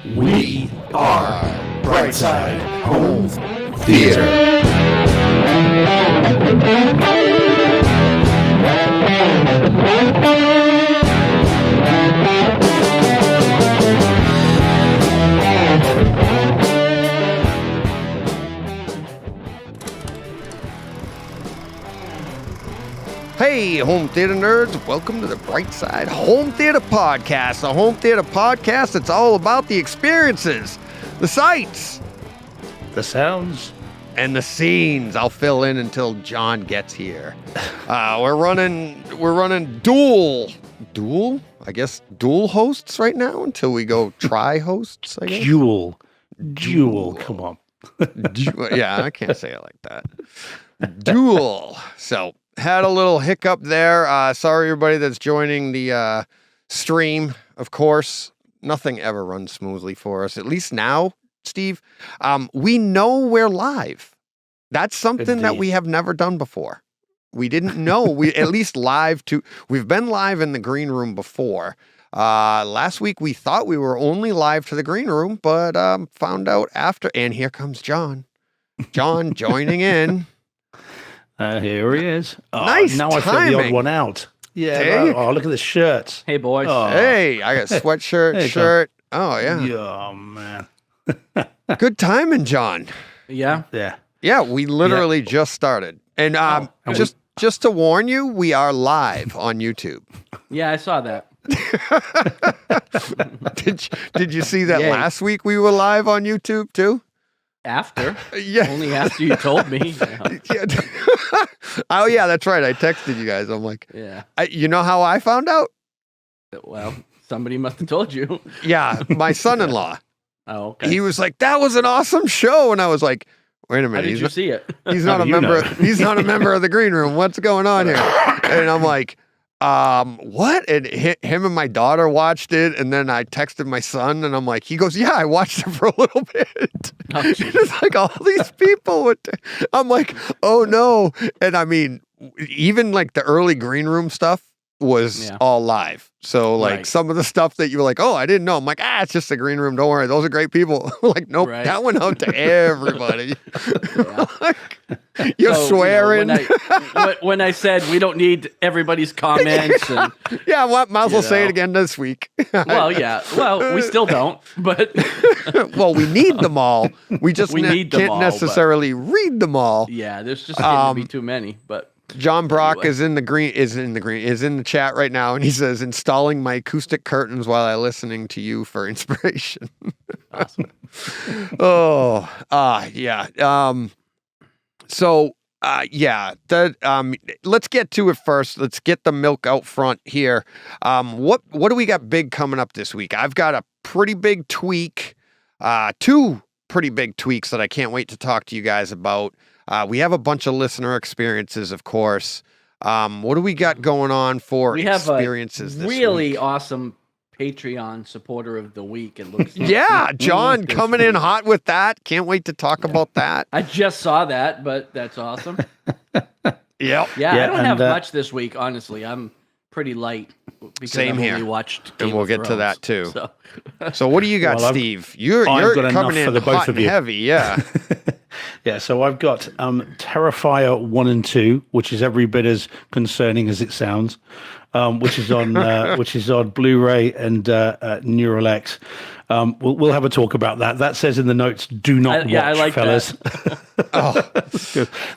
We are Brightside Home Theater. Hey, home theater nerds, welcome to the Brightside Home Theater Podcast. The home theater podcast that's all about the experiences, the sights, The sounds. and the scenes. I'll fill in until John gets here. We're running dual hosts right now until we go tri-hosts, I guess. Dual, come on. Yeah, I can't say it like that. Dual. So, had a little hiccup there. Sorry, everybody that's joining the stream. Of course, nothing ever runs smoothly for us. At least now, Steve, we know we're live. That's something that we have never done before. We didn't know. We've been live in the green room before. Last week, we thought we were only live to the green room, but found out after. And here comes John. John joining in. Here he is. Oh, Nice now timing. I feel the odd one out. Yeah. Hey. Oh, look at the shirts. Hey, boys. Oh. Hey, I got sweatshirt, There you go. shirt. Oh, yeah. Oh, man. Good timing, John. Yeah. Yeah. Yeah, we literally just started. And and just to warn you, we are live on YouTube. Yeah, I saw that. Did you see that Yay. last week we were live on YouTube too? After. Yeah. Only after you told me. Yeah. Oh, yeah, that's right. I texted you guys. I'm like, Yeah. you know how I found out? Well, somebody must have told you. Yeah, my son-in-law. Oh, okay. He was like, that was an awesome show. And I was like, wait a How minute. did you see it? He's not How a do you member. know? He's not a member of the green room. What's going on here? And I'm like, what? And him and my daughter watched it, and then I texted my son, and I'm like, he goes, yeah, I watched it for a little bit. Oh, geez. It's like all these people. I'm like, oh no. And I mean, even like the early green room stuff was all live. So like Right. some of the stuff that you were like, oh, I didn't know. I'm like, it's just a green room. Don't worry. Those are great people. Like, nope, Right. that went out to everybody. Yeah. You're So, swearing. when I said we don't need everybody's comments, and Yeah, well, might as well You say it know. again this week. well, yeah, well, we still don't, but Well, we need them all. We just We need them can't all, but- necessarily read them all. yeah, there's just getting to be too many. But John Brock Anyway. is in the chat right now, and he says, installing my acoustic curtains while I listening to you for inspiration. awesome. Yeah. Let's get to it first. Let's get the milk out front here. What do we got big coming up this week? I've got a pretty big tweak, two pretty big tweaks that I can't wait to talk to you guys about. We have a bunch of listener experiences, of course. What do we got going on for We have experiences a this really week? awesome Patreon supporter of the week. It looks like. Yeah, John coming in hot with that. Can't wait to talk about that. I just saw that, but that's awesome. Yep. Yeah, Yeah, I don't have and, much this week, honestly. I'm pretty light because Same I've here. only watched And Game we'll of get to Thrones, that, too. So. So what do you got, Well, I've Steve? You're got enough coming for in the both hot of and you. heavy, yeah. Yeah, so I've got Terrifier 1 and 2, which is every bit as concerning as it sounds, which is on Blu-ray and Neural X. We'll have a talk about that. That says in the notes, do not watch, I like fellas.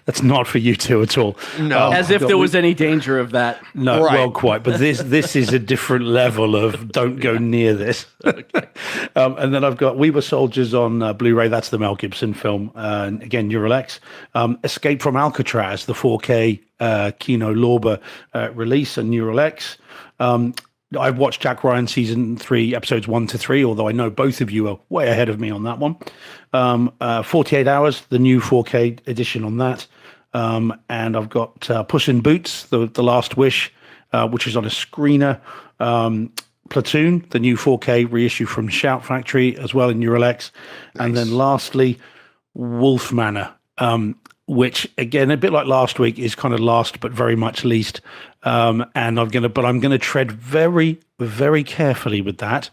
That's not for you two at all. No. As if there was any danger of that. No, Right. well, quite. But this is a different level of don't go near this. And then I've got We Were Soldiers on Blu-ray. That's the Mel Gibson film. And again, Neural X. Escape from Alcatraz, the 4K Kino Lorber release on Neural X. I've watched Jack Ryan season 3, episodes 1 to 3, although I know both of you are way ahead of me on that one. 48 Hours, the new 4K edition on that. And I've got Puss in Boots, the Last Wish, which is on a screener. Platoon, the new 4K reissue from Shout Factory, as well in Neural X. And then lastly, Wolf Manor. which again, a bit like last week, is kind of last but very much least. And I'm gonna tread very, very carefully with that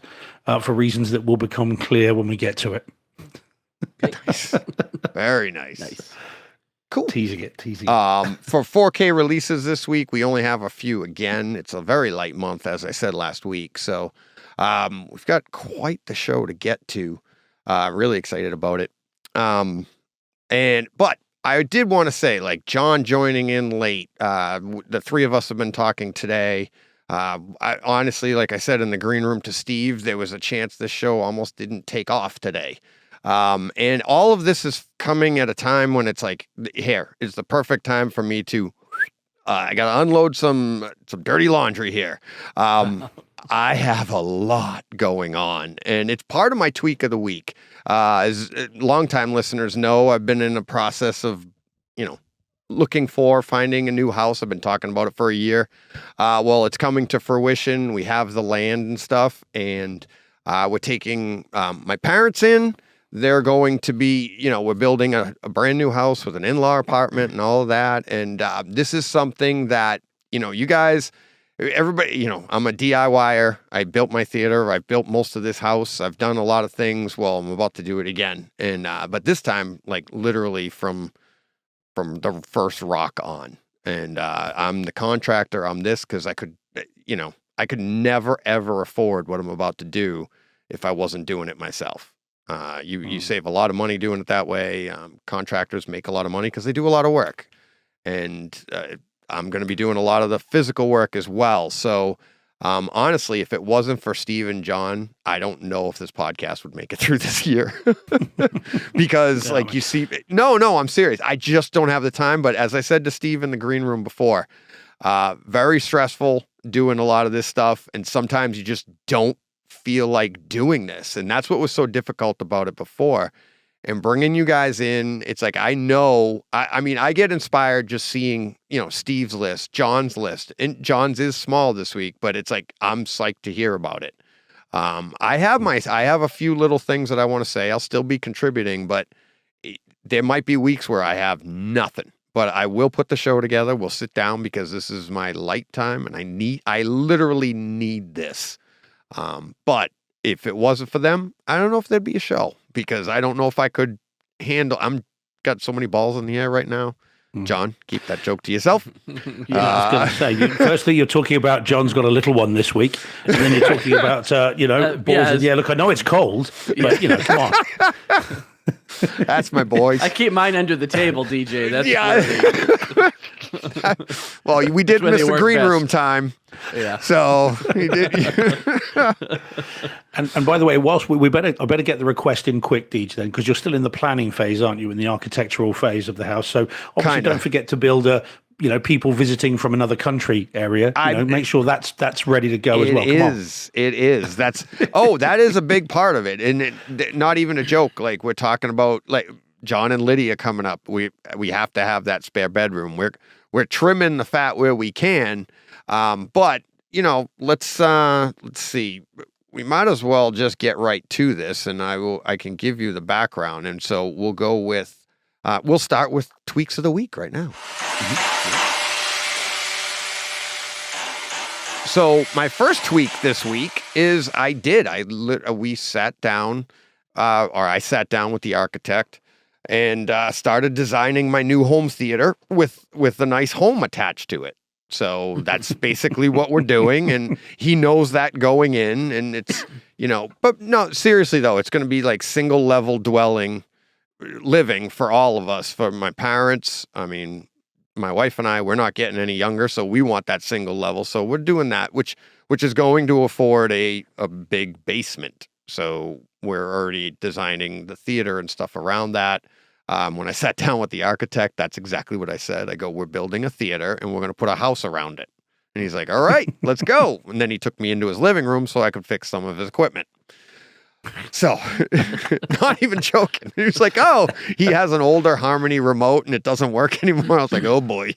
for reasons that will become clear when we get to it. Nice. Very nice. Cool. Teasing it. For 4K releases this week, we only have a few again. It's a very light month, as I said last week. So we've got quite the show to get to. Really excited about it. But I did want to say, like, John joining in late. The three of us have been talking today. I honestly, like I said in the green room to Steve, there was a chance this show almost didn't take off today. And all of this is coming at a time when it's like, here is the perfect time for me to, I got to unload some dirty laundry here. I have a lot going on, and it's part of my tweak of the week. As longtime listeners know, I've been in the process of, finding a new house. I've been talking about it for a year. Well, it's coming to fruition. We have the land and stuff, and we're taking my parents in. They're going to be, we're building a brand new house with an in-law apartment and all of that. And this is something that, you guys, everybody, I'm a DIYer. I built my theater. I built most of this house. I've done a lot of things. Well, I'm about to do it again. And, but this time, like literally from the first rock on. And I'm the contractor. I'm this because I could never, ever afford what I'm about to do if I wasn't doing it myself. You save a lot of money doing it that way. Contractors make a lot of money because they do a lot of work. And I'm going to be doing a lot of the physical work as well. So honestly, if it wasn't for Steve and John, I don't know if this podcast would make it through this year. Because you see, no, I'm serious. I just don't have the time. But as I said to Steve in the green room before, very stressful doing a lot of this stuff. And sometimes you just don't feel like doing this. And that's what was so difficult about it before. And bringing you guys in, it's like, I know, I get inspired just seeing, Steve's list, John's list. And John's is small this week, but it's like, I'm psyched to hear about it. I have a few little things that I want to say. I'll still be contributing, but there might be weeks where I have nothing. But I will put the show together. We'll sit down because this is my light time, and I literally need this. But if it wasn't for them, I don't know if there'd be a show, because I don't know if I could handle. Got so many balls in the air right now. John, keep that joke to yourself. I was going to say, firstly, you're talking about John's got a little one this week, and then you're talking about, balls in the air. Look, I know it's cold, but, come on. That's my boys. I keep mine under the table, DJ. That's well, we did miss the green room time. Yeah. So we did. And by the way, whilst I better get the request in quick, DJ, then, because you're still in the planning phase, aren't you? In the architectural phase of the house. So obviously, don't forget to build a. People visiting from another country area. Make sure that's ready to go as well. It is. That is a big part of it, and not even a joke. Like, we're talking about, like, John and Lydia coming up. We have to have that spare bedroom. We're trimming the fat where we can, but let's see. We might as well just get right to this, and I can give you the background, and so we'll go with. We'll start with tweaks of the week right now. So my first tweak this week is we sat down, I sat down with the architect and started designing my new home theater with a nice home attached to it. So that's basically what we're doing, and he knows that going in, and it's but no, seriously though, it's going to be like single level dwelling. Living for all of us, for my parents. I mean, my wife and I, we're not getting any younger, so we want that single level. So we're doing that, which is going to afford a big basement. So we're already designing the theater and stuff around that. When I sat down with the architect, that's exactly what I said. I go, we're building a theater and we're going to put a house around it. And he's like, all right, let's go. And then he took me into his living room so I could fix some of his equipment. So, not even joking. He was like, oh, he has an older Harmony remote and it doesn't work anymore. I was like, oh boy.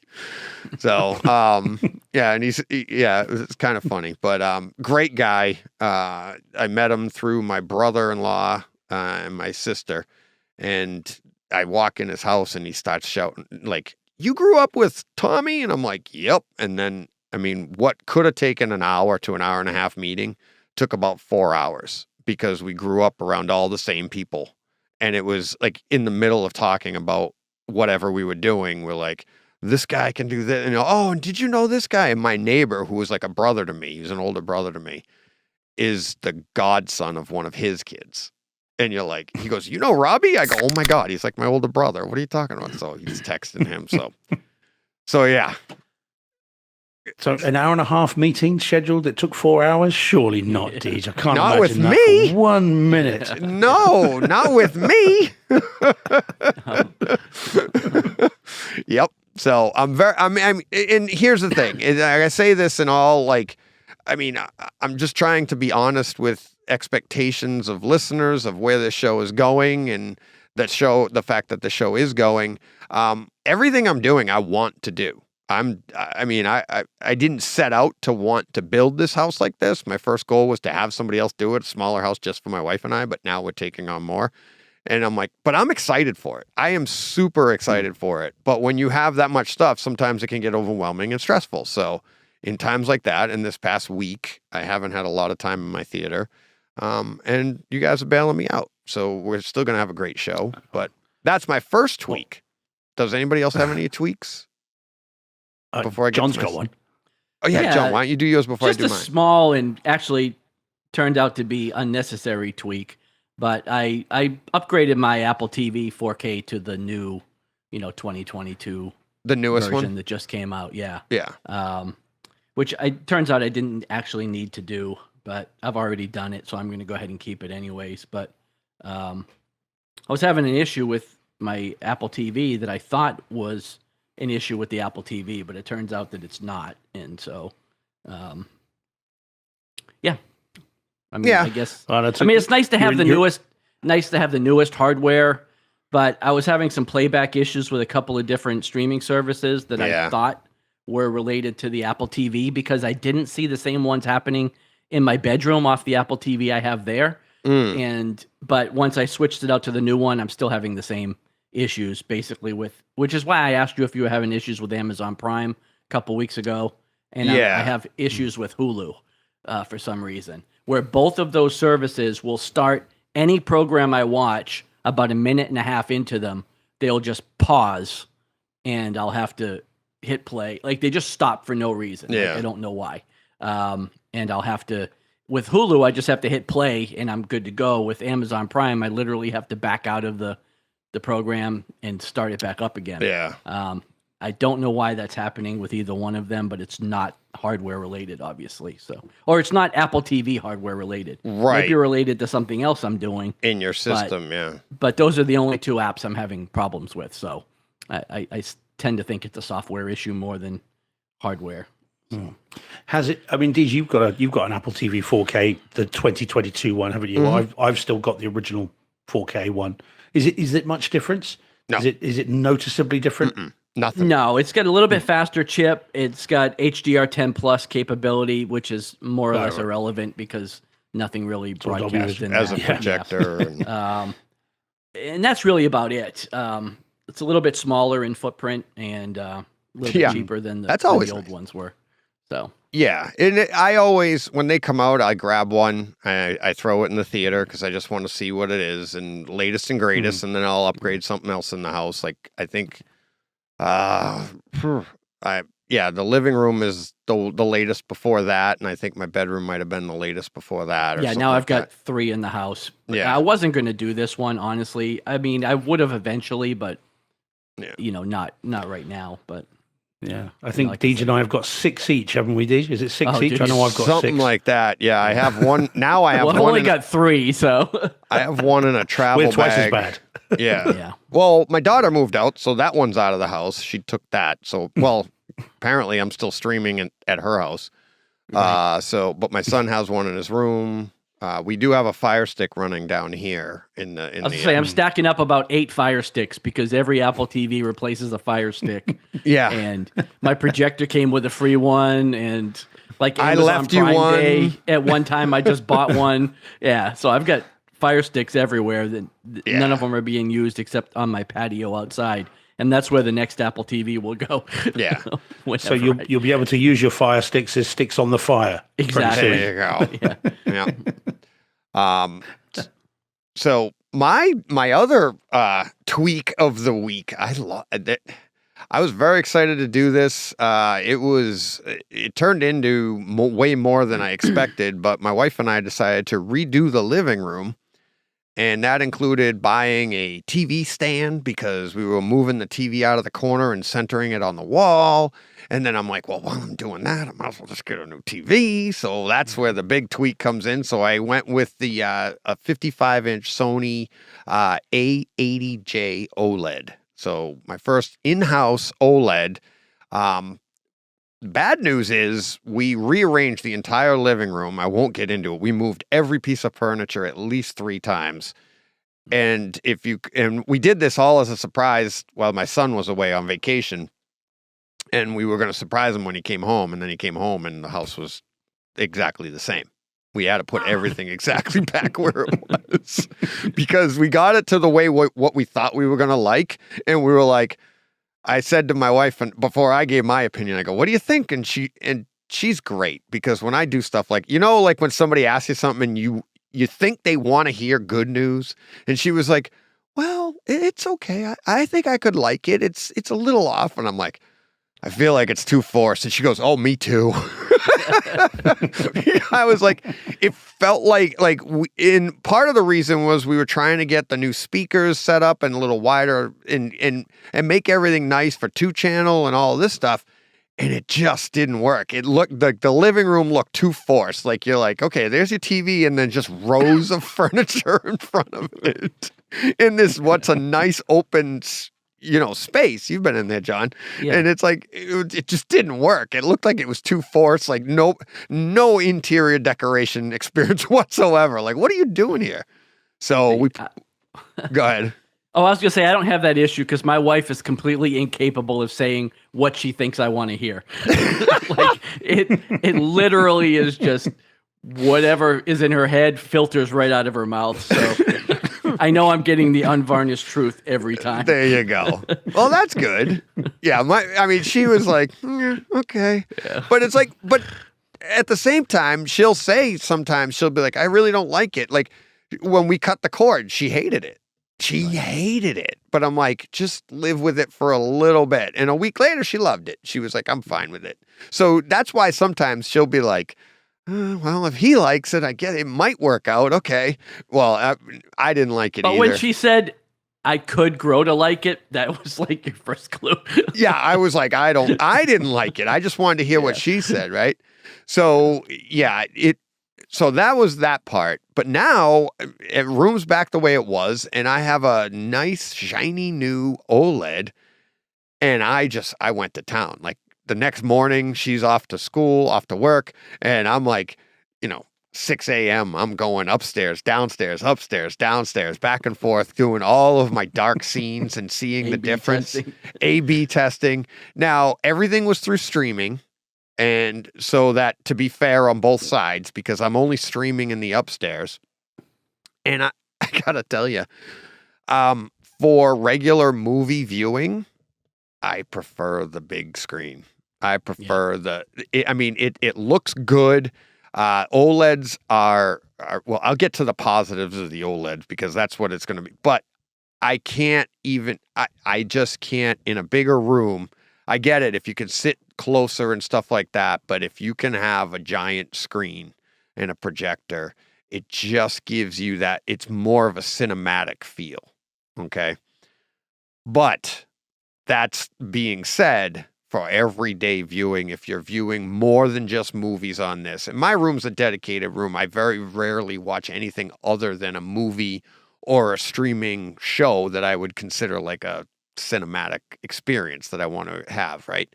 So, and it's kind of funny, but great guy. I met him through my brother-in-law and my sister. And I walk in his house and he starts shouting like, "You grew up with Tommy?" And I'm like, "Yep." And then, I mean, what could have taken an hour to an hour and a half meeting took about 4 hours because we grew up around all the same people. And it was like in the middle of talking about whatever we were doing, we're like, this guy can do this. And, oh, and did you know this guy? And my neighbor, who was like a brother to me, he's an older brother to me, is the godson of one of his kids. And you're like, he goes, "You know Robbie?" I go, "Oh my God, he's like my older brother. What are you talking about?" So he's texting him. So yeah. So an hour and a half meeting scheduled that took 4 hours? Surely not, Deej. I can't Not imagine with that me. for 1 minute. No, not with me. Yep. So and here's the thing. I say this in all, like, I mean, I'm just trying to be honest with expectations of listeners of where this show is going and the fact that the show is going. Everything I'm doing, I want to do. I didn't set out to want to build this house like this. My first goal was to have somebody else do it, a smaller house just for my wife and I, but now we're taking on more. And I'm like, but I'm excited for it. I am super excited for it. But when you have that much stuff, sometimes it can get overwhelming and stressful. So in times like that, in this past week, I haven't had a lot of time in my theater. And you guys are bailing me out. So we're still going to have a great show. But that's my first tweak. Does anybody else have any tweaks? Before I get John's to got one. Oh, yeah, John, why don't you do yours before I do mine? Just a small and actually turned out to be unnecessary tweak, but I upgraded my Apple TV 4K to the new, 2022 the newest version one that just came out. Yeah. Yeah. Which turns out I didn't actually need to do, but I've already done it, so I'm going to go ahead and keep it anyways. But I was having an issue with my Apple TV that I thought was an issue with the Apple TV, but it turns out that it's not. And so, yeah. I mean, I guess, it's nice to have the newest hardware, but I was having some playback issues with a couple of different streaming services that I thought were related to the Apple TV because I didn't see the same ones happening in my bedroom off the Apple TV I have there. But once I switched it out to the new one, I'm still having the same issues basically which is why I asked you if you were having issues with Amazon Prime a couple weeks ago. And I have issues with Hulu for some reason, where both of those services will start any program I watch about a minute and a half into them. They'll just pause and I'll have to hit play. Like they just stop for no reason. Yeah. Like, I don't know why. And I'll have to, with Hulu, I just have to hit play and I'm good to go. With Amazon Prime, I literally have to back out of the program and start it back up again. Yeah. I don't know why that's happening with either one of them, but it's not hardware related, obviously. So, or it's not Apple TV hardware related. Right. Maybe related to something else I'm doing in your system. But those are the only two apps I'm having problems with. So I tend to think it's a software issue more than hardware. So. Has it? I mean, Deej, you've got an Apple TV 4K, the 2022 one, haven't you? Mm-hmm. I've still got the original 4K one. Is it much difference? No. Is it noticeably different? Nothing. No, it's got a little bit faster chip. It's got HDR10 plus capability, which is more or less irrelevant because nothing really broadcasts in as that. a projector. And that's really about it. It's a little bit smaller in footprint and a little bit cheaper than the old ones were. So yeah, and I always, when they come out, I grab one. I throw it in the theater because I just want to see what it is and latest and greatest, and then I'll upgrade something else in the house. Like I think, the living room is the latest before that, and I think my bedroom might have been the latest before that. Yeah, now I've got 3 in the house. Yeah, I wasn't going to do this one honestly. I mean, I would have eventually, but not right now. But. Yeah, I think Deej and I have got 6 each, haven't we, Deej? Is it 6 each? I know I've got something 6. like that. Yeah, I have one. Now I have one. I've only got 3, so. I have one in a travel We're twice bag. as bad. Yeah. Well, my daughter moved out, so that one's out of the house. She took that. So, apparently I'm still streaming at her house. Right. But my son has one in his room. We do have a Fire Stick running down here I'm stacking up about 8 Fire Sticks because every Apple TV replaces a Fire Stick. Yeah. And my projector came with a free one, and like Amazon I left you Prime one. Day, at one time I just bought one. Yeah. So I've got Fire sticks everywhere. None of them are being used except on my patio outside. And that's where the next Apple TV will go. Yeah. So you'll be able to use your Fire sticks as sticks on the fire. Exactly. There you go. Yeah. So my other tweak of the week, I was very excited to do this. It turned into way more than I expected, but my wife and I decided to redo the living room. And that included buying a TV stand because we were moving the TV out of the corner and centering it on the wall. And then I'm like, well, while I'm doing that, I might as well just get a new TV. So that's where the big tweak comes in. So I went with the a 55-inch Sony A80J OLED. So my first in-house OLED. Bad news is we rearranged the entire living room. I won't get into it. We moved every piece of furniture at least 3 times. And we did this all as a surprise while my son was away on vacation. And we were going to surprise him when he came home. And then he came home and the house was exactly the same. We had to put everything exactly back where it was because we got it to the way what we thought we were going to like. And we were like, I said to my wife, and before I gave my opinion, I go, what do you think? And she's great because when I do stuff like when somebody asks you something and you think they want to hear good news. And she was like, well, it's okay. I think I could like it. It's a little off. And I'm like, I feel like it's too forced. And she goes, oh, me too. I was like, it felt like part of the reason was we were trying to get the new speakers set up and a little wider and make everything nice for 2-channel and all this stuff. And it just didn't work. It looked like the living room looked too forced. Like you're like, okay, there's your TV and then just rows of furniture in front of it in this, what's a nice open space. You've been in there, John. Yeah. And it's like, it just didn't work. It looked like it was too forced, like no interior decoration experience whatsoever. Like, what are you doing here? So go ahead. Oh, I was going to say, I don't have that issue because my wife is completely incapable of saying what she thinks I want to hear. Like it literally is just whatever is in her head filters right out of her mouth. So I know I'm getting the unvarnished truth every time. There you go. Well, that's good. Yeah, she was like, okay. Yeah. But it's like, but at the same time, sometimes she'll be like, I really don't like it. Like when we cut the cord, she hated it. She hated it. But I'm like, just live with it for a little bit. And a week later, she loved it. She was like, I'm fine with it. So that's why sometimes she'll be like, well, if he likes it, I guess it might work out. Okay. Well, I didn't like it either. But when she said I could grow to like it, that was like your first clue. Yeah, I was like, I didn't like it. I just wanted to hear what she said, right? So, yeah, so that was that part. But now it room's back the way it was, and I have a nice, shiny new OLED, and I went to town. Like, the next morning, she's off to school, off to work, and I'm like, 6 a.m., I'm going upstairs, downstairs, downstairs, back and forth, doing all of my dark scenes and seeing the difference. A/B testing. Now, everything was through streaming, and so that, to be fair on both sides, because I'm only streaming in the upstairs, and I gotta tell you, for regular movie viewing, I prefer the big screen. I prefer it looks good. OLEDs are well, I'll get to the positives of the OLEDs because that's what it's going to be. But I just can't in a bigger room. I get it if you can sit closer and stuff like that. But if you can have a giant screen and a projector, it just gives you that. It's more of a cinematic feel. Okay. But that's being said, for everyday viewing, if you're viewing more than just movies on this. And my room's a dedicated room. I very rarely watch anything other than a movie or a streaming show that I would consider like a cinematic experience that I want to have, right?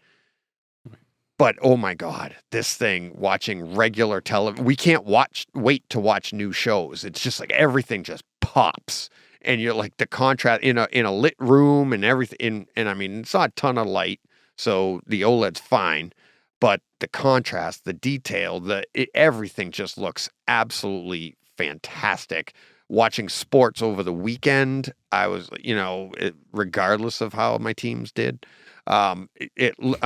But, oh my God, this thing, watching regular television, we can't wait to watch new shows. It's just like everything just pops. And you're like the contrast in a lit room and everything. And I mean, it's not a ton of light. So the OLED's fine, but the contrast, the detail, everything just looks absolutely fantastic watching sports over the weekend, I was, regardless of how my teams did. I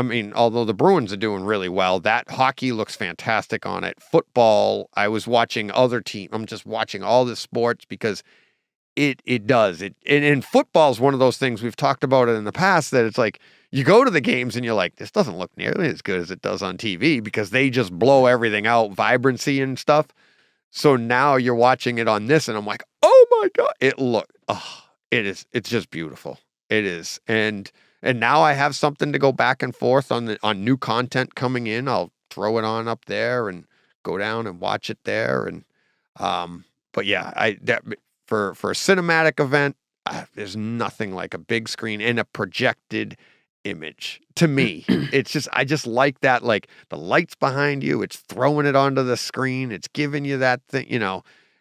mean, although the Bruins are doing really well, that hockey looks fantastic on it. Football, I was watching other teams. I'm just watching all the sports because it does. And football is one of those things we've talked about it in the past, that it's like you go to the games and you're like, this doesn't look nearly as good as it does on TV because they just blow everything out, vibrancy and stuff. So now you're watching it on this and I'm like, oh my God, it's just beautiful. It is. And now I have something to go back and forth on new content coming in. I'll throw it on up there and go down and watch it there. And, but yeah, for a cinematic event, there's nothing like a big screen and a projected image. To me, I just like that, like the lights behind you, it's throwing it onto the screen. It's giving you that thing,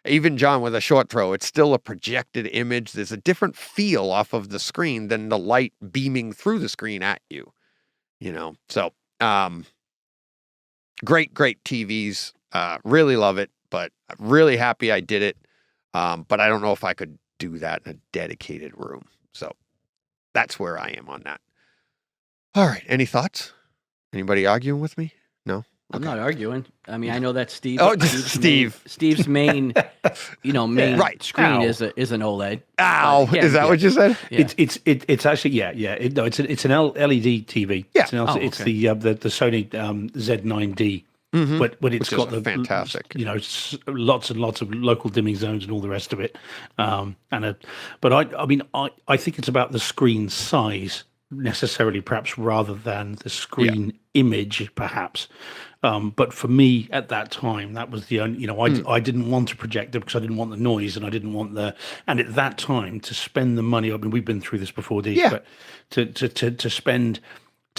even John with a short throw, it's still a projected image. There's a different feel off of the screen than the light beaming through the screen at you, so, great TVs, really love it, but I'm really happy I did it. But I don't know if I could do that in a dedicated room. So that's where I am on that. All right. Any thoughts? Anybody arguing with me? No? I'm not arguing. I mean, I know that Steve. Oh, Steve's main, right. screen is an OLED. Ow! Again, is that what you said? Yeah. It's actually it's an LED TV. Yeah. It's the Sony Z9D. Mm-hmm. But it's got the fantastic, lots and lots of local dimming zones and all the rest of it. But I think it's about the screen size necessarily, perhaps, rather than the screen image, perhaps. But for me at that time, that was the only, I didn't want a projector because I didn't want the noise and I didn't want and at that time to spend the money. I mean, we've been through this before, Dee, but to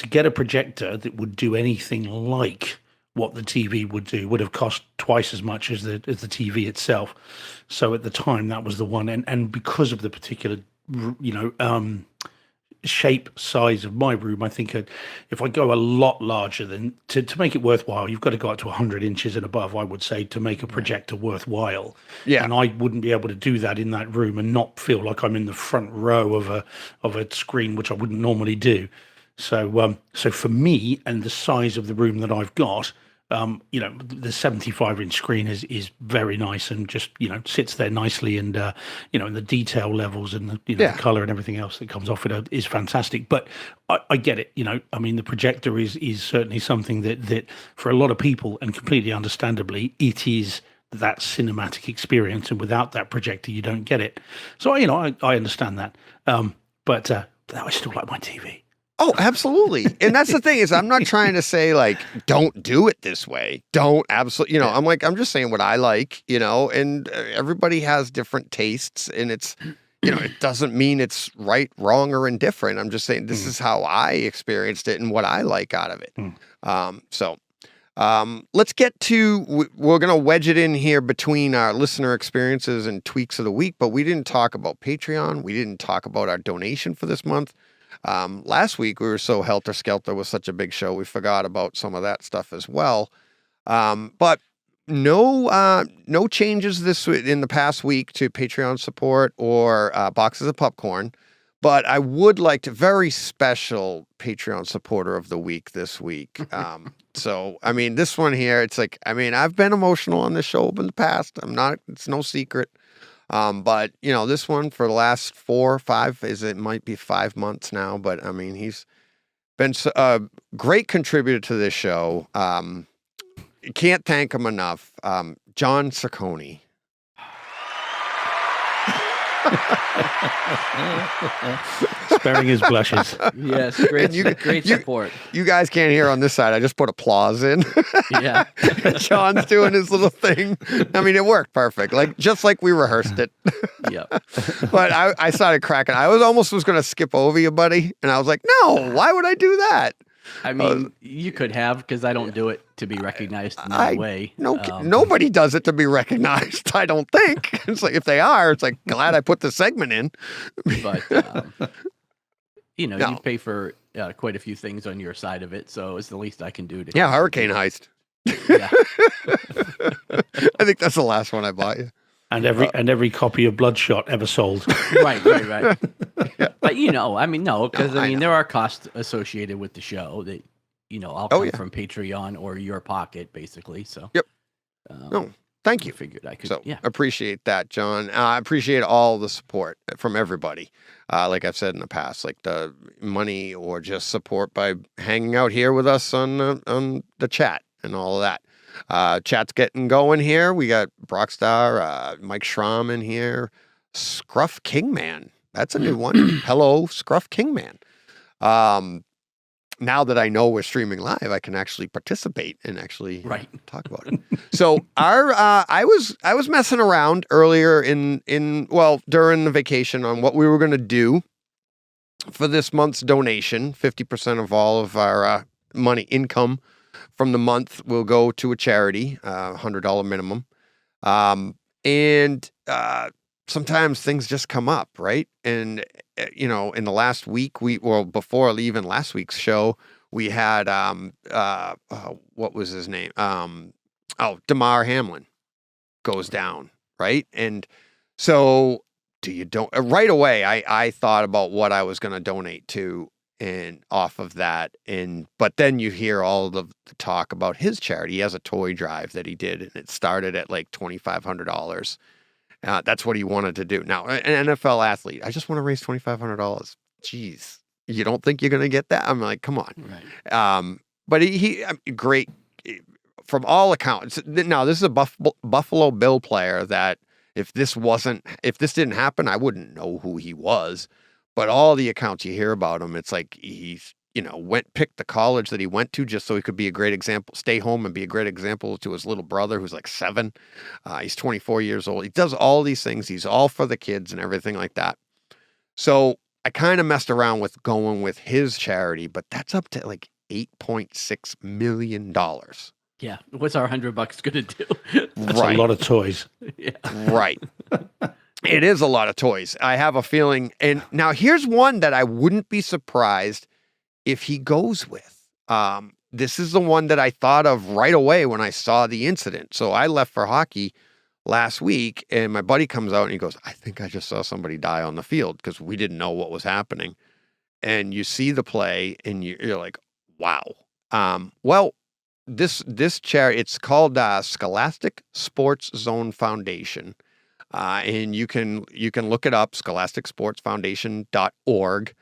get a projector that would do anything like what the TV would have cost twice as much as the TV itself. So at the time, that was the one. And because of the particular, shape size of my room, I think if I go a lot larger than to make it worthwhile, you've got to go up to 100 inches and above, I would say, to make a projector worthwhile. Yeah. And I wouldn't be able to do that in that room and not feel like I'm in the front row of a screen, which I wouldn't normally do. So for me and the size of the room that I've got, the 75-inch screen is very nice and just sits there nicely, and and the detail levels and the color and everything else that comes off it is fantastic. But I get it. I mean, the projector is certainly something that for a lot of people, and completely understandably, it is that cinematic experience, and without that projector, you don't get it. So I understand that, but I still like my TV. Oh, absolutely. And that's the thing is, I'm not trying to say like, don't do it this way. Don't absolutely, I'm just saying what I like, and everybody has different tastes, and it's, it doesn't mean it's right, wrong, or indifferent. I'm just saying this is how I experienced it and what I like out of it. Let's get to, we're going to wedge it in here between our listener experiences and tweaks of the week, but we didn't talk about Patreon. We didn't talk about our donation for this month. Last week we were so helter-skelter with such a big show, we forgot about some of that stuff as well. But no changes in the past week to Patreon support or boxes of popcorn. But I would like to, very special Patreon supporter of the week this week. So, I mean, this one here, it's like, I mean, I've been emotional on this show in the past. It's no secret. But this one for the last 4 or 5 it might be 5 months now, but I mean, he's been a great contributor to this show. Can't thank him enough. John Saccone. Sparing his blushes. Yes, great support. You guys can't hear on this side. I just put applause in. Yeah. John's doing his little thing. I mean, it worked perfect. Just like we rehearsed it. Yeah. But I started cracking. I was going to skip over you, buddy. And I was like, no, why would I do that? I mean, you could have, because I don't do it to be recognized in any way. Nobody does it to be recognized, I don't think. It's like, if they are, it's like, glad I put the segment in. But, you pay for quite a few things on your side of it, so it's the least I can do to. Yeah, Hurricane Heist. Yeah. I think that's the last one I bought you. And every copy of Bloodshot ever sold. Right. Yeah. But no, because there are costs associated with the show that all come from Patreon or your pocket, basically. So yep. No, thank you. Figured I could. So appreciate that, John. I appreciate all the support from everybody. Like I've said in the past, like the money or just support by hanging out here with us on the chat and all of that. Chat's getting going here. We got Brockstar, Mike Schramm in here, Scruff Kingman. That's a new one. Hello, Scruff Kingman. Now that I know we're streaming live, I can actually participate and actually talk about it. So I was messing around earlier during the vacation on what we were going to do for this month's donation. 50% of all of our money income from the month will go to a charity, $100 minimum. And sometimes things just come up, right? And, in the last week, before even last week's show, we had, what was his name? Damar Hamlin goes down, right? And so right away, I thought about what I was going to donate to and off of that. But then you hear all the talk about his charity. He has a toy drive that he did, and it started at like $2,500. That's what he wanted to do. Now, an NFL athlete, I just want to raise $2,500. Jeez, you don't think you're going to get that? I'm like, come on. Right. But he great from all accounts. Now, this is a Buffalo Bill player that if this didn't happen, I wouldn't know who he was. But all the accounts you hear about him, it's like he's, picked the college that he went to just so he could be a great example, stay home and be a great example to his little brother who's like 7. He's 24 years old. He does all these things. He's all for the kids and everything like that. So I kind of messed around with going with his charity, but that's up to like $8.6 million. Yeah. What's our $100 going to do? That's a lot of toys. Yeah. Right. It is a lot of toys. I have a feeling. And now here's one that I wouldn't be surprised if he goes with. This is the one that I thought of right away when I saw the incident. So I left for hockey last week, and my buddy comes out and he goes, I think I just saw somebody die on the field, because we didn't know what was happening. And you see the play and you're like, wow. Well, this charity, it's called Scholastic Sports Zone Foundation. And you can look it up, scholasticsportsfoundation.org.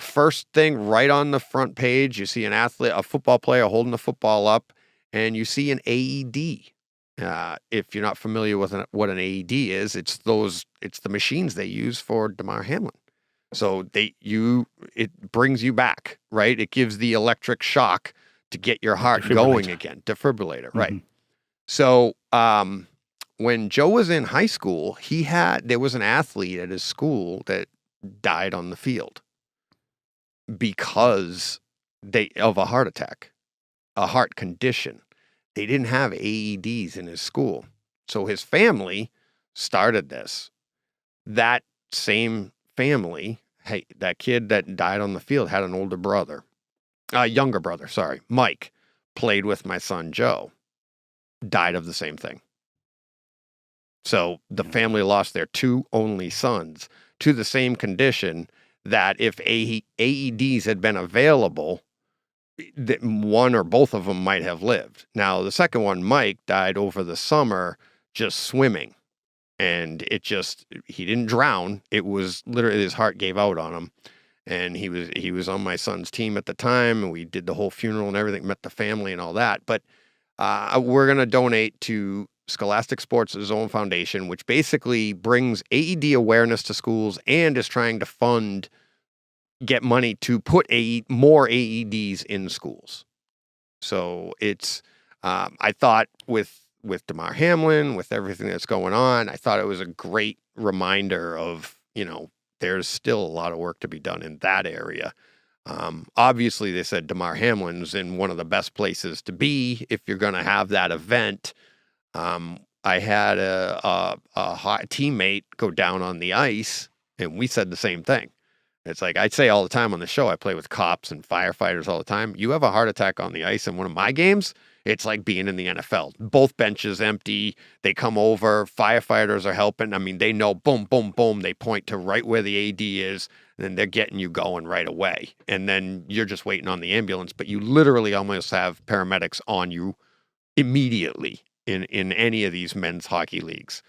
First thing right on the front page, you see a football player holding the football up, and you see an AED. If you're not familiar with what an AED is, it's the machines they use for Damar Hamlin. So it brings you back, right? It gives the electric shock to get your heart going again. Defibrillator, right? Mm-hmm. So, when Joe was in high school, there was an athlete at his school that died on the field because of a heart attack, a heart condition. They didn't have AEDs in his school. So his family started this. That same family, that kid that died on the field had an younger brother, Mike, played with my son Joe, died of the same thing. So the family lost their 2 only sons to the same condition that if AEDs had been available, that one or both of them might have lived. Now, the second one, Mike, died over the summer just swimming. And he didn't drown. It was literally his heart gave out on him. And he was on my son's team at the time, and we did the whole funeral and everything, met the family and all that. But we're going to donate to Scholastic Sports Zone Foundation, which basically brings AED awareness to schools and is trying to get money to put more AEDs in schools. So it's, I thought with Damar Hamlin, with everything that's going on, I thought it was a great reminder of, there's still a lot of work to be done in that area. Obviously, they said Damar Hamlin's in one of the best places to be if you're going to have that event. I had a teammate go down on the ice, and we said the same thing. It's like I say all the time on the show, I play with cops and firefighters all the time. You have a heart attack on the ice in one of my games, It's like being in the NFL. Both benches empty. They come over. Firefighters are helping. I mean, they know, boom, boom, boom. They point to right where the AD is, and then they're getting you going right away. And then you're just waiting on the ambulance. But you literally almost have paramedics on you immediately in any of these men's hockey leagues.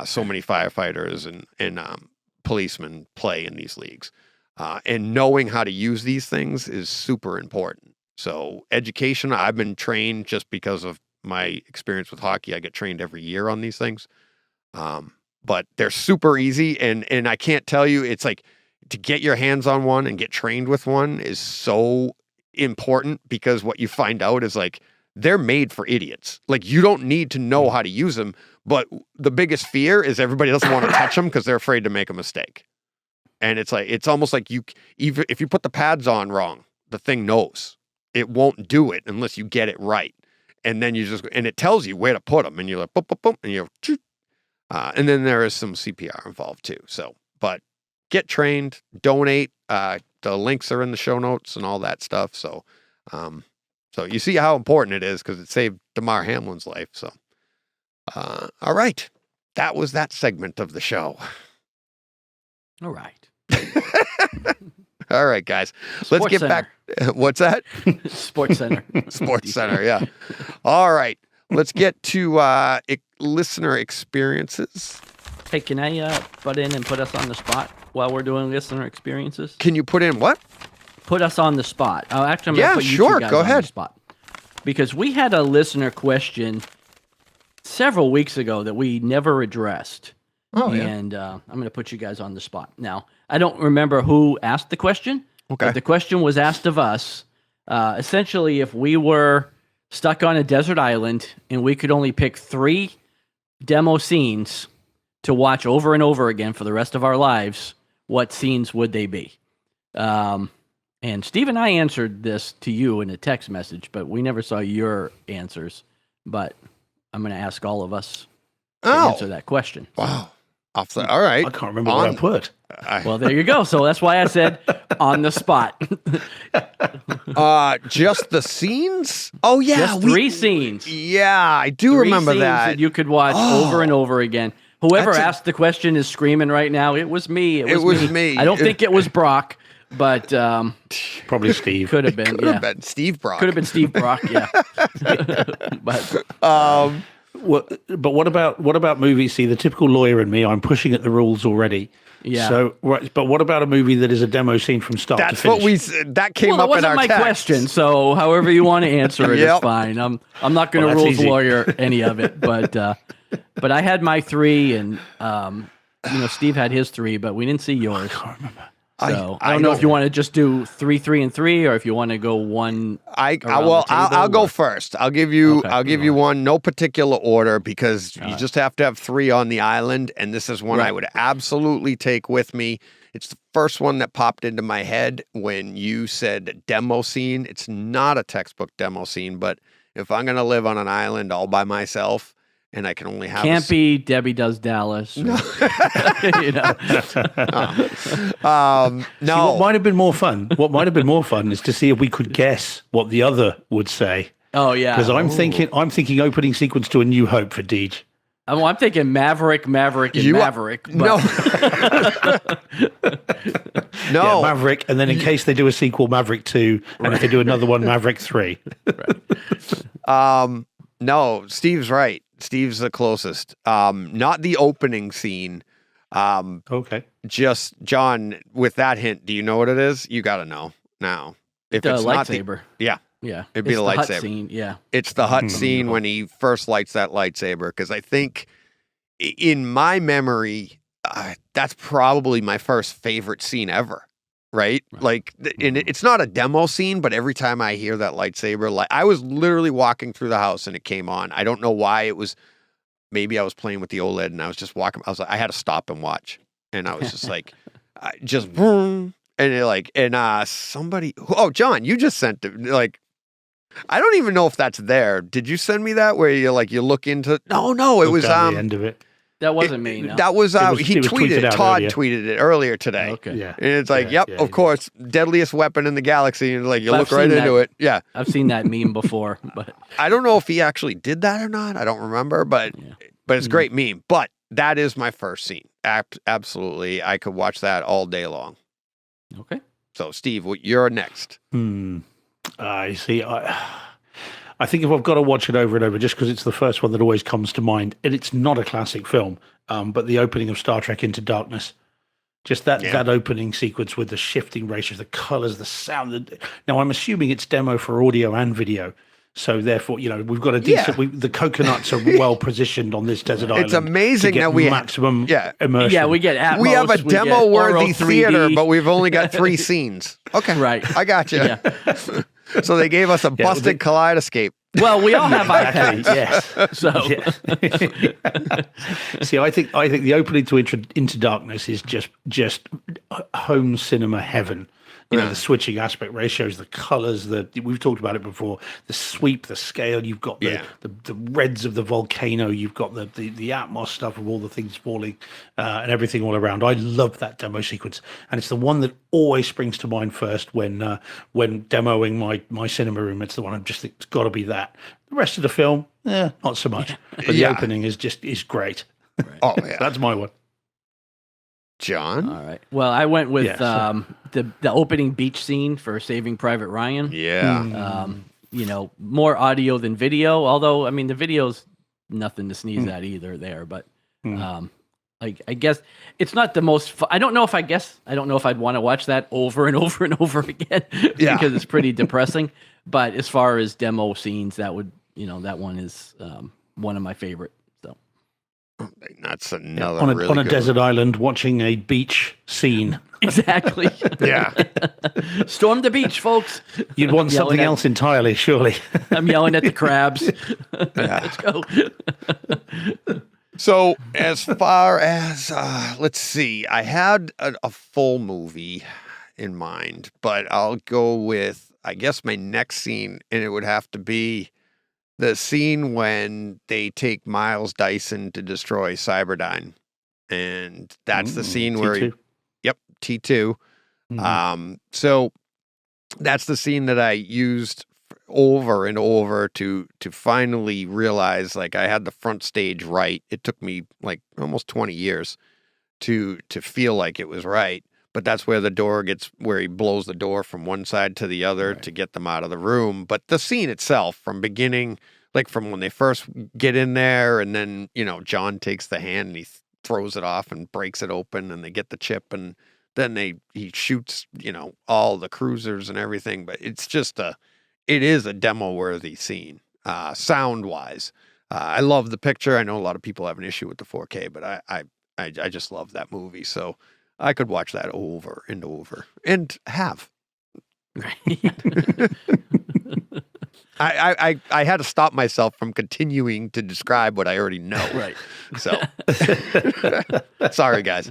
So many firefighters and policemen play in these leagues. And knowing how to use these things is super important. So education, I've been trained just because of my experience with hockey. I get trained every year on these things. But they're super easy. And I can't tell you, it's like to get your hands on one and get trained with one is so important, because what you find out is like, they're made for idiots. Like, you don't need to know how to use them, but the biggest fear is everybody doesn't want to touch them because they're afraid to make a mistake. And it's like, it's almost like even if you put the pads on wrong, the thing knows. It won't do it unless you get it right. And then and it tells you where to put them, and you're like, boom, boom, boom, and you're, and then there is some CPR involved too. So, but get trained, donate. The links are in the show notes and all that stuff. So you see how important it is, because it saved Damar Hamlin's life. So, all right. That was that segment of the show. All right. All right, guys. Let's get back. What's that? Sports Center. Sports Center, yeah. All right. Let's get to listener experiences. Hey, can I butt in and put us on the spot while we're doing listener experiences? Can you put in what? Put us on the spot. Oh, actually, I'm going to put you two guys go on ahead. the spot. Because we had a listener question several weeks ago that we never addressed. Oh, yeah. And I'm going to put you guys on the spot. Now, I don't remember who asked the question. Okay. But the question was asked of us. Essentially, if we were stuck on a desert island and we could only pick 3 demo scenes to watch over and over again for the rest of our lives, what scenes would they be? And Steve and I answered this to you in a text message, but we never saw your answers. But I'm going to ask all of us to answer that question. Wow. All right. I can't remember what I put. Well, there you go. So that's why I said on the spot. Just the scenes? Oh, yeah. Just 3 scenes. Yeah, I do remember that. You could watch over and over again. Whoever asked the question is screaming right now. It was me. It was me. I don't think it was Brock, but probably Steve. Could have been. Could have been Steve Brock. Could have been Steve Brock. Yeah. But what about movies? See, the typical lawyer in me, I'm pushing at the rules already. Yeah. So, but what about a movie that is a demo scene from start to finish? That came up in our text. That wasn't my question. So, however you want to answer it is fine. I'm not going to rules lawyer any of it, but I had my 3, and Steve had his 3, but we didn't see yours. I can't remember. So I don't know if you want to just do 3, 3, and 3, or if you want to go one. I'll go first. I'll give you one, no particular order, because you just have to have 3 on the island, and this is one I would absolutely take with me. It's the first one that popped into my head when you said demo scene. It's not a textbook demo scene, but if I'm going to live on an island all by myself, and I can only have can't be Debbie Does Dallas. No. No. See, what might have been more fun? What might have been more fun is to see if we could guess what the other would say. Oh yeah, because I'm thinking opening sequence to A New Hope for Deej. I'm thinking Maverick, and Maverick. No. No. Yeah, Maverick, and then in case they do a sequel, Maverick 2, and if they do another one, Maverick 3. No, Steve's right. Steve's the closest. Not the opening scene. Okay. Just, John, with that hint, do you know what it is? You got to know now. If the it's lightsaber. Yeah. It'd be the lightsaber. Hut scene. Yeah. It's the hut scene when he first lights that lightsaber, because I think in my memory, that's probably my first favorite scene ever. Right? Like, and it's not a demo scene, but every time I hear that lightsaber, I was literally walking through the house and it came on. I don't know why. It was, maybe I was playing with the OLED and I was just walking. I was like, I had to stop and watch. And I was just like, just boom. And somebody, John, you just sent it. Like, I don't even know if that's there. Did you send me that where you look into? No, it was the end of it. That wasn't me. No. That was, he tweeted it. Todd earlier. tweeted it earlier today. Okay. Yeah. And it's like, of course, deadliest weapon in the galaxy. And like, you look right into it. Yeah. I've seen that meme before, but I don't know if he actually did that or not. I don't remember, but it's a great meme. But that is my first scene. Absolutely. I could watch that all day long. Okay. So, Steve, you're next. I see. I think if I've got to watch it over and over, just because it's the first one that always comes to mind, and it's not a classic film, but the opening of Star Trek Into Darkness, just that opening sequence with the shifting ratios, the colors, the sound. Now, I'm assuming it's demo for audio and video. So therefore, we've got a decent. The coconuts are well positioned on this desert island. It's amazing that we maximum immersion. Yeah, we get Atmos. We have a demo-worthy theater, but we've only got 3 scenes. Okay, right. I got you. Yeah. So they gave us a busted Kaleidescope. Well, we all have iPads. Yes. So, see, I think the opening to Into Darkness is just home cinema heaven. The switching aspect ratios, the colors, we've talked about it before, the sweep, the scale, you've got the reds of the volcano, you've got the Atmos stuff of all the things falling and everything all around. I love that demo sequence. And it's the one that always springs to mind first when demoing my cinema room. It's the one I just think it's got to be that. The rest of the film, not so much. But the opening is great. Right. Oh, yeah. That's my one. John? All right. Well, I went with the opening beach scene for Saving Private Ryan. Yeah. More audio than video, although, I mean, the video's nothing to sneeze at either there, but I guess it's not the most I don't know if I'd want to watch that over and over and over again because it's pretty depressing, but as far as demo scenes, that would, that one is one of my favorite. That's another on a desert island watching a beach scene. Exactly. Yeah. Storm the beach, folks. You'd want something else entirely, surely. I'm yelling at the crabs. Let's go. So as far as, let's see, I had a full movie in mind, but I'll go with, I guess, my next scene, and it would have to be the scene when they take Miles Dyson to destroy Cyberdyne. And that's the scene where T2. So that's the scene that I used over and over to finally realize, like, I had the front stage right. It took me like almost 20 years to feel like it was right. But that's where where he blows the door from one side to the other to get them out of the room. But the scene itself, from beginning, like from when they first get in there, and then, John takes the hand and he throws it off and breaks it open, and they get the chip, and then he shoots, all the cruisers and everything. But it's just it is a demo-worthy scene, sound-wise. I love the picture. I know a lot of people have an issue with the 4K, but I just love that movie. So I could watch that over and over and have. I had to stop myself from continuing to describe what I already know. Right. So, sorry, guys.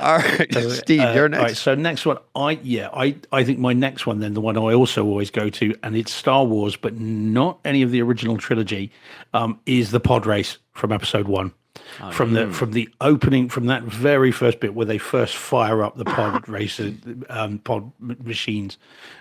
All right, Steve, you're next. All right, so next one, I think my next one, then, the one I also always go to, and it's Star Wars, but not any of the original trilogy, is the pod race from Episode 1. From the opening, from that very first bit where they first fire up the pod racer, pod machines,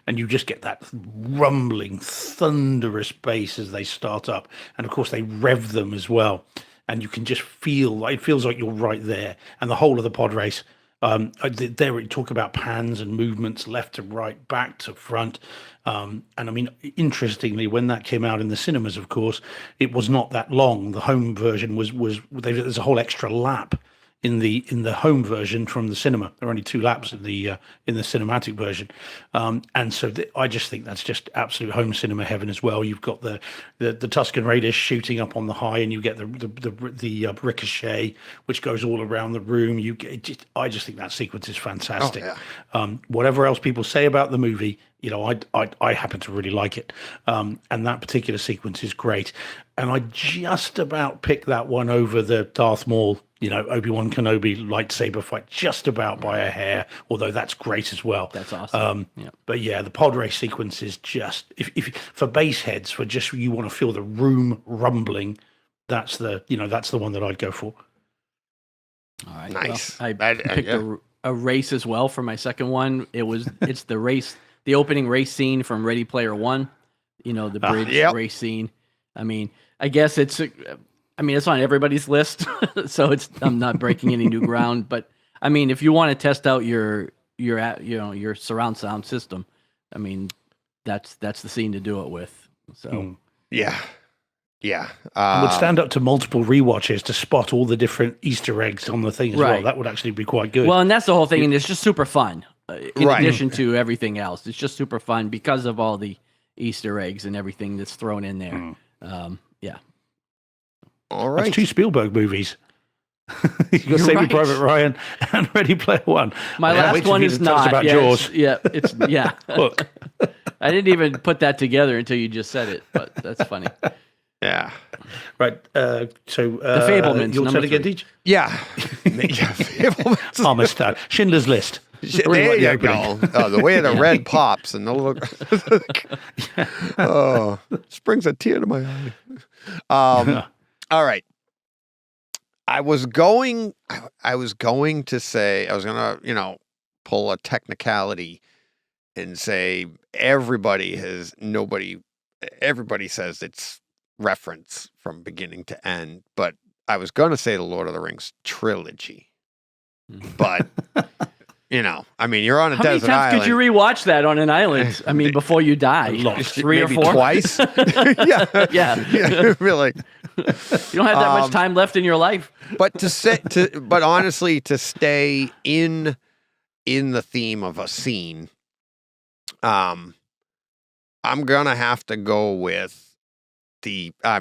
and you just get that rumbling, thunderous bass as they start up, and of course they rev them as well, and you can just feel, it feels like you're right there, and the whole of the pod race. There we talk about pans and movements left to right, back to front. And I mean, interestingly, when that came out in the cinemas, of course, it was not that long. The home version there's a whole extra lap in the home version from the cinema. There are only 2 laps in the cinematic version, and so I just think that's just absolute home cinema heaven as well. You've got the Tusken Raiders shooting up on the high, and you get the ricochet, which goes all around the room. I just think that sequence is fantastic. Oh, yeah. Whatever else people say about the movie, I happen to really like it, and that particular sequence is great. And I just about picked that one over the Darth Maul, Obi-Wan Kenobi lightsaber fight, just about by a hair, although that's great as well. That's awesome. But yeah, the pod race sequence is just, if for base heads, for just, you want to feel the room rumbling, that's the one that I'd go for. All right. Nice. Well, I picked a race as well for my second one. It's the race, the opening race scene from Ready Player One. The bridge race scene. I mean, I guess it's on everybody's list, so I'm not breaking any new ground. But I mean, if you want to test out your surround sound system, I mean, that's the scene to do it with. So yeah. It would stand up to multiple rewatches to spot all the different Easter eggs on the thing as well. That would actually be quite good. Well, and that's the whole thing, and it's just super fun. In addition to everything else, it's just super fun because of all the Easter eggs and everything that's thrown in there. Yeah. All right. That's 2 Spielberg movies. You got Saving Private Ryan and Ready Player One. My last one is not. About Jaws. It's Look, I didn't even put that together until you just said it, but that's funny. Yeah. Right. So the Fablemans. You'll tell again, Deej? Yeah. Fablemans. Amistad. Schindler's List. There you go. Oh, the way the red pops and the look. Oh, just brings a tear to my eye. All right. I was going to say, I was going to, pull a technicality and say everybody says it's reference from beginning to end, but I was going to say the Lord of the Rings trilogy. But, I mean, you're on a desert island. How many times could you rewatch that on an island? I mean, before you die? 3 or 4? Twice? Yeah. Yeah, really. You don't have that much time left in your life. But but honestly, to stay in the theme of a scene, I'm gonna have to go with I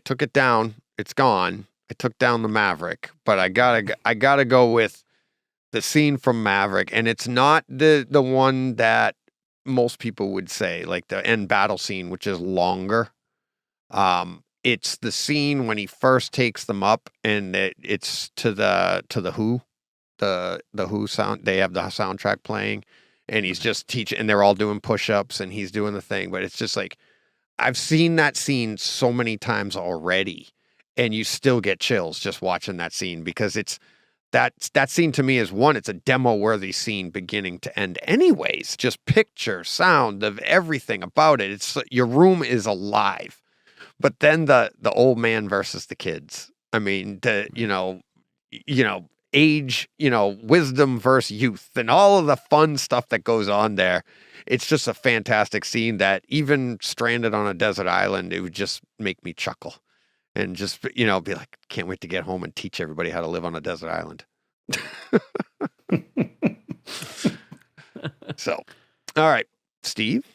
took it down. It's gone. I took down the Maverick, but I gotta go with the scene from Maverick, and it's not the one that most people would say, like the end battle scene, which is longer. It's the scene when he first takes them up, and it's to the Who, the Who sound. They have the soundtrack playing, and he's just teaching, and they're all doing push-ups, and he's doing the thing. But it's just like, I've seen that scene so many times already, and you still get chills just watching that scene, because it's that scene to me is it's a demo-worthy scene beginning to end. Anyways, just picture, sound of everything about it. It's your room is alive. But then the old man versus the kids. I mean, age, wisdom versus youth, and all of the fun stuff that goes on there. It's just a fantastic scene that even stranded on a desert island, it would just make me chuckle and just, be like, can't wait to get home and teach everybody how to live on a desert island. So, all right, Steve.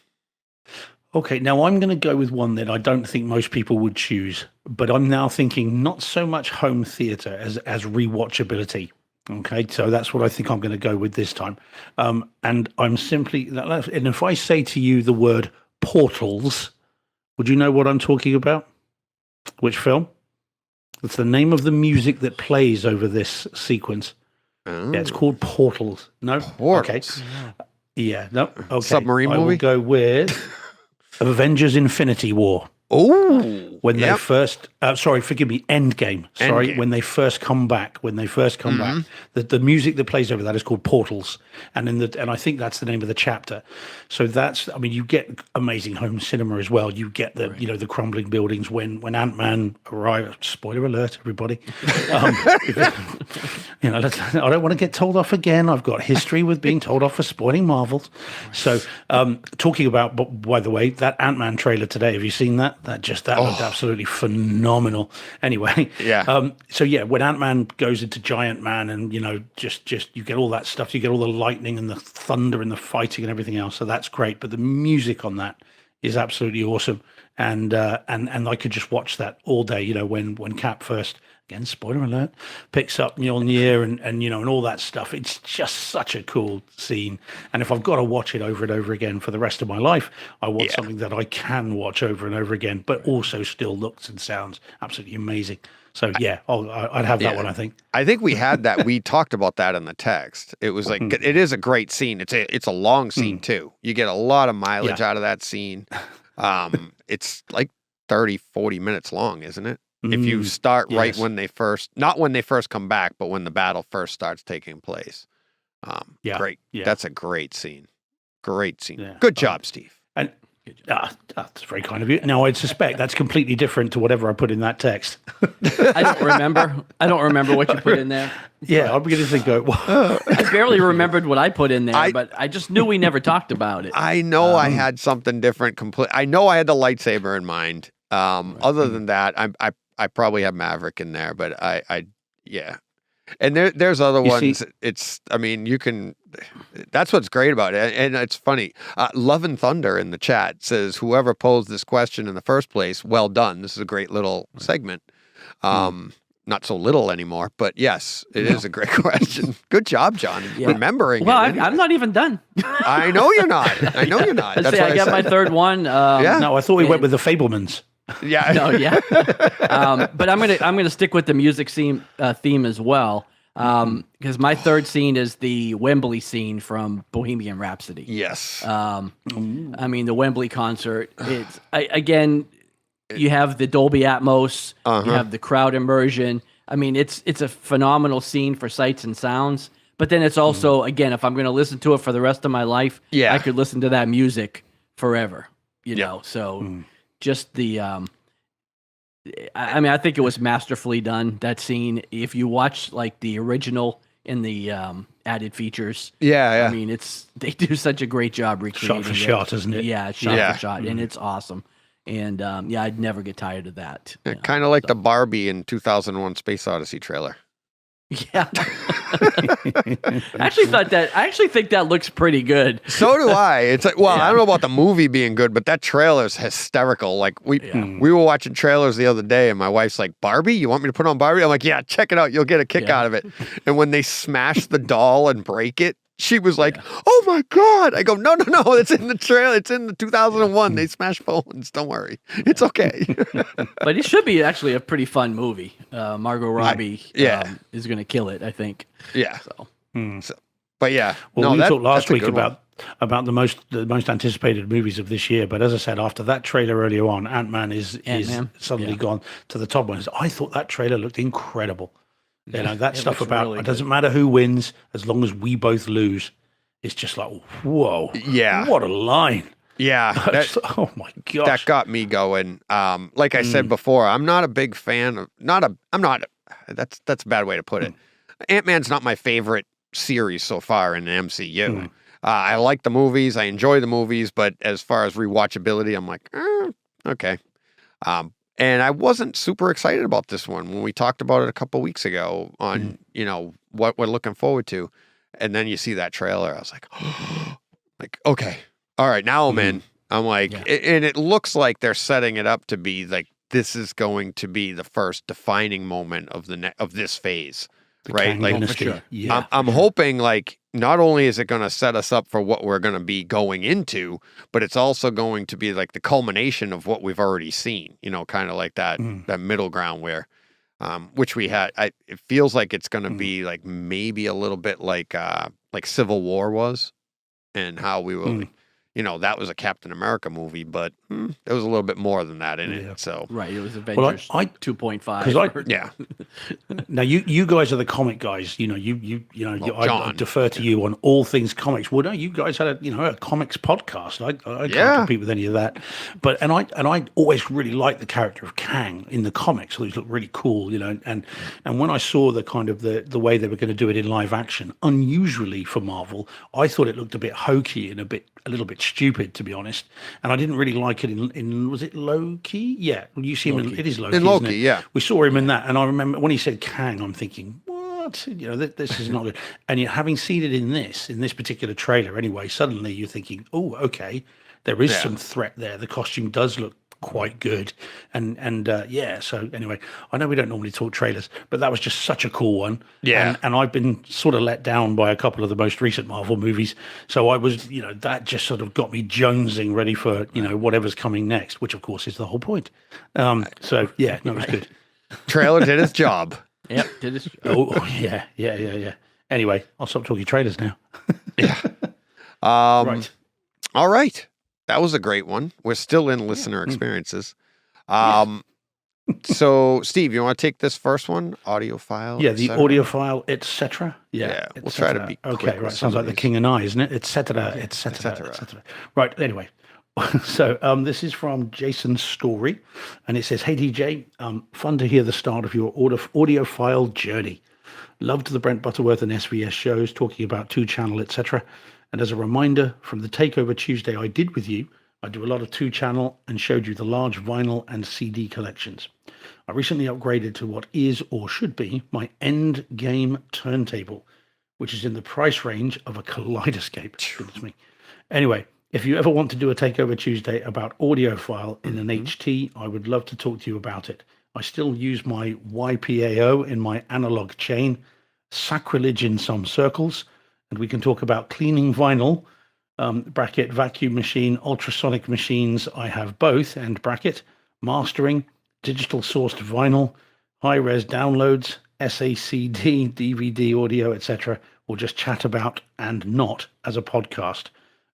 Okay, now I'm going to go with one that I don't think most people would choose, but I'm now thinking not so much home theater as rewatchability. Okay, so that's what I think I'm going to go with this time. And I'm simply, and if I say to you the word Portals, would you know what I'm talking about? Which film? It's the name of the music that plays over this sequence. Oh. Yeah, it's called Portals. No? Portals. Okay. Yeah, no. Okay. Submarine movie? I will go with Avengers Infinity War. Oh, when they first, forgive me, Endgame. Sorry, when they first come back. Back, the music that plays over that is called Portals, and I think that's the name of the chapter. So you get amazing home cinema as well. You get the the crumbling buildings when Ant-Man arrives. Spoiler alert, everybody. I don't want to get told off again. I've got history with being told off for spoiling Marvels. So, talking about, by the way, that Ant-Man trailer today. Have you seen that? That looked absolutely phenomenal. Anyway, when Ant-Man goes into Giant Man, and just you get all that stuff, you get all the lightning and the thunder and the fighting and everything else. So that's great. But the music on that is absolutely awesome, and I could just watch that all day. When Cap first, again, spoiler alert, picks up Mjolnir and all that stuff. It's just such a cool scene. And if I've got to watch it over and over again for the rest of my life, I want something that I can watch over and over again, but also still looks and sounds absolutely amazing. So I'd have that one. I think we had that. We talked about that in the text. It was like it is a great scene. It's a long scene too. You get a lot of mileage out of that scene. It's like 30-40 minutes long, isn't it? If you start right when they first, not when they first come back, but when the battle first starts taking place. Great. Yeah. That's a great scene. Great scene. Yeah. Good job, Steve. And that's very kind of you. Now, I'd suspect that's completely different to whatever I put in that text. I don't remember what you put in there. Yeah, I'm beginning to think, I barely remembered what I put in there, but I just knew we never talked about it. I know I had something different. I know I had the lightsaber in mind. Other than that, I probably have Maverick in there, but yeah. And there's other ones. You can. That's what's great about it, and it's funny. Love and Thunder in the chat says, "Whoever posed this question in the first place, well done. This is a great little segment. Not so little anymore, but yes, it is a great question. Good job, John, remembering. Well, I'm not even done. I know you're not. I know you're not. That's I got my third one. No, I thought we went with the Fablemans. Yeah. No, yeah. But I'm gonna stick with the music theme as well. Because my third scene is the Wembley scene from Bohemian Rhapsody. Yes. The Wembley concert. It's you have the Dolby Atmos. You have the crowd immersion. It's a phenomenal scene for sights and sounds. But then it's also if I'm going to listen to it for the rest of my life, I could listen to that music forever. You know. So just the. I think it was masterfully done, that scene. If you watch like the original in the added features, they do such a great job recreating shot for shot, isn't it? Yeah, shot for shot, and it's awesome. And I'd never get tired of that. Kind of like the Barbie in 2001: Space Odyssey trailer. Yeah, I actually think that looks pretty good. So do I. It's like, I don't know about the movie being good, but that trailer's hysterical. Like we were watching trailers the other day, and my wife's like, "Barbie? You want me to put on Barbie?" I'm like, "Yeah, check it out. You'll get a kick out of it." And when they smash the doll and break it, she was like, "Oh my God!" I go, "No, it's in the trailer. It's in the 2001. They smash phones. Don't worry, it's okay." But it should be actually a pretty fun movie. Margot Robbie, is going to kill it, I think. Yeah. So, but yeah. Well, we talked last week about the most anticipated movies of this year. But as I said, after that trailer earlier on, Ant-Man is suddenly gone to the top ones. I thought that trailer looked incredible. You know, that stuff about really it doesn't matter who wins as long as we both lose. It's just like, whoa. Yeah. What a line. Yeah. Oh my gosh. That got me going. Like I said before, I'm not a big fan of that's a bad way to put it. Ant-Man's not my favorite series so far in the MCU. I like the movies, I enjoy the movies, but as far as rewatchability, I'm like, okay. And I wasn't super excited about this one when we talked about it a couple weeks ago on, what we're looking forward to. And then you see that trailer. I was like, okay, all right, now I'm in. I'm like, and it looks like they're setting it up to be like, this is going to be the first defining moment of of this phase, right? Like, for sure. I'm hoping like, not only is it going to set us up for what we're going to be going into, but it's also going to be like the culmination of what we've already seen, kind of like that middle ground where, which we had, it feels like it's going to be like maybe a little bit like Civil War was, and how we were, that was a Captain America movie, but there was a little bit more than that in it. So right, it was Avengers 2.5. Now you guys are the comic guys. I defer to you on all things comics. Well, no, you guys had a comics podcast. I can't compete with any of that. But and I always really liked the character of Kang in the comics. Those looked really cool, And when I saw the kind of the way they were going to do it in live action, unusually for Marvel, I thought it looked a bit hokey and a little bit stupid, to be honest, and I didn't really like it in was it Loki? Yeah, you see him it is Loki. In Loki, yeah. We saw him in that, and I remember when he said Kang, I'm thinking, what? This is not good. And yet, having seen it in this particular trailer, anyway, suddenly you're thinking, oh, okay, there is some threat there. The costume does look quite good, and so anyway, I know we don't normally talk trailers, but that was just such a cool one. And I've been sort of let down by a couple of the most recent Marvel movies, so I was that just sort of got me jonesing, ready for whatever's coming next, which of course is the whole point. So yeah, no, it was good. Trailer did its job. Yep, did its yeah. Anyway, I'll stop talking trailers now. Right. All right. That was a great one. We're still in listener experiences. So, Steve, you want to take this first one? Audio file? Yeah, the audio file, etc. Yeah, we'll try to be okay. Right, sounds like the King and I, isn't it? Etc. Etc. Right. Anyway, so this is from Jason's story, and it says, "Hey DJ, fun to hear the start of your audiophile journey. Loved the Brent Butterworth and SVS shows talking about 2-channel, etc. And as a reminder from the Takeover Tuesday I did with you, I do a lot of 2-channel and showed you the large vinyl and CD collections. I recently upgraded to what is or should be my end game turntable, which is in the price range of a Kaleidescope. Goodness me. Anyway, if you ever want to do a Takeover Tuesday about audiophile in an HT, I would love to talk to you about it. I still use my YPAO in my analog chain, sacrilege in some circles, and we can talk about cleaning vinyl, bracket vacuum machine, ultrasonic machines, I have both, and bracket, mastering, digital sourced vinyl, high-res downloads, SACD, DVD audio, etc., or just chat about and not as a podcast.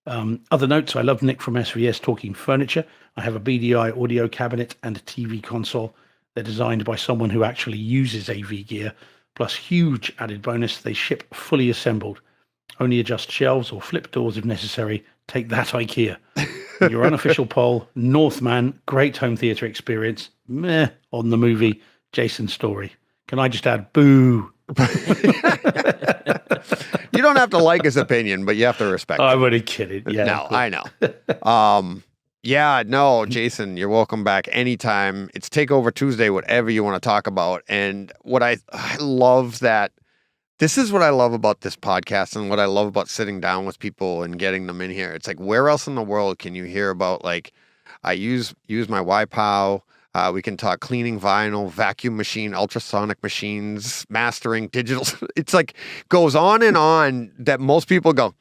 Other notes, I love Nick from SVS talking furniture. I have a BDI audio cabinet and a TV console. They're designed by someone who actually uses AV gear, plus huge added bonus, they ship fully assembled. Only adjust shelves or flip doors if necessary. Take that, IKEA. Your unofficial poll, Northman, great home theater experience. Meh on the movie, Jason's story. Can I just add, boo? You don't have to like his opinion, but you have to respect it. I'm only kidding. Yeah, no, I know. Yeah, no, Jason, you're welcome back anytime. It's Takeover Tuesday, whatever you want to talk about. And what I love that this is what I love about this podcast and what I love about sitting down with people and getting them in here. It's like, where else in the world can you hear about, like, I use my YPOW. We can talk cleaning vinyl, vacuum machine, ultrasonic machines, mastering digital. It's like goes on and on that most people go,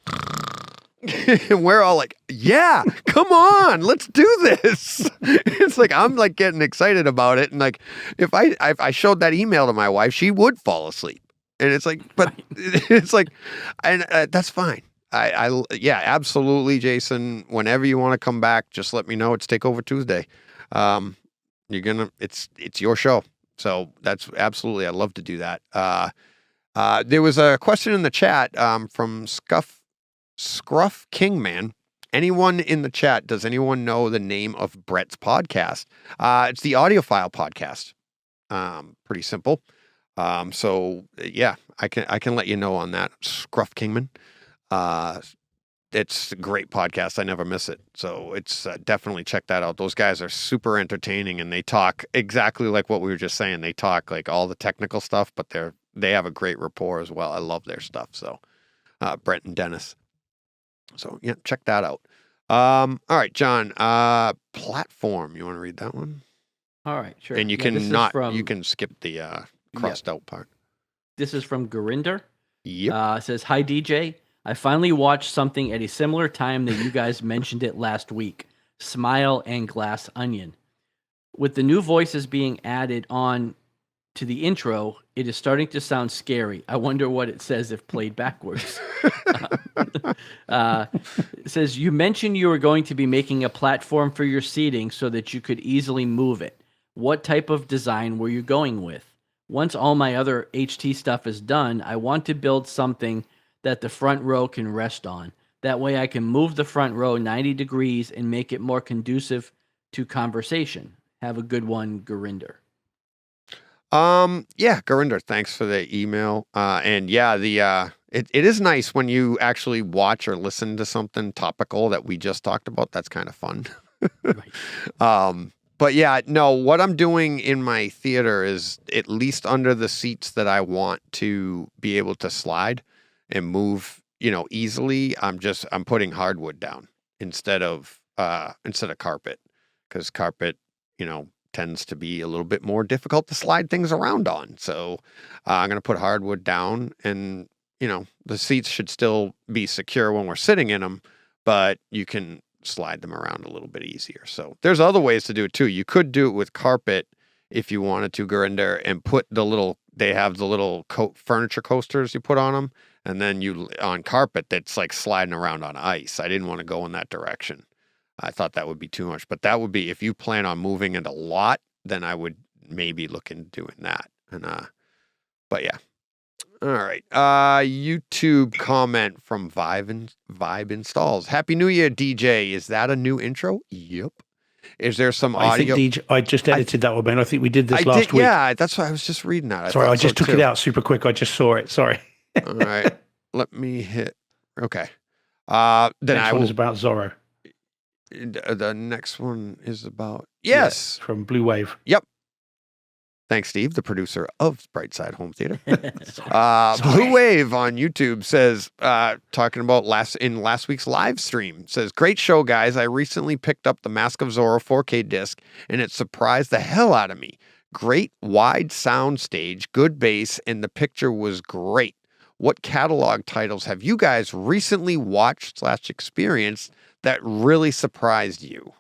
and we're all like, yeah, come on, let's do this. It's like, I'm like getting excited about it. And like, if I showed that email to my wife, she would fall asleep. And it's like, but it's like, and that's fine. Yeah, absolutely, Jason. Whenever you want to come back, just let me know. It's Takeover Tuesday. It's your show. So that's absolutely, I'd love to do that. There was a question in the chat from Scruff Kingman. Anyone in the chat, does anyone know the name of Brett's podcast? It's the Audiophile Podcast. Pretty simple. So yeah, I can let you know on that. Scruff Kingman. It's a great podcast. I never miss it. So it's definitely check that out. Those guys are super entertaining and they talk exactly like what we were just saying. They talk like all the technical stuff, but they have a great rapport as well. I love their stuff. So Brent and Dennis. So yeah, check that out. All right, John, platform. You want to read that one? All right, sure. And you you can skip the crossed out part. This is from Gurinder. Yep. It says, "Hi DJ. I finally watched something at a similar time that you guys mentioned it last week. Smile and Glass Onion. With the new voices being added on to the intro, it is starting to sound scary. I wonder what it says if played backwards." It says, "You mentioned you were going to be making a platform for your seating so that you could easily move it. What type of design were you going with? Once all my other HT stuff is done, I want to build something that the front row can rest on. That way I can move the front row 90 degrees and make it more conducive to conversation. Have a good one, Gurinder." Yeah, Gurinder, thanks for the email. And yeah, it is nice when you actually watch or listen to something topical that we just talked about. That's kind of fun. Right. But yeah, no, what I'm doing in my theater is at least under the seats that I want to be able to slide and move, easily. I'm putting hardwood down instead of carpet, because carpet, tends to be a little bit more difficult to slide things around on. So I'm going to put hardwood down, and, the seats should still be secure when we're sitting in them, but you can slide them around a little bit easier. So there's other ways to do it too. You could do it with carpet if you wanted to, Gurinder, and put they have the little furniture coasters you put on them. And then on carpet that's like sliding around on ice. I didn't want to go in that direction. I thought that would be too much. But that would be, if you plan on moving it a lot, then I would maybe look into doing that. And but yeah. All right. YouTube comment from Vibe Installs. Happy New Year, DJ. Is that a new intro? Yep. Is there some audio? I think I just edited that one, man. I think we did this last week. Yeah, that's why I was just reading that. Sorry, I just took it out super quick. I just saw it. Sorry. All right. Let me hit. Okay. Then next one is about Zorro. The next one is about from Blue Wave. Yep. Thanks, Steve, the producer of Brightside Home Theater. Blue Wave on YouTube says, talking about last week's live stream, says, great show, guys. I recently picked up the Mask of Zorro 4K disc, and it surprised the hell out of me. Great wide sound stage, good bass, and the picture was great. What catalog titles have you guys recently watched / experienced that really surprised you?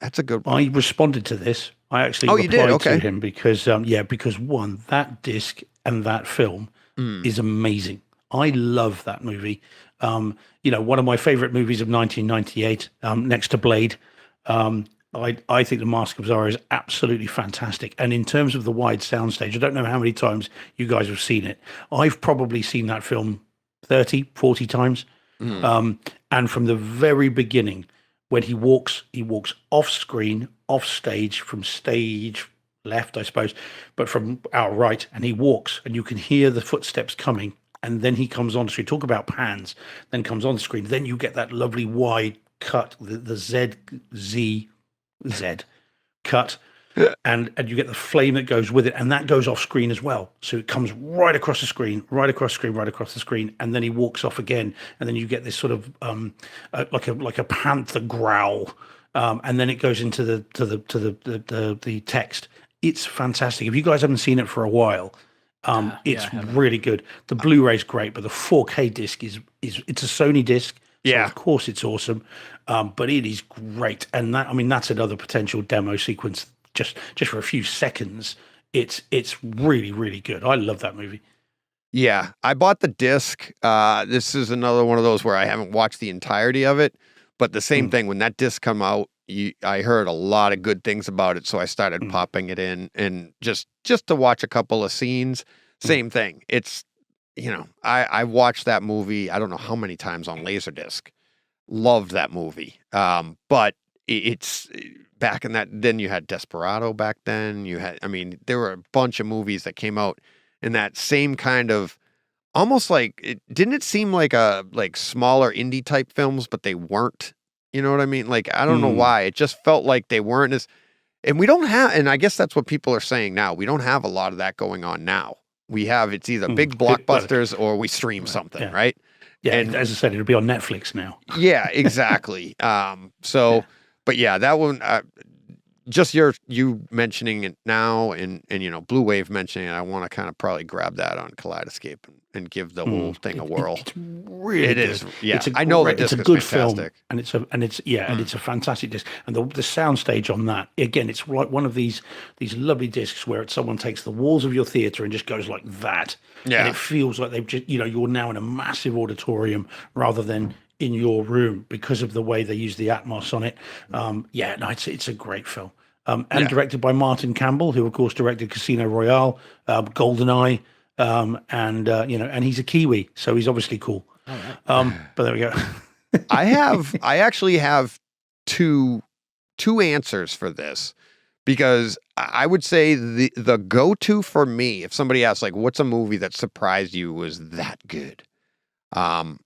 That's a good one. I responded to this. I actually replied to him because, because one, that disc and that film is amazing. I love that movie. One of my favorite movies of 1998, next to Blade. I think The Mask of Zorro is absolutely fantastic. And in terms of the wide soundstage, I don't know how many times you guys have seen it. I've probably seen that film 30, 40 times. And from the very beginning, when he walks off screen, off stage, from stage left, I suppose, but from our right, and he walks, and you can hear the footsteps coming, and then he comes on screen. Talk about pans, then comes on screen. Then you get that lovely wide cut, the Z cut, and you get the flame that goes with it, and that goes off screen as well. So it comes right across the screen, right across the screen, and then he walks off again, and then you get this sort of like a panther growl, and then it goes into the text. It's fantastic. If you guys haven't seen it for a while, it's really good. The Blu-ray's great, but the 4K disc is it's a Sony disc. So of course it's awesome, but it is great. And that's another potential demo sequence. Just for a few seconds, it's really, really good. I love that movie. Yeah, I bought the disc. This is another one of those where I haven't watched the entirety of it, but the same thing, when that disc come out, I heard a lot of good things about it, so I started popping it in, and just to watch a couple of scenes. Same thing. It's, I watched that movie, I don't know how many times on Laserdisc. Loved that movie. But it's back in that, then you had Desperado back then. There were a bunch of movies that came out in that same kind of, almost like, didn't it seem like smaller indie type films, but they weren't, you know what I mean? Like, I don't know why. It just felt like they weren't as, and we don't have, and I guess that's what people are saying now. We don't have a lot of that going on now. We have, it's either big blockbusters or we stream something, right? Yeah, and as I said, it'll be on Netflix now. Yeah, exactly. But yeah, that one, just you mentioning it now, and Blue Wave mentioning it, I want to kind of probably grab that on Kaleidescape and give the whole thing a whirl. It's really it good. Is. Yeah, I know that it's a good film, and it's a fantastic disc. And the soundstage on that, again, it's like one of these lovely discs where someone takes the walls of your theater and just goes like that. Yeah, and it feels like they've just you're now in a massive auditorium rather than in your room because of the way they use the Atmos on it. It's a great film. And directed by Martin Campbell, who of course directed Casino Royale, GoldenEye, and he's a Kiwi, so he's obviously cool. But there we go. I actually have two answers for this, because I would say the go-to for me, if somebody asks like, what's a movie that surprised you was that good? The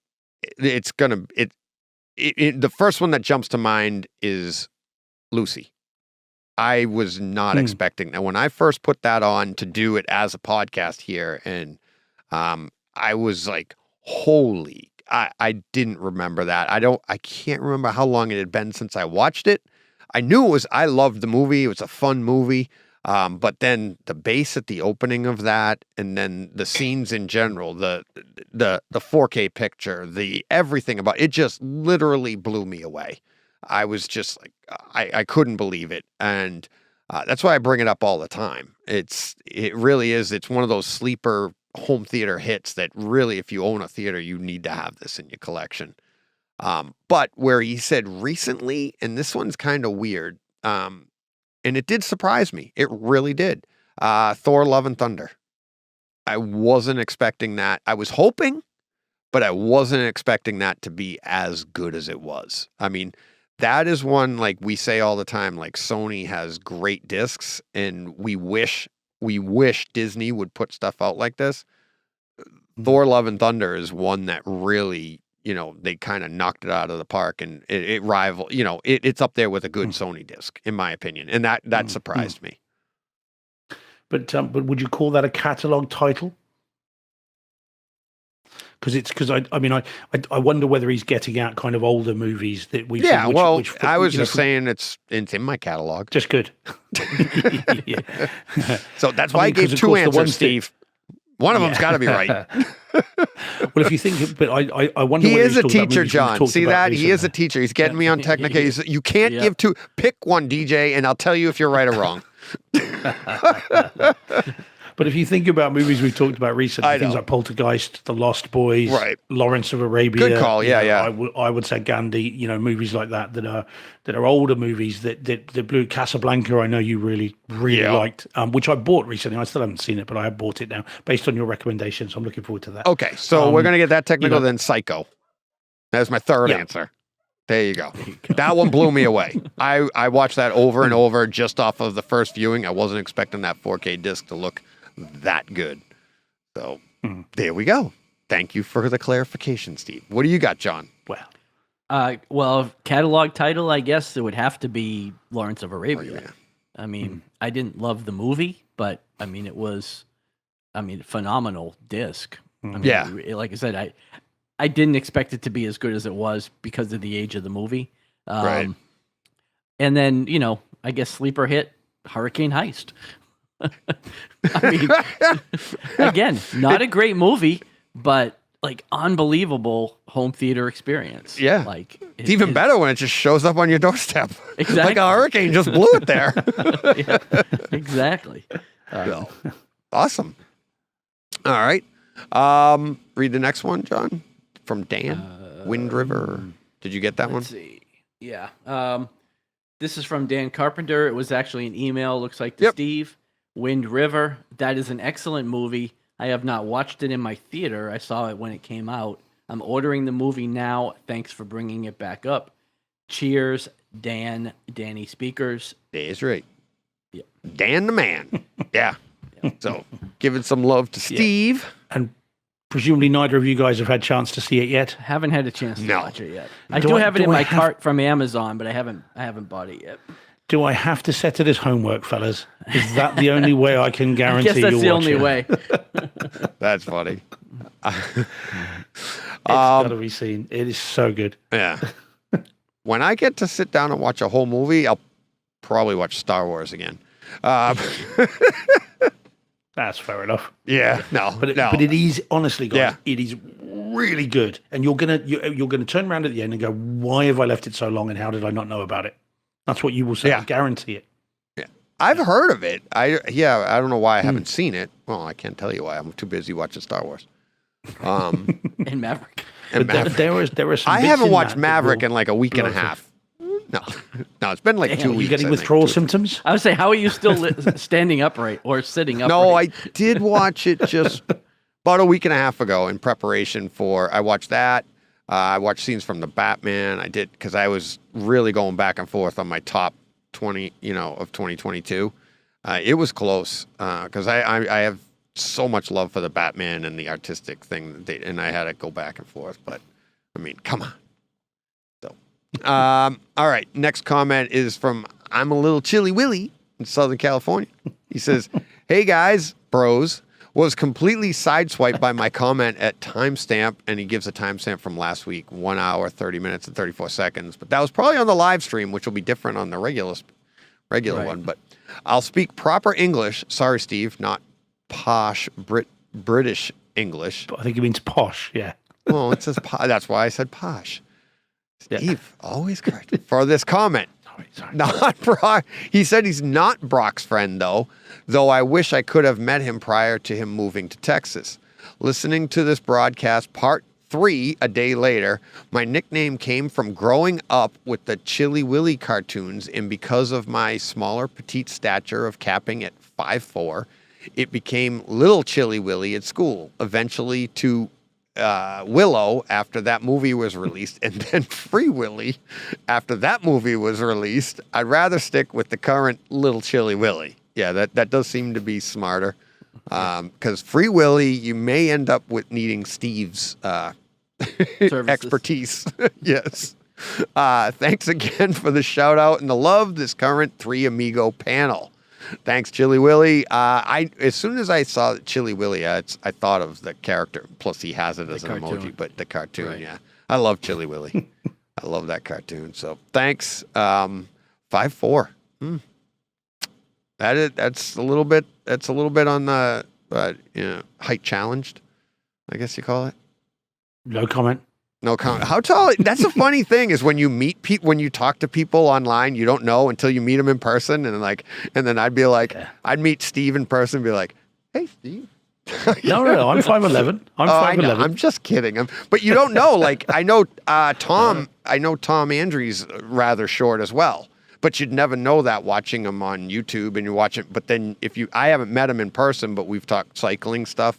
first one that jumps to mind is Lucy. I was not expecting that when I first put that on to do it as a podcast here. And I was like, holy, I didn't remember that. I can't remember how long it had been since I watched it. I knew I loved the movie. It was a fun movie. But then the bass at the opening of that, and then the scenes in general, the 4K picture, the everything about it just literally blew me away. I was just like, I couldn't believe it. And that's why I bring it up all the time. It really is. It's one of those sleeper home theater hits that really, if you own a theater, you need to have this in your collection. But where he said recently, and this one's kind of weird. And it did surprise me. It really did. Thor: Love and Thunder. I wasn't expecting that. I was hoping, but I wasn't expecting that to be as good as it was. I mean, that is one, like we say all the time, like Sony has great discs, and we wish Disney would put stuff out like this. Thor: Love and Thunder is one that really, they kind of knocked it out of the park, and it rival, it's up there with a good Sony disc, in my opinion. And that surprised me. But would you call that a catalog title? Because I wonder whether he's getting out kind of older movies that we've seen. Which, I was just saying it's in my catalog. Just good. Yeah. So that's why I gave two answers, Steve. One of them's got to be right. Well, if you think, but I wonder. He is a teacher, John. See that? He is a teacher. He's getting me on technical. You can't give two. Pick one, DJ, and I'll tell you if you're right or wrong. But if you think about movies we've talked about recently, things like Poltergeist, The Lost Boys, Lawrence of Arabia. Good call. Yeah. I would say Gandhi. movies like that are older movies that blew. Casablanca, I know you really liked, which I bought recently. I still haven't seen it, but I have bought it now based on your recommendations. So I'm looking forward to that. Okay, so we're gonna get that technical. Then Psycho. That's my third answer. There you go. That one blew me away. I watched that over and over just off of the first viewing. I wasn't expecting that 4K disc to look that good. So there we go. Thank you for the clarification, Steve. What do you got, John? Well, catalog title, I guess it would have to be Lawrence of Arabia. I mean, I didn't love the movie, but I mean, it was, phenomenal disc. Like I said, I didn't expect it to be as good as it was because of the age of the movie. Right. And then, I guess sleeper hit, Hurricane Heist. I mean, again, not a great movie, but like unbelievable home theater experience. Yeah. Like it's even better when it just shows up on your doorstep. Exactly. Like a hurricane just blew it there. Yeah, exactly. Awesome. All right. Read the next one, John, from Dan. Wind River. Did you get that one? Let's see. Yeah. This is from Dan Carpenter. It was actually an email, looks like, to Steve. Wind River. That is an excellent movie. I have not watched it in my theater. I saw it when it came out. I'm ordering the movie now. Thanks for bringing it back up. Cheers, Danny Speakers. That's right. Yeah. Dan the man. Yeah. So giving some love to Steve. And presumably neither of you guys have had a chance to see it yet. Haven't had a chance to watch it yet. I do have it in my cart from Amazon, but I haven't bought it yet. Do I have to set it as homework, fellas? Is that the only way I can guarantee you'll watch it? I guess that's the only way. That's funny. It's got to be seen. It is so good. Yeah. When I get to sit down and watch a whole movie, I'll probably watch Star Wars again. That's fair enough. Yeah. But it is, honestly, guys, it is really good. And you're gonna turn around at the end and go, why have I left it so long and how did I not know about it? That's what you will say. I guarantee it. Yeah. I've heard of it. I don't know why I haven't seen it. Well, I can't tell you why. I'm too busy watching Star Wars. And Maverick. There are some I haven't watched Maverick in like a week and a half. No, it's been like 2 weeks. Are you getting withdrawal symptoms? I would say, how are you still standing upright or sitting upright? No, I did watch it just about a week and a half ago in preparation for. I watched that. I watched scenes from the Batman. I did because I was really going back and forth on my top 20, of 2022. It was close because I have so much love for the Batman and the artistic thing, and I had to go back and forth. But I mean, come on. So, all right. Next comment is from I'm a Little Chilly Willy in Southern California. He says, "Hey guys, bros." Was completely sideswiped by my comment at timestamp, and he gives a timestamp from last week, 1 hour, 30 minutes, and 34 seconds. But that was probably on the live stream, which will be different on the regular one. But I'll speak proper English. Sorry, Steve, not posh British English. I think he means posh, yeah. Well, it says posh. That's why I said posh. Steve, always correct for this comment. Sorry. Not Brock. He said he's not Brock's friend, though I wish I could have met him prior to him moving to Texas. Listening to this broadcast, part 3 a day later. My nickname came from growing up with the Chilly Willy cartoons, and because of my smaller petite stature of capping at 5'4", it became Little Chilly Willy at school, eventually to Willow after that movie was released, and then Free Willy after that movie was released. I'd rather stick with the current Little Chilly Willy. Yeah, that does seem to be smarter. Because Free Willy, you may end up with needing Steve's expertise. Yes. Thanks again for the shout out and the love, this current 3 Amigo panel. Thanks, Chilly Willy. As soon as I saw Chilly Willy, I thought of the character. Plus, he has it as an emoji, but the cartoon, right. Yeah. I love Chilly Willy. I love that cartoon. So thanks. 5'4". That's a little bit. That's a little bit on the height challenged, I guess you call it. No comment. No comment. How tall? That's a funny thing is when you meet people, when you talk to people online, you don't know until you meet them in person, and then I'd be like, I'd meet Steve in person, and be like, hey, Steve. No, I'm 5'11". I'm 5'11". I'm just kidding. But you don't know. Like I know Tom. I know Tom Andrews rather short as well. But you'd never know that watching him on YouTube, and you watch it. But then I haven't met him in person, but we've talked cycling stuff,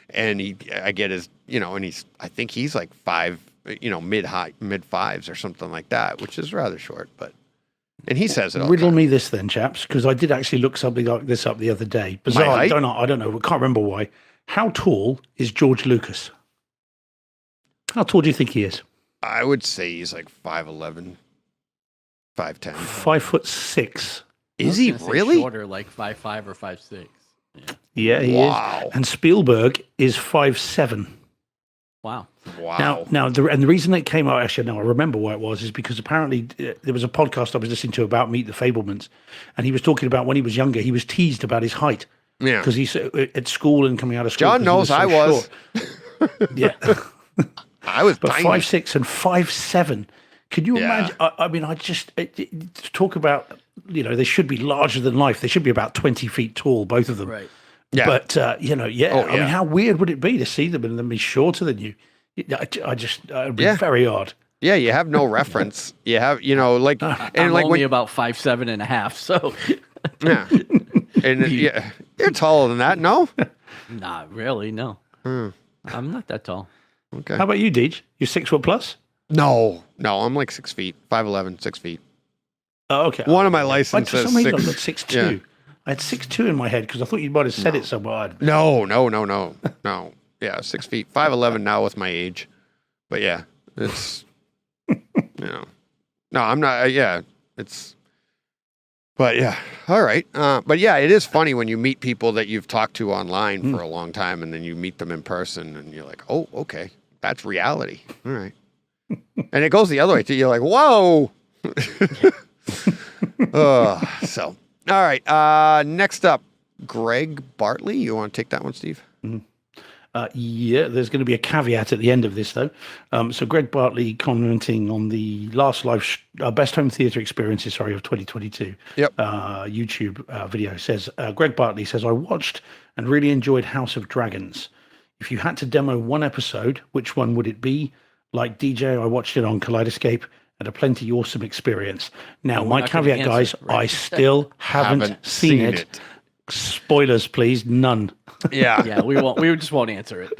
and I get his, and I think he's like 5, mid 5s or something like that, which is rather short, and he says it all Riddle me this then, chaps, because I did actually look something like this up the other day. Bizarre, I don't know, I can't remember why. How tall is George Lucas? How tall do you think he is? I would say he's like 5'11". 5'10". 5'6". Is he really shorter, like 5'5" or 5'6"? Yeah, he is. And Spielberg is 5'7". Wow. Now, the reason they came out, actually, now I remember why it was, is because apparently there was a podcast I was listening to about Meet the Fabelmans, and he was talking about when he was younger, he was teased about his height. Yeah. Because he's at school and coming out of school. John knows I was. Yeah. I was but tiny. 5'6" and 5'7". Can you imagine? I mean, talk about, they should be larger than life. They should be about 20 feet tall, both of them. Right. Yeah. But, I mean, how weird would it be to see them and then be shorter than you? It'd be very odd. Yeah, you have no reference. You have, like, and I'm like only about 5'7" and a half, so. Yeah. And you're taller than that, no? Not really, no. I'm not that tall. Okay. How about you, Deej? You 6 foot plus? No, I'm like 6 feet, 5'11", 6 feet. Oh, okay. One of my licenses for says some reason 6. 6'2". Yeah. I had 6'2" in my head because I thought you might have said it somewhere. No. Yeah, 6 feet, 5'11" now with my age. But yeah, it's, no, I'm not. But yeah, all right. But yeah, it is funny when you meet people that you've talked to online for a long time, and then you meet them in person, and you're like, oh, okay, that's reality. All right. And it goes the other way too. You're like, whoa. So, all right. Next up, Greg Bartley. You want to take that one, Steve? Mm-hmm. Yeah, there's going to be a caveat at the end of this, though. So Greg Bartley commenting on the last best home theater experiences, of 2022. Yep. YouTube video says, Greg Bartley says, I watched and really enjoyed House of Dragons. If you had to demo one episode, which one would it be? Like DJ, I watched it on Kaleidescope. Had a plenty awesome experience. Now, my caveat, guys, right? I still haven't seen it. Spoilers, please. None. Yeah. Yeah, we just won't answer it.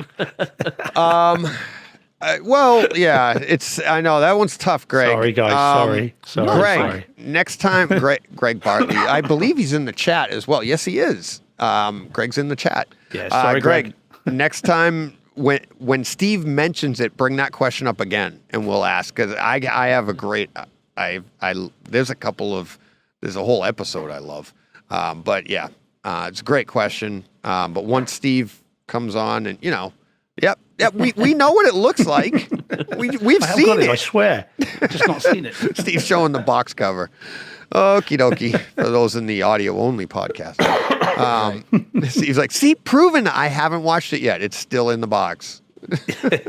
Well, yeah, I know that one's tough, Greg. Sorry, guys. Sorry. Greg, next time, Greg Bartley, I believe he's in the chat as well. Yes, he is. Greg's in the chat. Yeah, sorry, Greg. Next time, when Steve mentions it, bring that question up again, and we'll ask. Because I have a great, there's a whole episode I love. But yeah, it's a great question. But once Steve comes on, and yep, we know what it looks like. We've seen it. I swear, I've just not seen it. Steve's showing the box cover. Okie dokie. For those in the audio only podcast. Steve's like, see, proven I haven't watched it yet. It's still in the box. Bring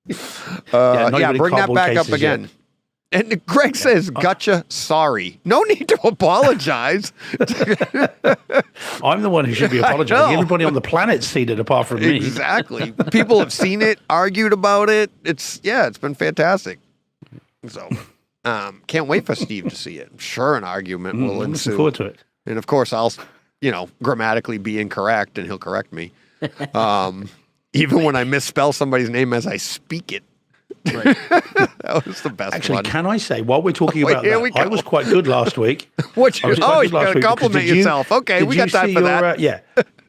that back up again. And Greg says, gotcha, sorry. No need to apologize. I'm the one who should be apologizing. Everybody on the planet's seen it apart from me. Exactly. People have seen it, argued about it. It's been fantastic. So, can't wait for Steve to see it. I'm sure an argument will ensue. Looking forward to it. And of course, I'll, grammatically be incorrect and he'll correct me. Even when I misspell somebody's name as I speak it. Right. That was the best Actually, one. can I say, while we're talking about that, I was quite good last week. You got to compliment yourself. Okay, we got time for that. Yeah.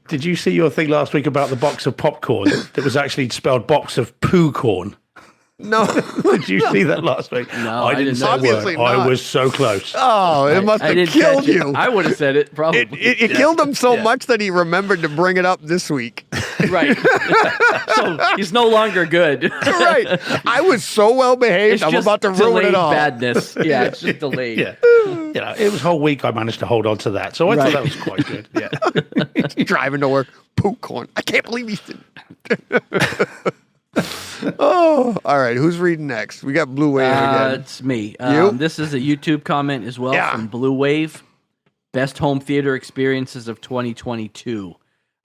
Did you see your thing last week about the box of popcorn that was actually spelled box of poo corn? No. Did you see that last week? No, I didn't say Obviously a word. not. I was so close. Oh, it must have killed you. I would have said it, probably. It killed him so much that he remembered to bring it up this week. Right. So he's no longer good. Right. I was so well behaved. I'm about to ruin it all. Badness. Yeah, it's just delayed. Yeah. It was a whole week I managed to hold on to that. So I thought that was quite good. Yeah. Driving to work, poop corn. I can't believe he's Oh, all right. Who's reading next? We got Blue Wave again. It's me. You? This is a YouTube comment as well from Blue Wave. Best home theater experiences of 2022.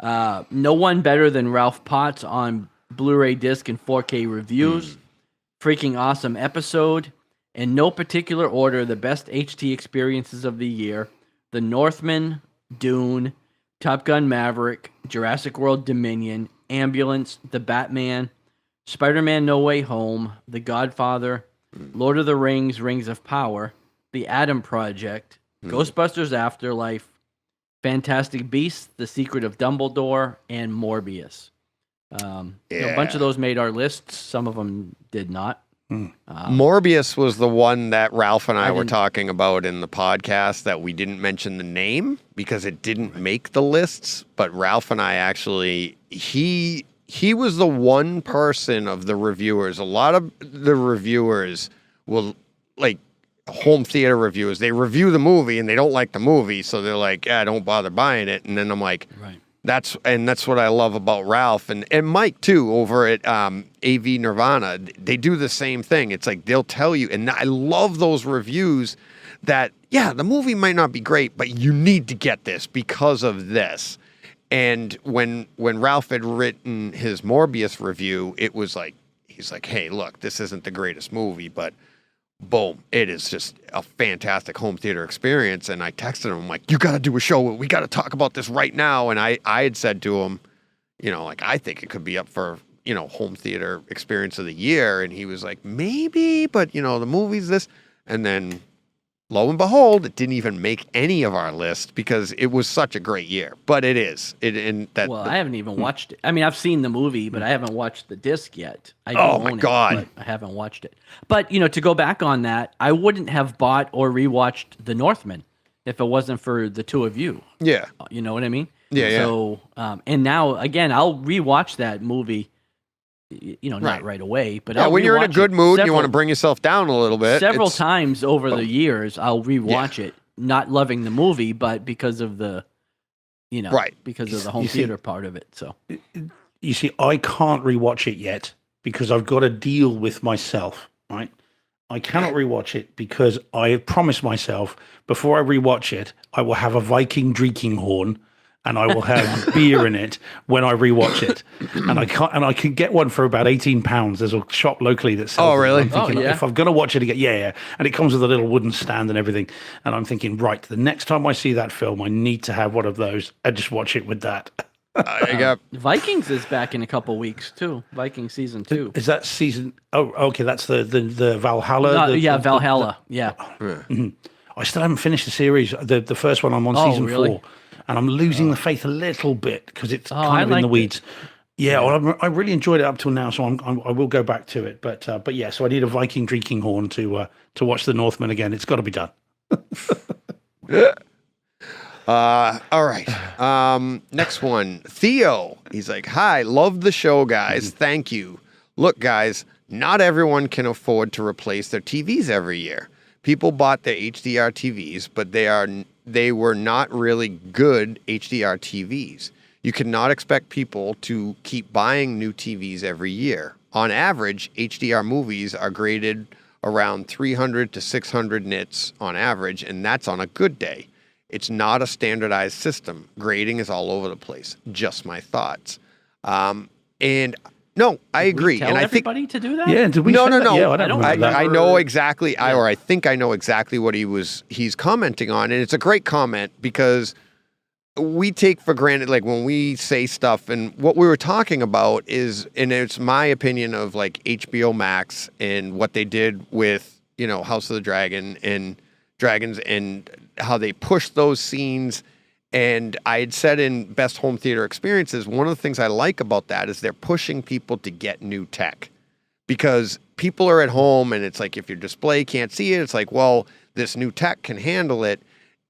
No one better than Ralph Potts on Blu-ray disc and 4K reviews. Freaking awesome episode. In no particular order, the best HT experiences of the year. The Northman, Dune, Top Gun Maverick, Jurassic World Dominion, Ambulance, The Batman, Spider-Man No Way Home, The Godfather, Lord of the Rings, Rings of Power, The Atom Project, Ghostbusters Afterlife, Fantastic Beasts, The Secret of Dumbledore, and Morbius. A bunch of those made our lists. Some of them did not. Morbius was the one that Ralph and I were talking about in the podcast that we didn't mention the name because it didn't make the lists. But Ralph and I actually, he was the one person of the reviewers. A lot of the reviewers will, like home theater reviewers, they review the movie and they don't like the movie. So they're like, don't bother buying it. And then I'm like, that's what I love about Ralph and Mike too over at AV Nirvana. They do the same thing. It's like they'll tell you, and I love those reviews that, the movie might not be great, but you need to get this because of this. And when Ralph had written his Morbius review, it was like, he's like, hey, look, this isn't the greatest movie, but boom, it is just a fantastic home theater experience. And I texted him, I'm like, you got to do a show. We got to talk about this right now. And I had said to him, I think it could be up for, home theater experience of the year. And he was like, maybe, but the movie's this. And then lo and behold, it didn't even make any of our list because it was such a great year. But it is. I haven't even watched it. I mean, I've seen the movie, but I haven't watched the disc yet. I own it, but I haven't watched it. But, to go back on that, I wouldn't have bought or rewatched The Northman if it wasn't for the two of you. Yeah. You know what I mean? Yeah, So, and now, again, I'll rewatch that movie, not right away. But when you're in a good mood and you want to bring yourself down a little bit. Several times over the years, I'll rewatch it, not loving the movie, but because of the, because of the home theater part of it. So, you see, I can't rewatch it yet because I've got to deal with myself, right? I cannot rewatch it because I promised myself before I rewatch it, I will have a Viking drinking horn and I will have beer in it when I rewatch it. And I can get one for about £18. There's a shop locally that sells. Oh, really? I'm thinking, if I'm going to watch it again, and it comes with a little wooden stand and everything. And I'm thinking, right, the next time I see that film, I need to have one of those and just watch it with that. Vikings is back in a couple weeks too. Vikings season 2. Is that season? Oh, okay. That's the Valhalla. Valhalla. I still haven't finished the series. The first one, I'm on season 4, and I'm losing the faith a little bit because it's kind of in the weeds. Well, I really enjoyed it up till now, so I will go back to it. But so I need a Viking drinking horn to watch The Northman again. It's got to be done. All right. Next one. Theo. He's like, hi, love the show, guys. Thank you. Look, guys, not everyone can afford to replace their TVs every year. People bought their HDR TVs, but they were not really good HDR TVs. You cannot expect people to keep buying new TVs every year. On average, HDR movies are graded around 300 to 600 nits on average, and that's on a good day. It's not a standardized system. Grading is all over the place. Just my thoughts. And no, I agree. And I think everybody to do that. Yeah, did we? No. Yeah, I don't remember that. I know exactly. I think I know exactly what he's commenting on, and it's a great comment because we take for granted, like when we say stuff, and what we were talking about is, and it's my opinion of like HBO Max and what they did with, you know, House of the Dragons and how they pushed those scenes. And I had said in Best Home Theater Experiences, one of the things I like about that is they're pushing people to get new tech, because people are at home and it's like, if your display can't see it, it's like, well, this new tech can handle it.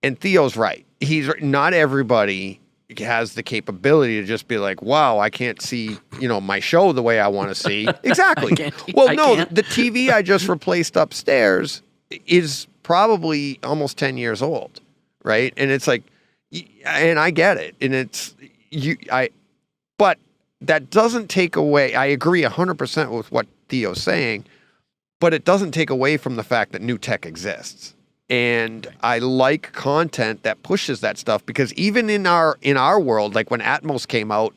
And Theo's right. Not everybody has the capability to just be like, wow, I can't see, you know, my show the way I want to see. Exactly. The TV I just replaced upstairs is probably almost 10 years old, right? And it's like, and I get it. And but that doesn't take away, I agree 100% with what Theo's saying, but it doesn't take away from the fact that new tech exists. And I like content that pushes that stuff, because even in our world, like when Atmos came out,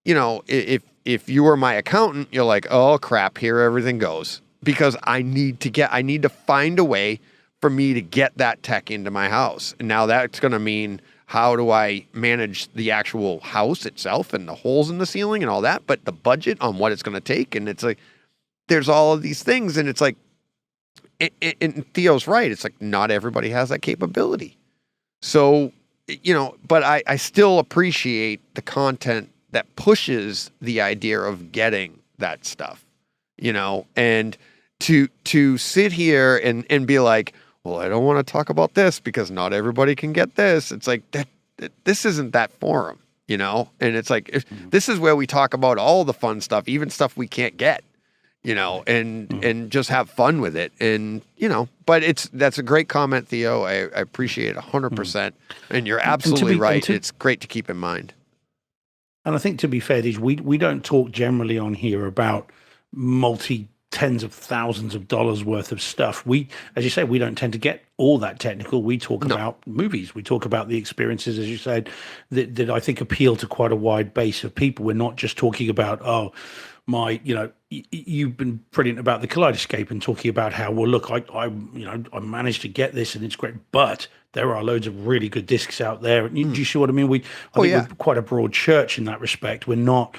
you know, if you were my accountant, you're like, oh crap, here everything goes, because I need to find a way for me to get that tech into my house. And now that's going to mean, how do I manage the actual house itself and the holes in the ceiling and all that, but the budget on what it's going to take. And it's like, there's all of these things, and it's like, and Theo's right. It's like, not everybody has that capability. So, you know, but I still appreciate the content that pushes the idea of getting that stuff, you know, and to sit here and be like, well, I don't want to talk about this because not everybody can get this. It's like, this isn't that forum, you know? And it's like, this is where we talk about all the fun stuff, even stuff we can't get, you know, and just have fun with it. And, you know, but that's a great comment, Theo. I appreciate it 100%. And you're absolutely right. It's great to keep in mind. And I think, to be fair, we don't talk generally on here about tens of thousands of dollars worth of stuff. We, as you say, we don't tend to get all that technical. We talk about movies. We talk about the experiences, as you said, that I think appeal to quite a wide base of people. We're not just talking about, you've been brilliant about the Kaleidescope and talking about how, well, look, I managed to get this and it's great, but there are loads of really good discs out there. Do you see what I mean? I think we're quite a broad church in that respect. We're not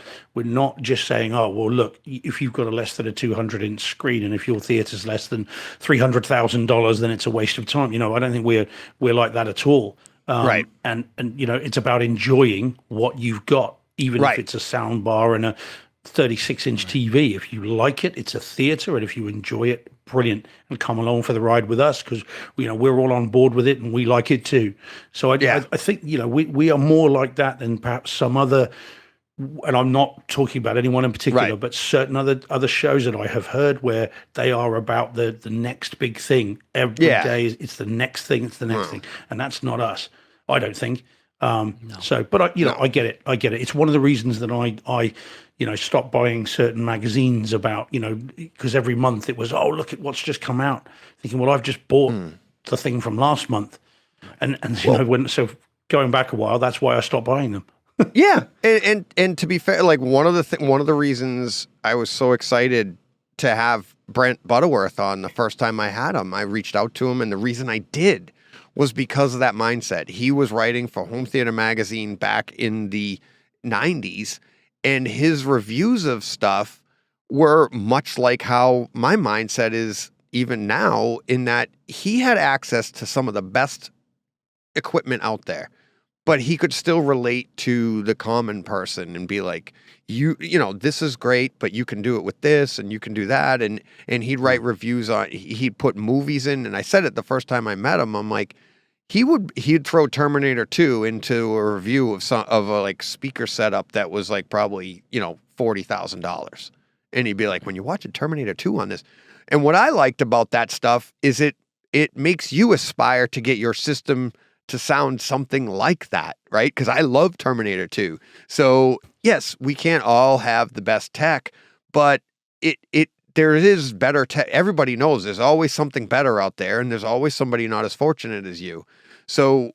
just saying, oh, well, look, if you've got a less than a 200-inch screen and if your theater's less than $300,000, then it's a waste of time. You know, I don't think we're like that at all. Right. And you know, it's about enjoying what you've got, even if it's a sound bar and a 36-inch TV. If you like it, it's a theater, and if you enjoy it, brilliant, and come along for the ride with us, because we're all on board with it and we like it too. So I think we are more like that than perhaps some other, and I'm not talking about anyone in particular, but certain other shows that I have heard where they are about the next big thing every day. It's the next thing. It's the next thing, and that's not us. I don't think. So, but I get it. It's one of the reasons that I stopped buying certain magazines about, because every month it was, oh, look at what's just come out. Thinking, well, I've just bought the thing from last month. And so going back a while, that's why I stopped buying them. Yeah. And to be fair, like one of the reasons I was so excited to have Brent Butterworth on the first time I had him, I reached out to him, and the reason I did was because of that mindset. He was writing for Home Theater Magazine back in the 90s, and his reviews of stuff were much like how my mindset is even now, in that he had access to some of the best equipment out there, but he could still relate to the common person and be like, this is great, but you can do it with this and you can do that. And he'd write reviews on, he'd put movies in. And I said it the first time I met him, I'm like, he'd throw Terminator 2 into a review of a like speaker setup that was like probably, $40,000. And he'd be like, when you're watching Terminator 2 on this. And what I liked about that stuff is it makes you aspire to get your system to sound something like that, right? Because I love Terminator 2. So yes, we can't all have the best tech, but there is better everybody knows there's always something better out there, and there's always somebody not as fortunate as you. So,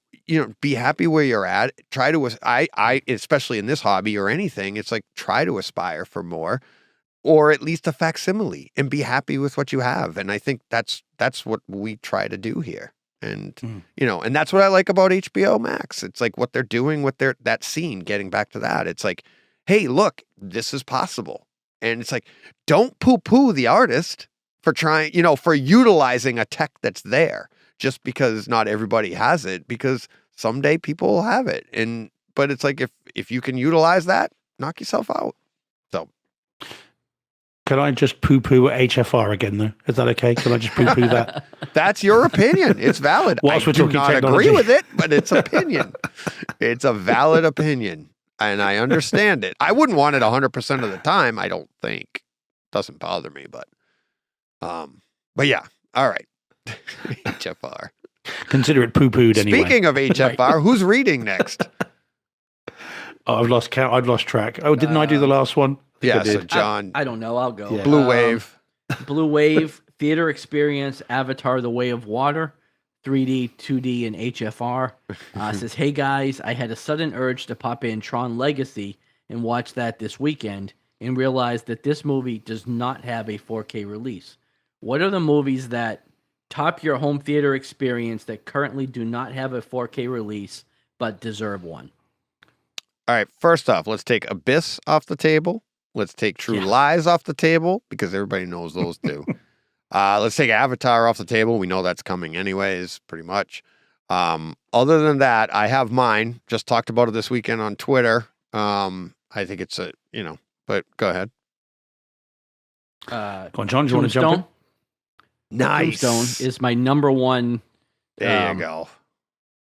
be happy where you're at. Try to, I especially in this hobby or anything, it's like try to aspire for more, or at least a facsimile, and be happy with what you have. And I think that's what we try to do here. And, and that's what I like about HBO Max. It's like what they're doing with that scene, getting back to that. It's like, hey, look, this is possible. And it's like, don't poo-poo the artist for trying, for utilizing a tech that's there just because not everybody has it, because someday people will have it. But it's like, if you can utilize that, knock yourself out. So. Can I just poo-poo HFR again, though? Is that okay? Can I just poo-poo that? That's your opinion. It's valid. I do not agree with it, but it's opinion. It's a valid opinion. And I understand it. I wouldn't want it 100% of the time, I don't think. Doesn't bother me, but yeah. All right. HFR. Consider it poo-pooed anyway. Speaking of HFR, who's reading next? Oh, I've lost count. I've lost track. Oh, didn't I do the last one? Yeah, so John. I don't know. I'll go. Yeah. Blue Wave. Blue Wave, Theater Experience, Avatar, The Way of Water, 3D, 2D, and HFR. Says, hey guys, I had a sudden urge to pop in Tron Legacy and watch that this weekend and realized that this movie does not have a 4K release. What are the movies that top your home theater experience that currently do not have a 4K release but deserve one? All right, first off, let's take Abyss off the table. Let's take True Lies off the table, because everybody knows those two. Let's take Avatar off the table. We know that's coming anyways, pretty much. Other than that, I have mine. Just talked about it this weekend on Twitter. I think it's but go ahead. Go on, John. Do you want to jump in? Nice. Tombstone is my number one. There you go.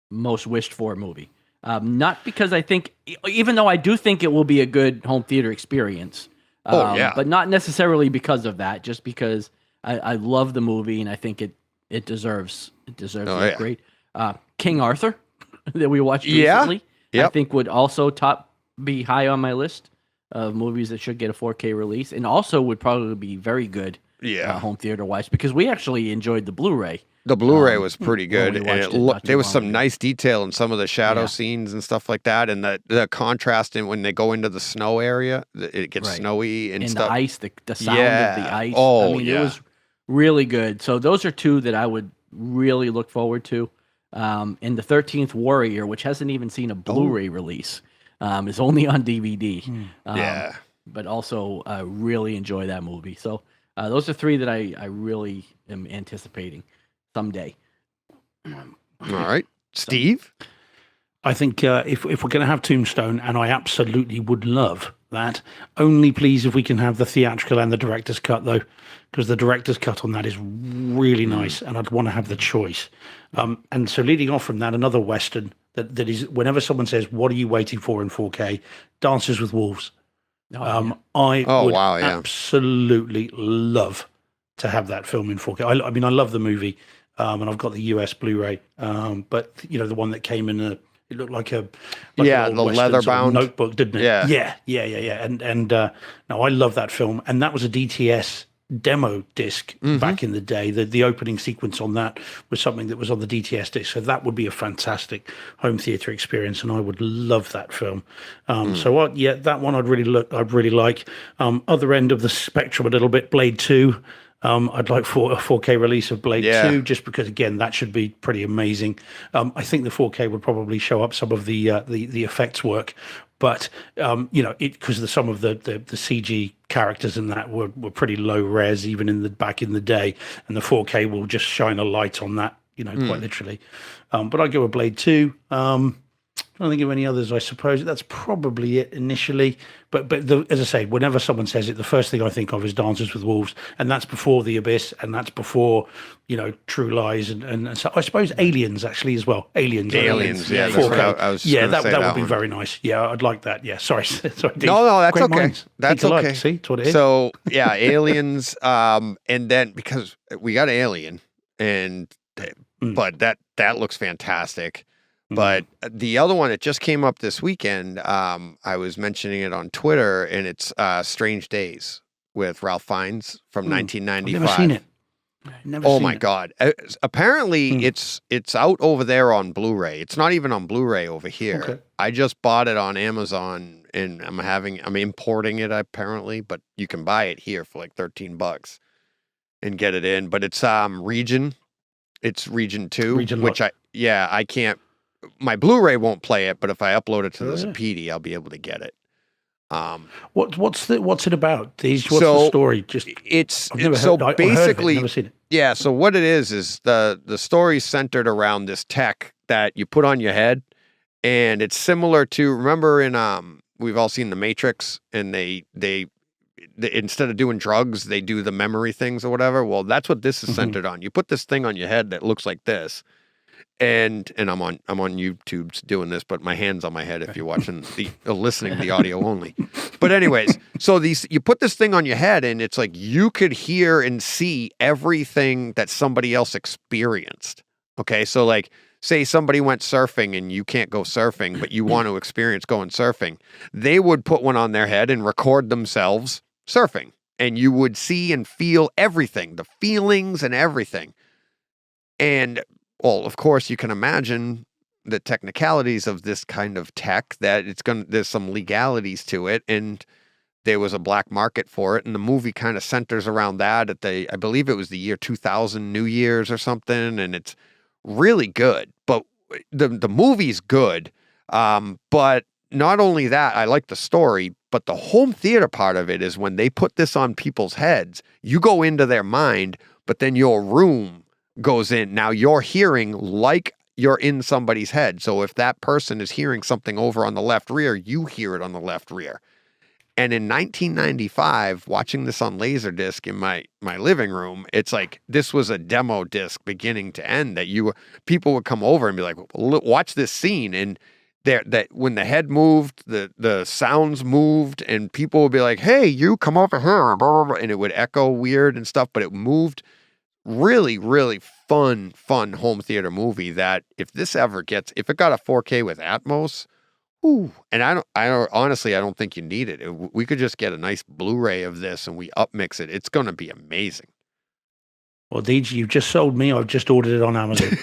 Most wished for movie. Not because I think, even though I do think it will be a good home theater experience. But not necessarily because of that, just because I love the movie and I think it deserves great. King Arthur that we watched recently, I think would also be high on my list of movies that should get a 4K release, and also would probably be very good home theater wise, because we actually enjoyed the Blu-ray. The Blu-ray was pretty good, and there was some nice detail in some of the shadow scenes and stuff like that, and the contrast in when they go into the snow area, it gets snowy and stuff. The ice, the sound of the ice. It was really good. So those are two that I would really look forward to. And the 13th Warrior, which hasn't even seen a Blu-ray release, is only on DVD. But also really enjoy that movie. So those are three that I really am anticipating someday. All right. Steve? I think if we're going to have Tombstone, and I absolutely would love that, only please if we can have the theatrical and the director's cut, though, because the director's cut on that is really nice, and I'd want to have the choice. And so leading off from that, another Western that is, whenever someone says, what are you waiting for in 4K? Dances with Wolves. I would absolutely love to have that film in 4K. I mean, I love the movie, and I've got the US Blu-ray, but the one that came in it looked like the leather bound notebook, didn't it? Yeah. And no, I love that film, and that was a DTS demo disc back in the day. The opening sequence on that was something that was on the DTS disc, so that would be a fantastic home theater experience, and I would love that film. So that one I'd really like. Other end of the spectrum a little bit, Blade 2. I'd like a 4K release of Blade 2, just because, again, that should be pretty amazing. I think the 4K would probably show up some of the effects work, but because some of the CG characters in that were pretty low res even back in the day, and the 4K will just shine a light on that, quite literally. But I'd go with Blade 2. I don't think of any others, I suppose. That's probably it initially. But as I say, whenever someone says it, the first thing I think of is Dances with Wolves, and that's before The Abyss, and that's before, True Lies, and so I suppose Aliens actually as well. Aliens, yeah. That would be very nice. Yeah, I'd like that. Yeah, sorry. No, that's Great okay. minds. That's Think okay. alike. See, that's what it is. So yeah, Aliens, and then because we got Alien, but that looks fantastic. But the other one, it just came up this weekend. I was mentioning it on Twitter, and it's Strange Days with Ralph Fiennes from 1995. I've never seen it. Oh my God. Apparently it's out over there on Blu-ray. It's not even on Blu-ray over here. Okay. I just bought it on Amazon and I'm importing it apparently, but you can buy it here for like $13 and get it in. But it's region. It's region 2, which I can't, my Blu-ray won't play it, but if I upload it to the Zapedi, I'll be able to get it. What's it about? What's the story? Basically, never seen it. Yeah. So what it is the story's centered around this tech that you put on your head, and it's similar to, remember in we've all seen The Matrix, and they instead of doing drugs, they do the memory things or whatever. Well, that's what this is centered on. You put this thing on your head that looks like this. And I'm on YouTube doing this, but my hand's on my head if you're watching listening to the audio only. But anyways, so you put this thing on your head, and it's like you could hear and see everything that somebody else experienced. Okay, so like say somebody went surfing and you can't go surfing, but you want to experience going surfing, they would put one on their head and record themselves surfing, and you would see and feel everything, the feelings and everything. And well, of course, you can imagine the technicalities of this kind of tech, that there's some legalities to it, and there was a black market for it, and the movie kind of centers around that I believe it was the year 2000, New Year's or something, and it's really good. But the movie's good, but not only that, I like the story, but the home theater part of it is when they put this on people's heads, you go into their mind, but then your room goes in. Now you're hearing like you're in somebody's head. So if that person is hearing something over on the left rear, you hear it on the left rear. And in 1995, watching this on Laserdisc in my living room, it's like this was a demo disc beginning to end that people would come over and be like, watch this scene. And that when the head moved, the sounds moved, and people would be like, hey, you come over here, blah, blah, blah, and it would echo weird and stuff, but it moved. Really, really fun home theater movie that if it got a 4K with Atmos, and I honestly don't think you need it. We could just get a nice Blu-ray of this and we upmix it. It's going to be amazing. Well, Deej, you've just sold me. I've just ordered it on Amazon.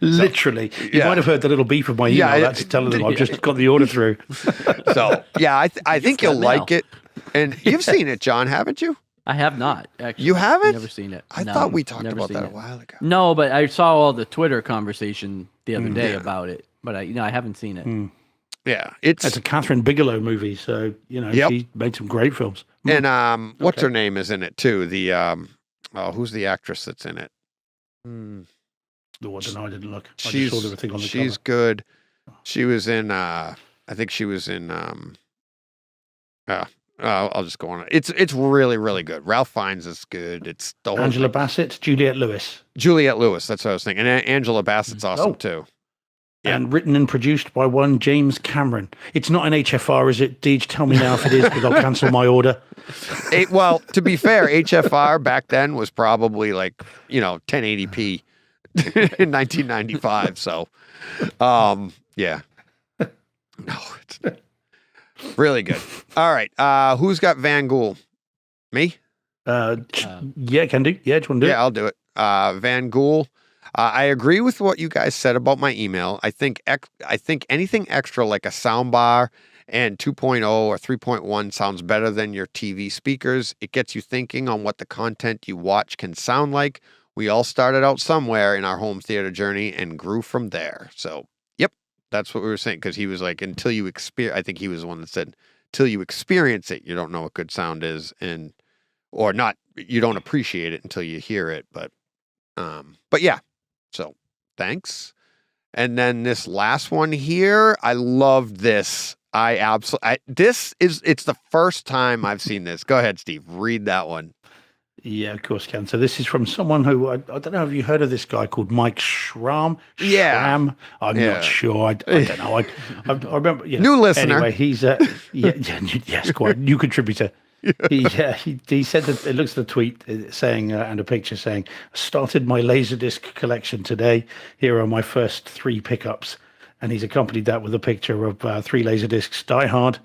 Literally. You might have heard the little beep of my email. That's telling them I've just got the order through. So, yeah, I think you'll like it. And you've seen it, John, haven't you? I have not, actually. You haven't? Never seen it. I thought we talked about that a while ago. No, but I saw all the Twitter conversation the other day about it, but I haven't seen it. Yeah, it's a Catherine Bigelow movie, so she made some great films. And what's her name is in it too? The who's the actress that's in it? I didn't look. I just saw everything on the cover. She's good. She was in. I think she was in. I'll just go on. It's really, really good. Ralph Fiennes is good. It's the whole Angela Bassett, Juliette Lewis. That's what I was thinking. And Angela Bassett's awesome too. Yeah. And written and produced by one James Cameron. It's not an HFR, is it? Deej, tell me now if it is, because I'll cancel my order. Well, to be fair, HFR back then was probably like 1080p in 1995. So, yeah. No, it's really good. All right. Who's got Van Gool? Me? Yeah, can do. Yeah, do you want to do it? Yeah, I'll do it. Van Gool. I agree with what you guys said about my email. I think anything extra like a soundbar and 2.0 or 3.1 sounds better than your TV speakers. It gets you thinking on what the content you watch can sound like. We all started out somewhere in our home theater journey and grew from there. So, yep, that's what we were saying. Because he was like, until you experience, I think he was the one that said, till you experience it, you don't know what good sound is, or not, you don't appreciate it until you hear it. But yeah, so thanks. And then this last one here, I love this. It's the first time I've seen this. Go ahead, Steve, read that one. Yeah, of course, Ken. So this is from someone who, I don't know, have you heard of this guy called Mike Schramm? Yeah. I'm not sure. I don't know. I remember. New listener. Anyway, he's yes, quite new contributor. He said that it looks at the tweet saying and a picture saying, started my Laserdisc collection today. Here are my first 3 pickups. And he's accompanied that with a picture of 3 Laserdiscs, Die Hard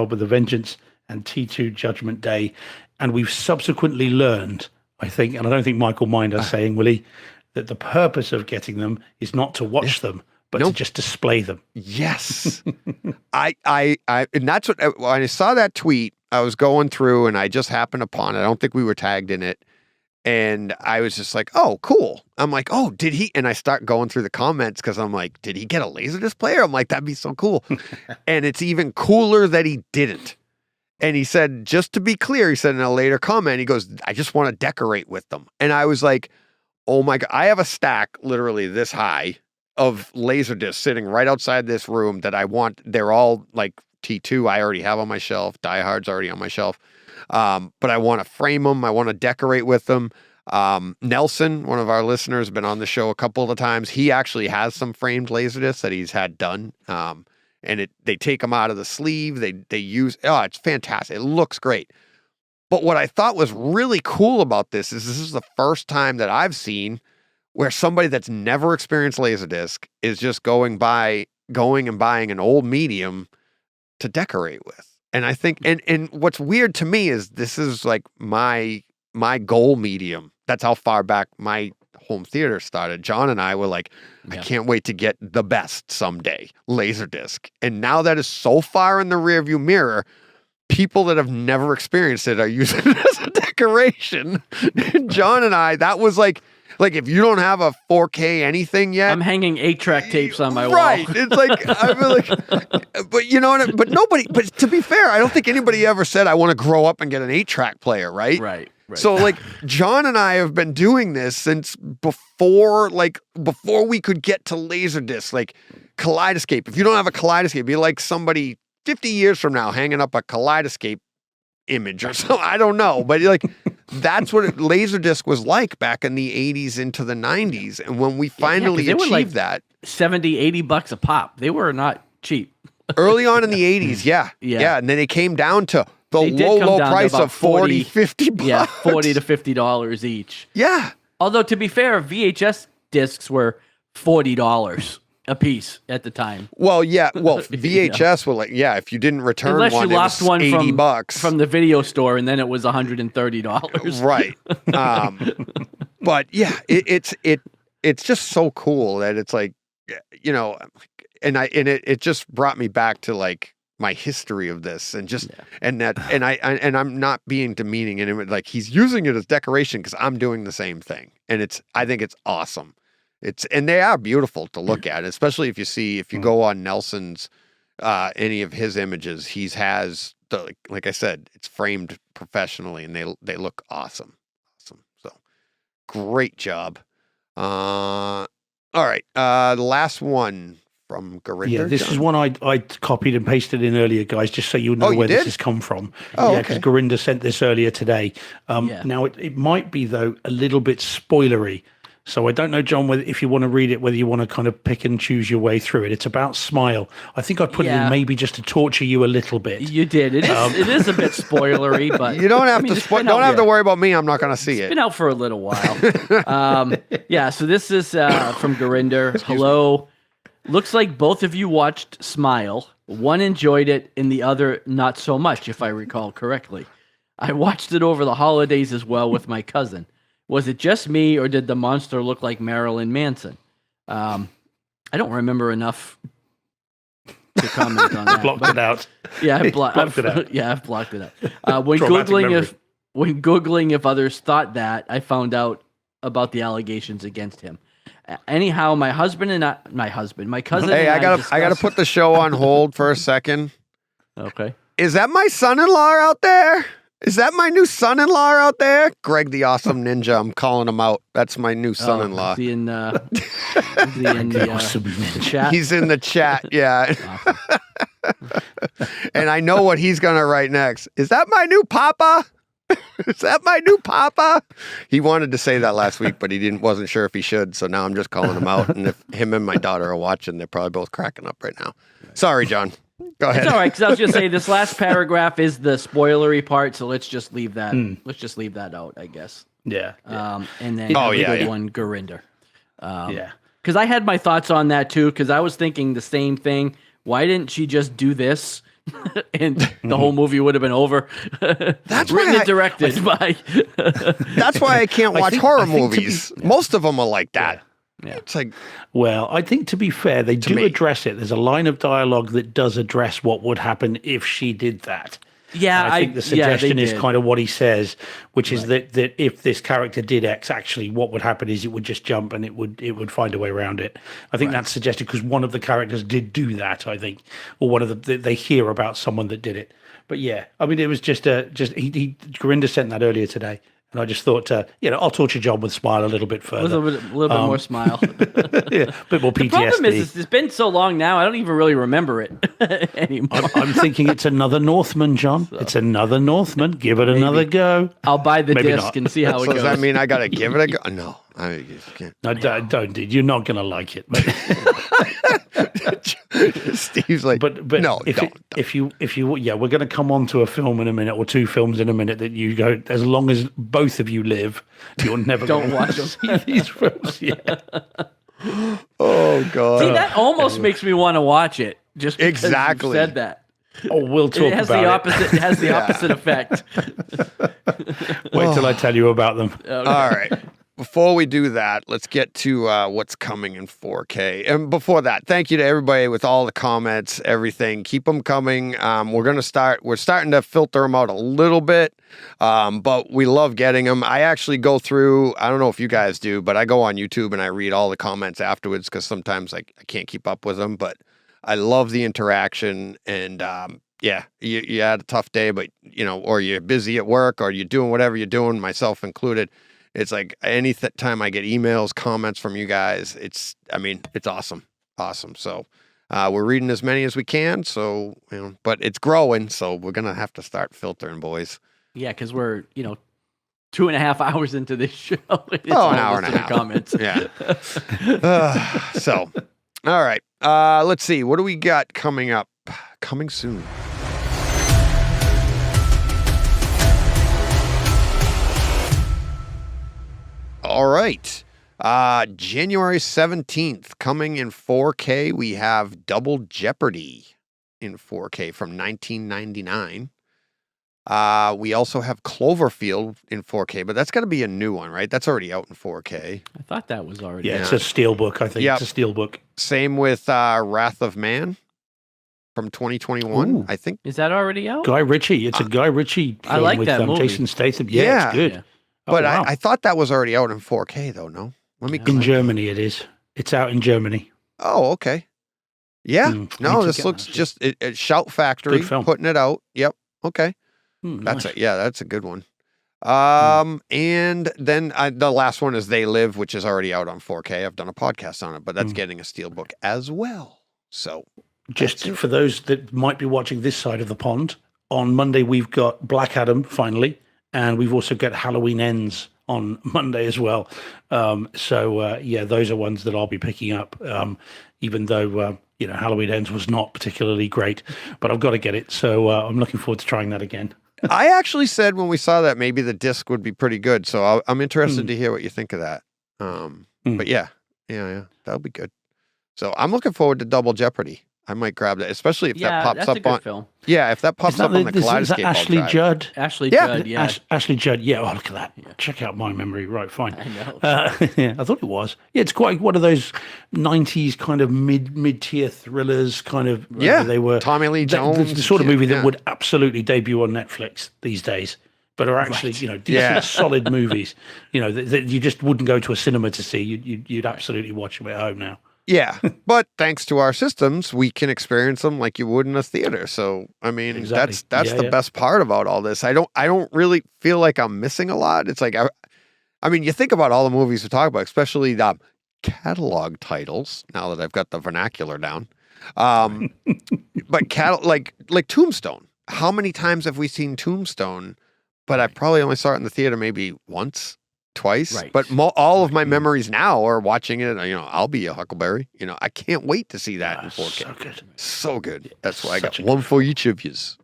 with a Vengeance, and T2 Judgment Day. And we've subsequently learned, I think, and I don't think Michael mind us saying, will he, that the purpose of getting them is not to watch them, but to just display them. Yes. And that's what, when I saw that tweet, I was going through and I just happened upon it. I don't think we were tagged in it. And I was just like, oh, cool. I'm like, oh, did he? And I start going through the comments because I'm like, did he get a Laserdisc player? I'm like, that'd be so cool. And it's even cooler that he didn't. And he said, just to be clear, he said in a later comment, he goes, I just want to decorate with them. And I was like, oh my God, I have a stack literally this high of Laserdiscs sitting right outside this room that I want. They're all like T2 I already have on my shelf. Die Hard's already on my shelf. But I want to frame them. I want to decorate with them. Nelson, one of our listeners, has been on the show a couple of times. He actually has some framed Laserdiscs that he's had done. And they take them out of the sleeve. They use, it's fantastic. It looks great. But what I thought was really cool about this is the first time that I've seen where somebody that's never experienced Laserdisc is just going and buying an old medium to decorate with. And I think, and what's weird to me is this is like my goal medium. That's how far back my home theater started. John and I were like, I can't wait to get the best someday, Laserdisc. And now that is so far in the rearview mirror, people that have never experienced it are using it as a decoration. John and I, that was like if you don't have a 4K anything yet, I'm hanging 8-track tapes on my wall. Right. It's like, I feel like, but you know what? But to be fair, I don't think anybody ever said, I want to grow up and get an 8-track player, right? Right. So like John and I have been doing this since before we could get to Laserdisc, like Kaleidescape. If you don't have a Kaleidescape, be like somebody 50 years from now hanging up a Kaleidescape image or something. I don't know, but like that's what Laserdisc was like back in the 80s into the 90s. And when we finally achieved that, $70-$80 a pop. They were not cheap. Early on in the 80s, yeah. And then it came down to the low price of 40, 50 bucks. Yeah, $40 to $50 each. Yeah. Although to be fair, VHS discs were $40 a piece at the time. Well, yeah. Well, VHS were like, if you didn't return unless one, you lost one $80 from the video store, and then it was $130. Right. But yeah, it's just so cool that it's like, you know, and it just brought me back to like my history of this and just and I'm not being demeaning, and it, like he's using it as decoration because I'm doing the same thing, and I think it's awesome. And they are beautiful to look at, especially if you go on Nelson's any of his images, he has like I said, it's framed professionally and they look awesome. So great job. All right. The last one from Garinder. Yeah, this is one I copied and pasted in earlier, guys, just so you know where this has come from. Oh, yeah, because Garinder sent this earlier today. Now, it might be, though, a little bit spoilery. So I don't know, John, if you want to read it, whether you want to kind of pick and choose your way through it. It's about Smile. I think I put it in maybe just to torture you a little bit. You did. It is a bit spoilery, but you don't have to worry about me. I'm not going to see it. It's been out for a little while. So this is from Garinder. Hello. Looks like both of you watched Smile. One enjoyed it and the other not so much, if I recall correctly. I watched it over the holidays as well with my cousin. Was it just me, or did the monster look like Marilyn Manson? I don't remember enough to comment on that. Blocked it out. Yeah, I've blocked it out. Yeah, I've blocked it out. When Googling if others thought that, I found out about the allegations against him. Anyhow, my cousin. Hey, I gotta put the show on hold for a second. Okay. Is that my son-in-law out there? Is that my new son-in-law out there? Greg the Awesome Ninja. I'm calling him out. That's my new son-in-law. Is he in the chat? He's in the chat, yeah. And I know what he's going to write next. Is that my new papa? Is that my new papa? He wanted to say that last week, but wasn't sure if he should. So now I'm just calling him out. And if him and my daughter are watching, they're probably both cracking up right now. Sorry, John. Go ahead. It's all right, because I was just saying this last paragraph is the spoilery part, so let's just leave that. Let's just leave that out, I guess. Yeah. And then one Garinder. Because I had my thoughts on that too. Because I was thinking the same thing. Why didn't she just do this and the whole movie would have been over. That's written and directed by. That's why I can't watch horror movies. Most of them are like that. Yeah. It's like, well, I think to be fair, they do address it. There's a line of dialogue that does address what would happen if she did that. Yeah, and I think the suggestion is kind of what he says, which is that if this character did X, actually, what would happen is it would just jump and it would find a way around it. I think that's suggested because one of the characters did do that. I think, or one of they hear about someone that did it. But yeah, I mean, it was just Corinda sent that earlier today. And I just thought, I'll torture John with Smile a little bit further. A little bit more Smile. Yeah, a bit more PTSD. The problem is, it's been so long now, I don't even really remember it anymore. I'm thinking it's another Northman, John. So, it's another Northman. Give it another go. I'll buy the disc and see how it goes. Does that mean I got to give it a go? No. I can't. No, don't, dude. You're not going to like it. Steve's like, but no, if you, we're going to come on to a film in a minute or two films in a minute that you go, as long as both of you live, you're never going to watch see these films. Yeah. Oh God. See, that almost makes me want to watch it. Just because you said that. Oh, we'll talk about it. It has the opposite effect. Wait till I tell you about them. Okay. All right. Before we do that, let's get to what's coming in 4K. And before that, thank you to everybody with all the comments, everything. Keep them coming. We're starting to filter them out a little bit, but we love getting them. I actually go through, I don't know if you guys do, but I go on YouTube and I read all the comments afterwards because sometimes I can't keep up with them, but I love the interaction. And you had a tough day, but or you're busy at work or you're doing whatever you're doing, myself included. It's like any time I get emails, comments from you guys, it's awesome. Awesome. So we're reading as many as we can. So, but it's growing. So we're going to have to start filtering, boys. Yeah, because we're, 2.5 hours into this show. It's an hour and a half. Comments. Yeah. So, all right. Let's see. What do we got coming up? Coming soon. All right. January 17th, coming in 4K, we have Double Jeopardy in 4K from 1999. We also have Cloverfield in 4K, but that's got to be a new one, right? That's already out in 4K. I thought that was already out. It's a steelbook, I think. Yep. It's a steelbook. Same with Wrath of Man from 2021, Ooh. I think. Is that already out? Guy Ritchie. It's a Guy Ritchie film I like with that movie. Jason Statham. Yeah, it's good. Yeah. But wow. I thought that was already out in 4K, though, no? In Germany, it is. It's out in Germany. Oh, okay. Yeah. No, this looks just Shout Factory putting it out. Yep. Okay. That's nice. That's a good one. And then the last one is They Live, which is already out on 4K. I've done a podcast on it, but that's getting a steelbook as well. So just for those that might be watching this side of the pond, on Monday we've got Black Adam finally. And we've also got Halloween Ends on Monday as well. Those are ones that I'll be picking up, even though, Halloween Ends was not particularly great. But I've got to get it. So I'm looking forward to trying that again. I actually said when we saw that maybe the disc would be pretty good. So I'm interested to hear what you think of that. But yeah, that'll be good. So I'm looking forward to Double Jeopardy. I might grab that, especially if that pops up on. Film. Yeah, if that pops up on the Kaleidescope. Is that Ashley Judd? Ashley Judd, yeah. Ashley Judd, yeah. Oh, look at that. Yeah. Check out my memory. Right, fine. I know. I thought it was. Yeah, it's quite one of those 90s kind of mid-tier thrillers kind of. Yeah, they were. Tommy Lee Jones. The sort of movie that would absolutely debut on Netflix these days, but are actually, decent, solid movies, that you just wouldn't go to a cinema to see. You'd absolutely watch them at home now. Yeah, but thanks to our systems, we can experience them like you would in a theater. So, I mean, exactly. that's the best part about all this. I don't really feel like I'm missing a lot. It's like, I mean, you think about all the movies we talk about, especially the catalog titles. Now that I've got the vernacular down, but like Tombstone. How many times have we seen Tombstone? But I probably only saw it in the theater maybe once. Twice, right. But all of my memories now are watching it. I'll be a Huckleberry. I can't wait to see that in 4K. So good. So good. That's why I got one for each of yous.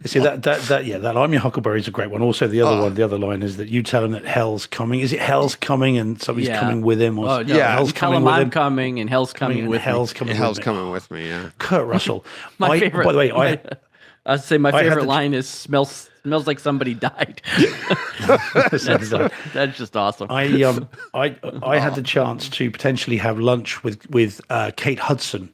See that I'm Your Huckleberry is a great one. Also, the other line is that you tell him that hell's coming. Is it hell's coming and somebody's coming with him? Or hell's coming with him. I'm coming and hell's coming with me. Hell's coming with me. Yeah. Kurt Russell. My favorite. By the way, I'd say my favorite line is smells like somebody died. That's just awesome. I had the chance to potentially have lunch with Kate Hudson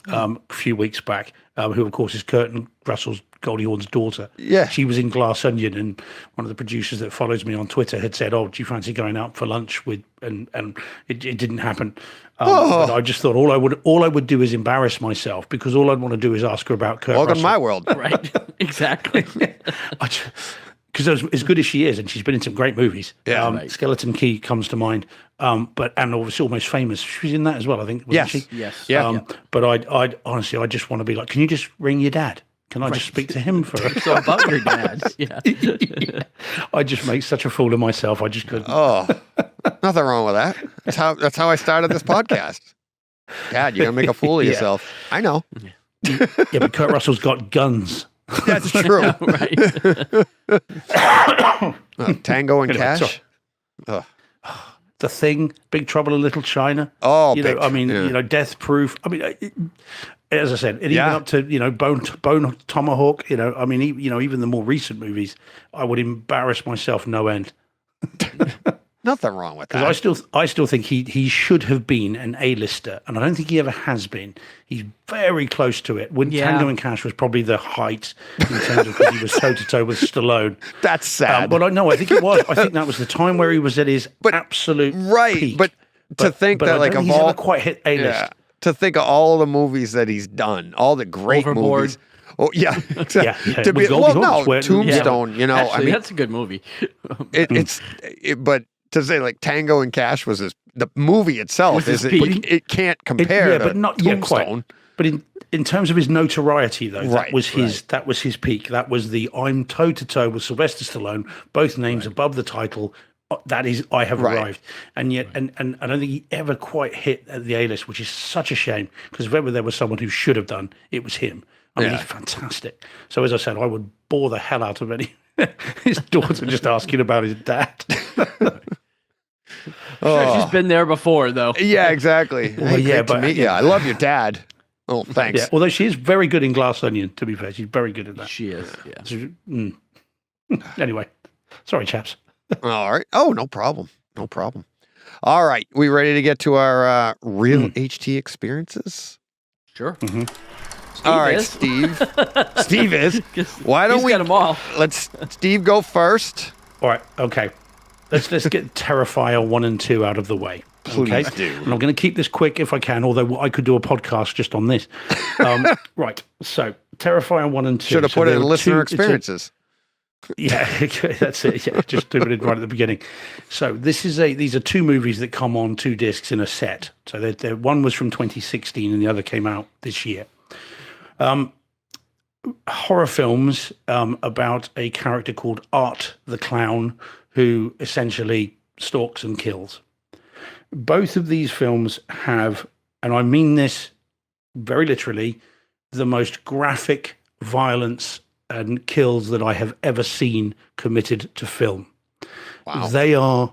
a few weeks back, who of course is Kurt Russell's Goldie Hawn's daughter. Yeah, she was in Glass Onion, and one of the producers that follows me on Twitter had said, "Oh, do you fancy going out for lunch with?" And it didn't happen. But I just thought all I would do is embarrass myself, because all I'd want to do is ask her about Kurt Welcome Russell. to my world. Right, exactly. Because as good as she is, and she's been in some great movies. Yeah, Skeleton Key comes to mind. And obviously Almost Famous. She was in that as well, I think. Wasn't she? Yes. But I'd honestly, I just want to be like, can you just ring your dad? Can I just speak to him for so about your dad? Yeah. I just make such a fool of myself. I just couldn't. Oh, nothing wrong with that. That's how I started this podcast. Dad, you're gonna make a fool of yourself. I know. Yeah, but Kurt Russell's got guns. That's true. Right. Tango and Cash. The Thing, Big Trouble in Little China. Oh, Death Proof. I mean, as I said, even up to Bone Tomahawk. Even the more recent movies, I would embarrass myself no end. Nothing wrong with that. Because I still think he should have been an A-lister, and I don't think he ever has been. He's very close to it. When Tango and Cash was probably the height in terms of, because he was toe-to-toe with Stallone. That's sad. But I think it was. I think that was the time where he was at his absolute peak. But to think that like he's never quite hit A-list. Yeah, to think of all the movies that he's done, all the great movies. Oh yeah, exactly. Yeah. To be, Tombstone. Actually, I mean, that's a good movie. But to say like Tango and Cash was the movie itself it can't compare to but not Tombstone. Quite. But in terms of his notoriety, though, that was his peak. That was the I'm toe to toe with Sylvester Stallone, both names above the title. That is, I have arrived, and yet, and I don't think he ever quite hit the A-list, which is such a shame, because if ever there was someone who should have done, it was him. I mean, he's fantastic. So as I said, I would bore the hell out of his daughter just asking about his dad. Sure, she's been there before, though. Yeah, exactly. Well, I love your dad. Oh, thanks. Yeah, although she is very good in Glass Onion, to be fair. She's very good at that. She is, yeah. So, anyway, sorry, chaps. All right. Oh, no problem. No problem. All right. We ready to get to our real HT experiences? Sure. Mm-hmm. All right, Steve. Steve is. Why don't we get them all? Let's Steve go first. All right. Okay. Let's get Terrifier 1 and 2 out of the way. Please do. And I'm going to keep this quick if I can, although I could do a podcast just on this. Right. So Terrifier 1 and 2. Should have put it in listener experiences. Yeah, that's it. Yeah, just do it right at the beginning. So these are two movies that come on 2 discs in a set. So one was from 2016 and the other came out this year. Horror films about a character called Art the Clown, who essentially stalks and kills. Both of these films have, and I mean this very literally, the most graphic violence and kills that I have ever seen committed to film. Wow. They are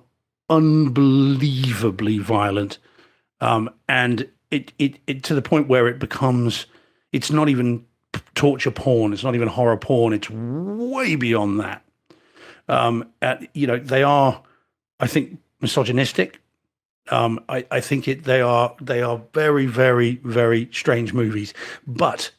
unbelievably violent. And it to the point where it becomes, it's not even torture porn. It's not even horror porn. It's way beyond that. They are, I think, misogynistic. I think they are very, very, very strange movies, but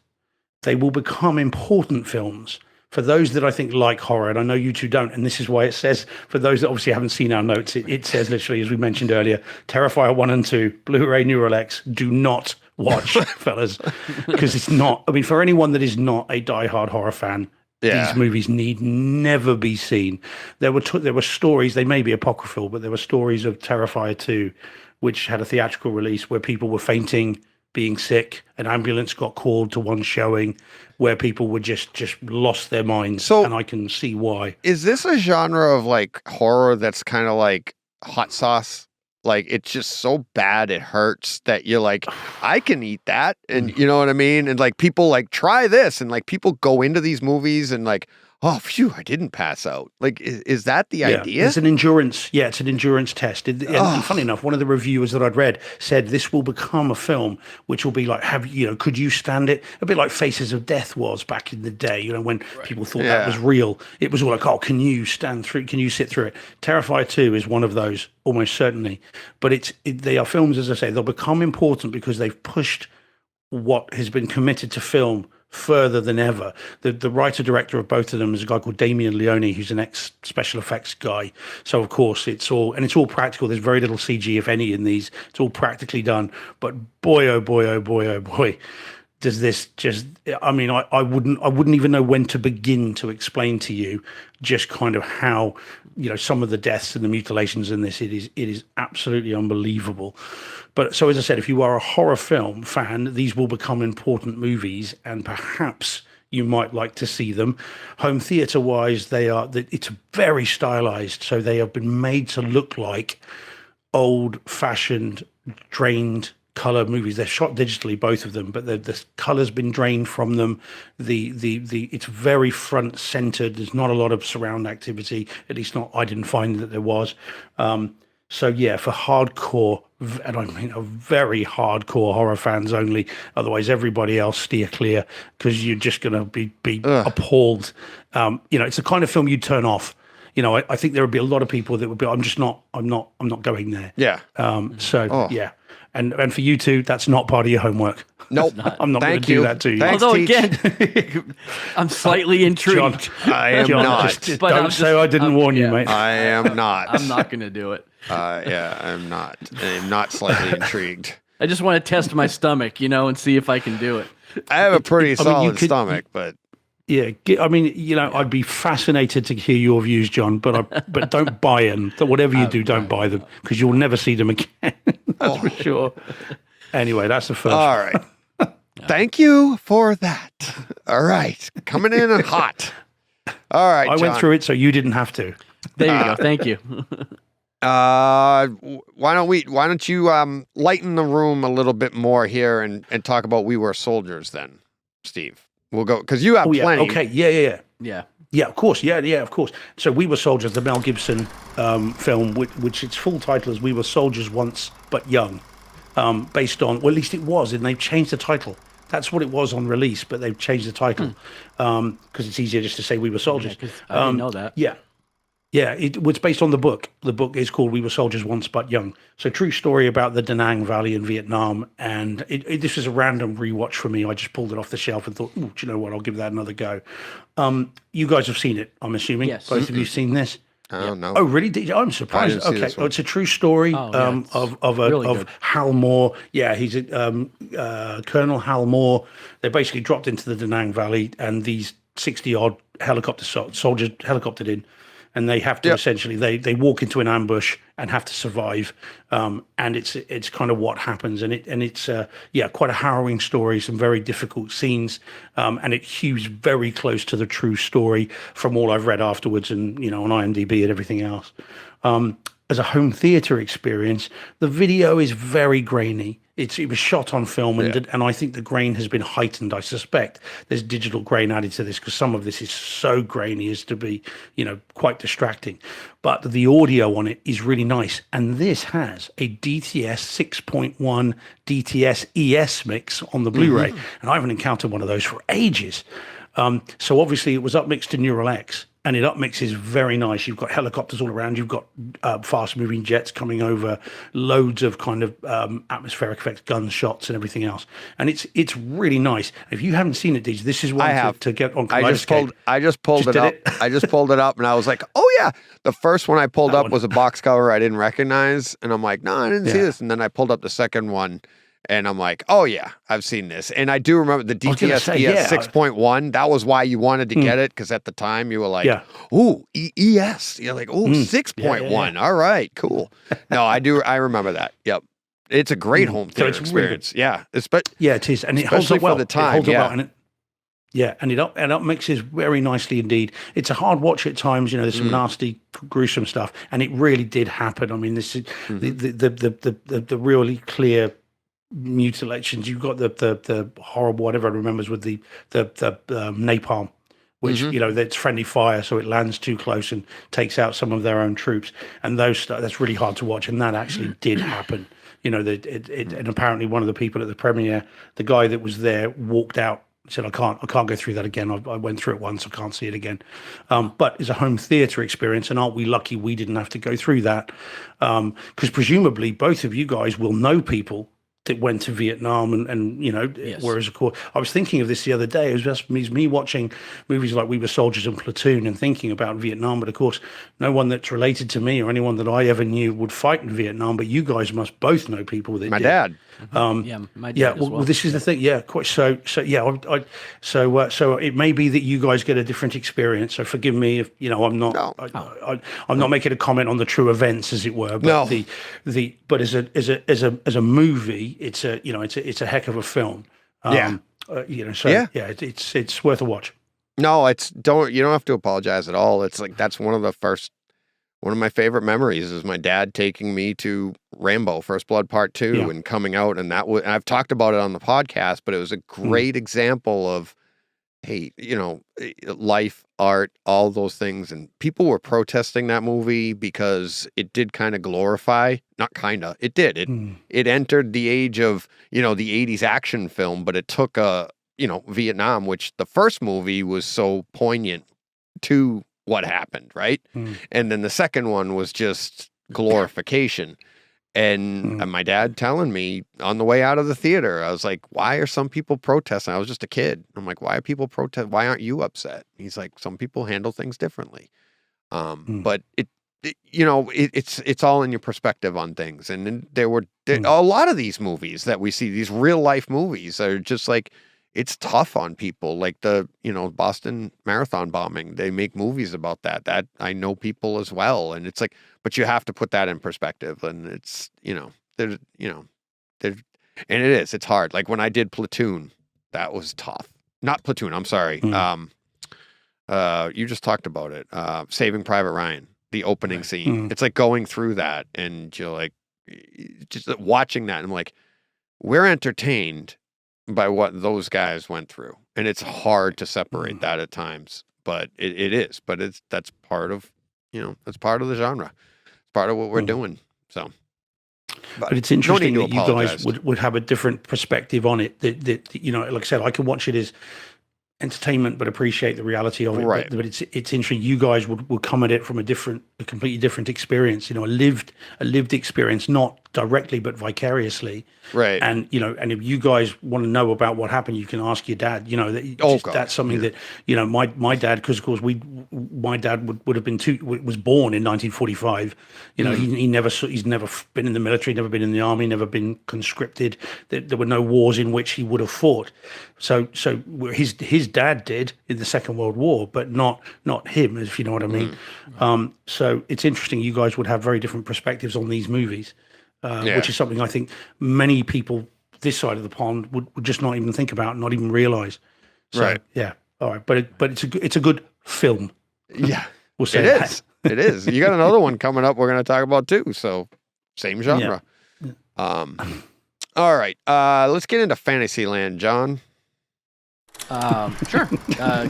they will become important films for those that I think like horror. And I know you two don't. And this is why it says, for those that obviously haven't seen our notes, it says literally, as we mentioned earlier, Terrifier 1 and 2, Blu-ray, Neural-X, do not watch, fellas, because it's not, I mean, for anyone that is not a diehard horror fan, these movies need never be seen. There were stories, they may be apocryphal, but there were stories of Terrifier 2, which had a theatrical release where people were fainting, being sick. An ambulance got called to one showing where people were just lost their minds. So, and I can see why. Is this a genre of like horror that's kind of like hot sauce? Like, it's just so bad it hurts that you're like, I can eat that. And you know what I mean? And like people like try this and like people go into these movies and like, oh, phew, I didn't pass out. Like, is that the idea? It's an endurance. Yeah, it's an endurance test. And funny enough, one of the reviewers that I'd read said this will become a film which will be like, could you stand it? A bit like Faces of Death was back in the day, when people thought that was real. It was all like, oh, can you stand through? Can you sit through it? Terrifier 2 is one of those, almost certainly. But they are films, as I say, they'll become important because they've pushed what has been committed to film further than ever. The writer-director of both of them is a guy called Damien Leone, who's an ex-special effects guy. So, of course, it's all practical. There's very little CG, if any, in these. It's all practically done. But boy, oh boy, oh boy, oh boy, does this just... I mean, I wouldn't even know when to begin to explain to you just kind of how, some of the deaths and the mutilations in this, it is absolutely unbelievable. But so, as I said, if you are a horror film fan, these will become important movies, and perhaps you might like to see them. Home theater-wise, it's very stylized, so they have been made to look like old-fashioned, drained color movies. They're shot digitally, both of them, but the color's been drained from them. It's very front-centered. There's not a lot of surround activity. At least I didn't find that there was. So yeah, for hardcore, and I mean a very hardcore horror fans only. Otherwise, everybody else steer clear because you're just going to be appalled. It's the kind of film you'd turn off. I think there would be a lot of people that would be. I'm not going there. Yeah. Yeah, and for you two, that's not part of your homework. Nope. I'm not going to do that to you. Thanks, Although again, I'm slightly intrigued. John, I am not. Don't say I didn't warn you, mate. I am not. I'm not going to do it. I'm not. I'm not slightly intrigued. I just want to test my stomach, and see if I can do it. I have a pretty solid stomach, but... Yeah, I mean, I'd be fascinated to hear your views, John, but don't buy them. Whatever you do, don't buy them because you'll never see them again. That's for sure. Anyway, that's the first. All right. Thank you for that. All right. Coming in hot. All right, I went through it, so you didn't have to. There you go. Thank you. Why don't you lighten the room a little bit more here and talk about We Were Soldiers then, Steve? We'll go because you have plenty. Okay. Yeah, of course. Yeah, of course. So We Were Soldiers, the Mel Gibson film, which its full title is We Were Soldiers Once But Young, based on, well, at least it was, and they've changed the title. That's what it was on release, but they've changed the title because it's easier just to say We Were Soldiers. Yeah, I didn't know that. Yeah, it was based on the book. The book is called We Were Soldiers Once But Young. So true story about the Da Nang Valley in Vietnam. And this was a random rewatch for me. I just pulled it off the shelf and thought, do you know what? I'll give that another go. You guys have seen it, I'm assuming. Yes. Both of you seen this? Oh, no. Oh, really? I'm surprised. Okay. It's a true story of Hal Moore. Yeah, he's Colonel Hal Moore. They basically dropped into the Da Nang Valley and these 60-odd soldiers helicoptered in. And they have to essentially they walk into an ambush and have to survive, and it's kind of what happens, and it's quite a harrowing story, some very difficult scenes, and it hews very close to the true story from all I've read afterwards, and on IMDb and everything else. As a home theater experience, the video is very grainy. It was shot on film, and I think the grain has been heightened. I suspect there's digital grain added to this because some of this is so grainy as to be, quite distracting. But the audio on it is really nice. And this has a DTS 6.1 DTS-ES mix on the Blu-ray. And I haven't encountered one of those for ages. So obviously it was upmixed in Neural X. And it upmixes very nice. You've got helicopters all around. You've got fast-moving jets coming over, loads of kind of atmospheric effects, gunshots, and everything else. And it's really nice. If you haven't seen it, Deej, this is one to get on Kaleidescope. I just pulled it up. I just pulled it up, and I was like, oh, yeah. The first one I pulled up was a box cover I didn't recognize. And I'm like, no, I didn't see this. And then I pulled up the second one. And I'm like, oh, yeah, I've seen this. And I do remember the DTS-ES 6.1. That was why you wanted to get it, because at the time you were like, ooh, ES. You're like, ooh, 6.1. All right, cool. No, I remember that. Yep. It's a great home theater experience. Really, it is. And it holds up well. For the time. Yeah, and it mixes very nicely indeed. It's a hard watch at times. There's some nasty, gruesome stuff, and it really did happen. I mean, this is the really clear mutilations. You've got the horrible, whatever I remembers with the napalm, which that's friendly fire, so it lands too close and takes out some of their own troops. And that's really hard to watch, and that actually did happen. And apparently one of the people at the premiere, the guy that was there, walked out. Said, I can't go through that again. I went through it once. I can't see it again. But it's a home theater experience, and aren't we lucky we didn't have to go through that? Because presumably both of you guys will know people that went to Vietnam and Yes. Whereas of course I was thinking of this the other day. It was just me watching movies like We Were Soldiers and Platoon and thinking about Vietnam, but of course no one that's related to me or anyone that I ever knew would fight in Vietnam, but you guys must both know people that My did. dad. My dad as well. This is the thing. Yeah, quite so it may be that you guys get a different experience. So forgive me if I'm not. I'm not making a comment on the true events, as it were. But but as a movie, it's a heck of a film. It's worth a watch. No, you don't have to apologize at all. It's like that's one of my favorite memories is my dad taking me to Rambo First Blood Part 2 and coming out, and I've talked about it on the podcast, but it was a great example of, hey, life, art, all those things, and people were protesting that movie because it did kind of glorify, not kind of, it did. It entered the age of, the 80s action film, but it took Vietnam, which the first movie was so poignant to what happened, right? And then the second one was just glorification. And my dad telling me on the way out of the theater, I was like, why are some people protesting? I was just a kid. I'm like, why are people protest? Why aren't you upset? He's like, some people handle things differently. But it's all in your perspective on things. And then there were a lot of these movies that we see, these real life movies are just like, it's tough on people, like the, Boston Marathon bombing. They make movies about that I know people as well. And it's like, but you have to put that in perspective. And it's, and it's hard. Like when I did Platoon, that was tough. Not Platoon, I'm sorry. You just talked about it. Saving Private Ryan, the opening scene. It's like going through that and you're like, just watching that. And I'm like, we're entertained by what those guys went through, and it's hard to separate that at times, but it is. But that's part of that's part of the genre. It's part of what we're doing. So, but it's interesting that you guys would have a different perspective on it. That like I said, I can watch it as entertainment, but appreciate the reality of it. Right. But it's interesting. You guys would come at it from a completely different experience. A lived experience, not directly but vicariously. Right. And and if you guys want to know about what happened, you can ask your dad. That's something that my dad, because of course my dad would have been was born in 1945. He's never been in the military, never been in the army, never been conscripted. There were no wars in which he would have fought. So his dad did in the Second World War, but not him, if you know what I mean. So it's interesting. You guys would have very different perspectives on these movies. Which is something I think many people this side of the pond would just not even think about, not even realize. So, right. Yeah. All right. But it's a good film. Yeah. We'll say it is. It is. You got another one coming up we're going to talk about too. So same genre. Yeah. All right. Let's get into Fantasyland, John. Sure.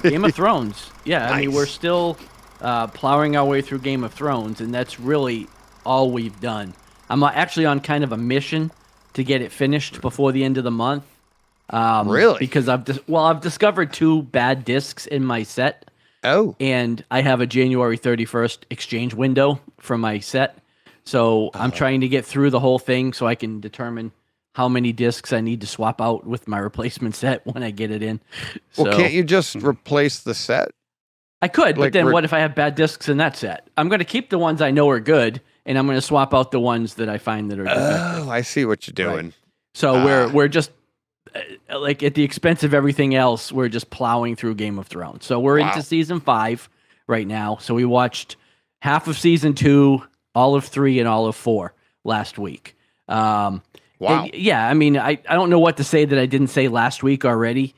Game of Thrones. Yeah. Nice. I mean, we're still plowing our way through Game of Thrones, and that's really all we've done. I'm actually on kind of a mission to get it finished before the end of the month. Really? Because I've discovered 2 bad discs in my set. Oh. And I have a January 31st exchange window for my set. So I'm trying to get through the whole thing so I can determine how many discs I need to swap out with my replacement set when I get it in. Well, can't you just replace the set? I could, but then what if I have bad discs in that set? I'm going to keep the ones I know are good, and I'm going to swap out the ones that I find that are defective. Oh, I see what you're doing. Right. So we're just like at the expense of everything else, we're just plowing through Game of Thrones. So we're into season 5 right now. So we watched half of season 2, all of 3, and all of 4 last week. Wow. Yeah, I mean, I don't know what to say that I didn't say last week already.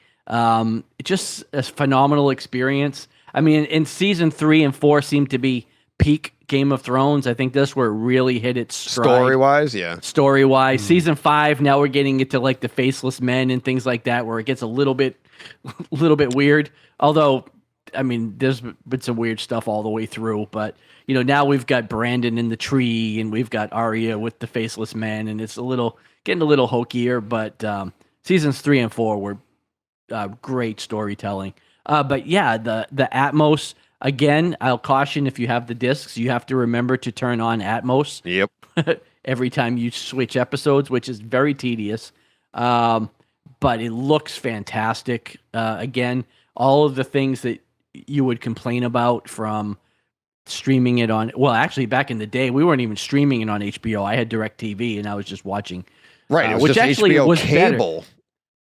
Just a phenomenal experience. I mean, in season 3 and 4 seemed to be peak Game of Thrones. I think that's where it really hit its stride. Story-wise, yeah. Story-wise. Season 5, now we're getting into like the Faceless Men and things like that, where it gets a little bit weird. Although, I mean, there's been some weird stuff all the way through, but you know, now we've got Brandon in the tree, and we've got Arya with the Faceless Men, and it's getting a little hokier. But seasons 3 and 4 were great storytelling. But yeah, the Atmos. Again, I'll caution, if you have the discs, you have to remember to turn on Atmos. Yep. Every time you switch episodes, which is very tedious. But it looks fantastic. Again, all of the things that you would complain about from streaming it on, well, actually back in the day, we weren't even streaming it on HBO. I had DirecTV and I was just watching. Right. It was which just actually HBO was cable. Better,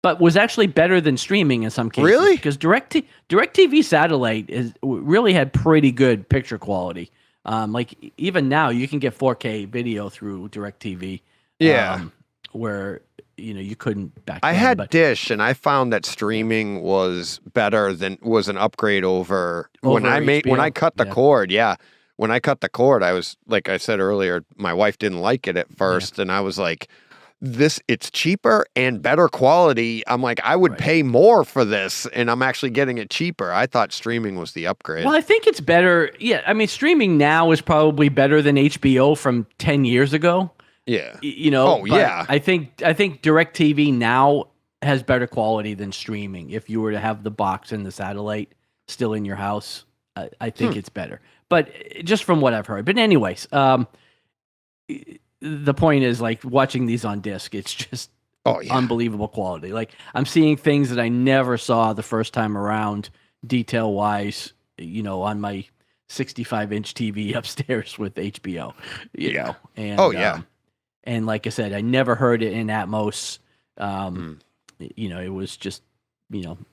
but was actually better than streaming in some cases. Really? Because DirecTV satellite really had pretty good picture quality. Like even now you can get 4K video through DirecTV. Yeah. Where you couldn't back I then, had Dish, and I found that streaming was an upgrade over when I cut the cord. Yeah, when I cut the cord, I was, like I said earlier, my wife didn't like it at first, and I was like, it's cheaper and better quality. I'm like, I would pay more for this, and I'm actually getting it cheaper. I thought streaming was the upgrade. Well, I think it's better. Yeah, I mean, streaming now is probably better than HBO from 10 years ago. Yeah. Yeah. I think DirecTV now has better quality than streaming. If you were to have the box and the satellite still in your house, I think it's better. But just from what I've heard. But anyways, the point is, like, watching these on disc, it's just unbelievable quality. Like, I'm seeing things that I never saw the first time around, detail-wise, on my 65-inch TV upstairs with HBO. You know, and and like I said, I never heard it in Atmos. It was just,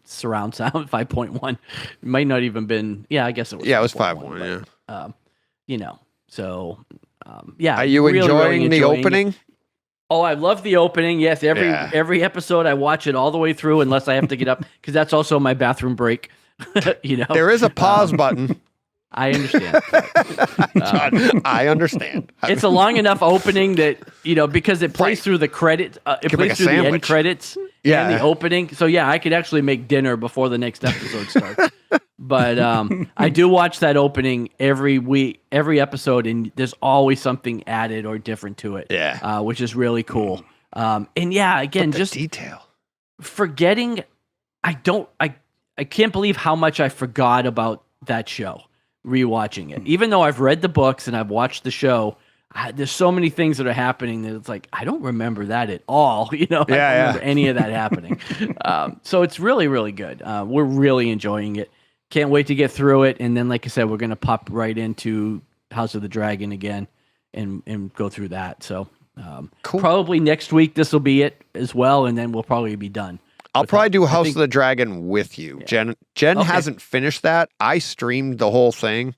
surround sound 5.1. It might not even been. Yeah, I guess it was. Yeah, it was 5.1. Yeah. So. Yeah. Are you enjoying the opening? It. Oh, I love the opening. Yes, every episode I watch it all the way through, unless I have to get up, because that's also my bathroom break. There is a pause button. I understand. John, I understand. It's a long enough opening that, because it plays through the credits, it plays through the end credits and the opening. So yeah, I could actually make dinner before the next episode starts. But I do watch that opening every week, every episode, and there's always something added or different to it. Yeah. Which is really cool. And yeah, again, just detail. Forgetting, I can't believe how much I forgot about that show. Rewatching it, even though I've read the books and I've watched the show, there's so many things that are happening that it's like I don't remember that at all. I don't remember any of that happening. So it's really, really good. We're really enjoying it. Can't wait to get through it. And then, like I said, we're gonna pop right into House of the Dragon again and go through that. So cool. Probably next week this will be it as well, and then we'll probably be done. I'll probably do House of the Dragon with you. Yeah. Jen hasn't finished that. I streamed the whole thing,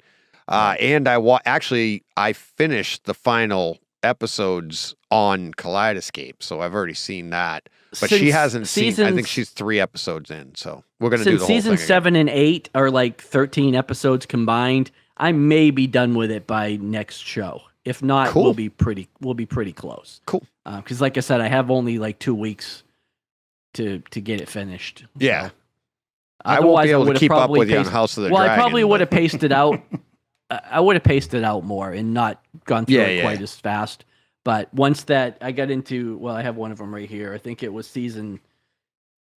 and I finished the final episodes on Kaleidescape, so I've already seen that. But she hasn't seen. I think she's 3 episodes in, so we're gonna do the whole thing. Season 7 and 8 are like 13 episodes combined. I may be done with it by next show. If not, we'll be pretty close. Cool. Because like I said, I have only like 2 weeks to get it finished. Yeah. I won't be able to keep up with you on House of the Dragon. Well, I probably would have paced it out. I would have paced it out more and not gone through it quite as fast. But once that I got into, I have one of them right here. I think it was season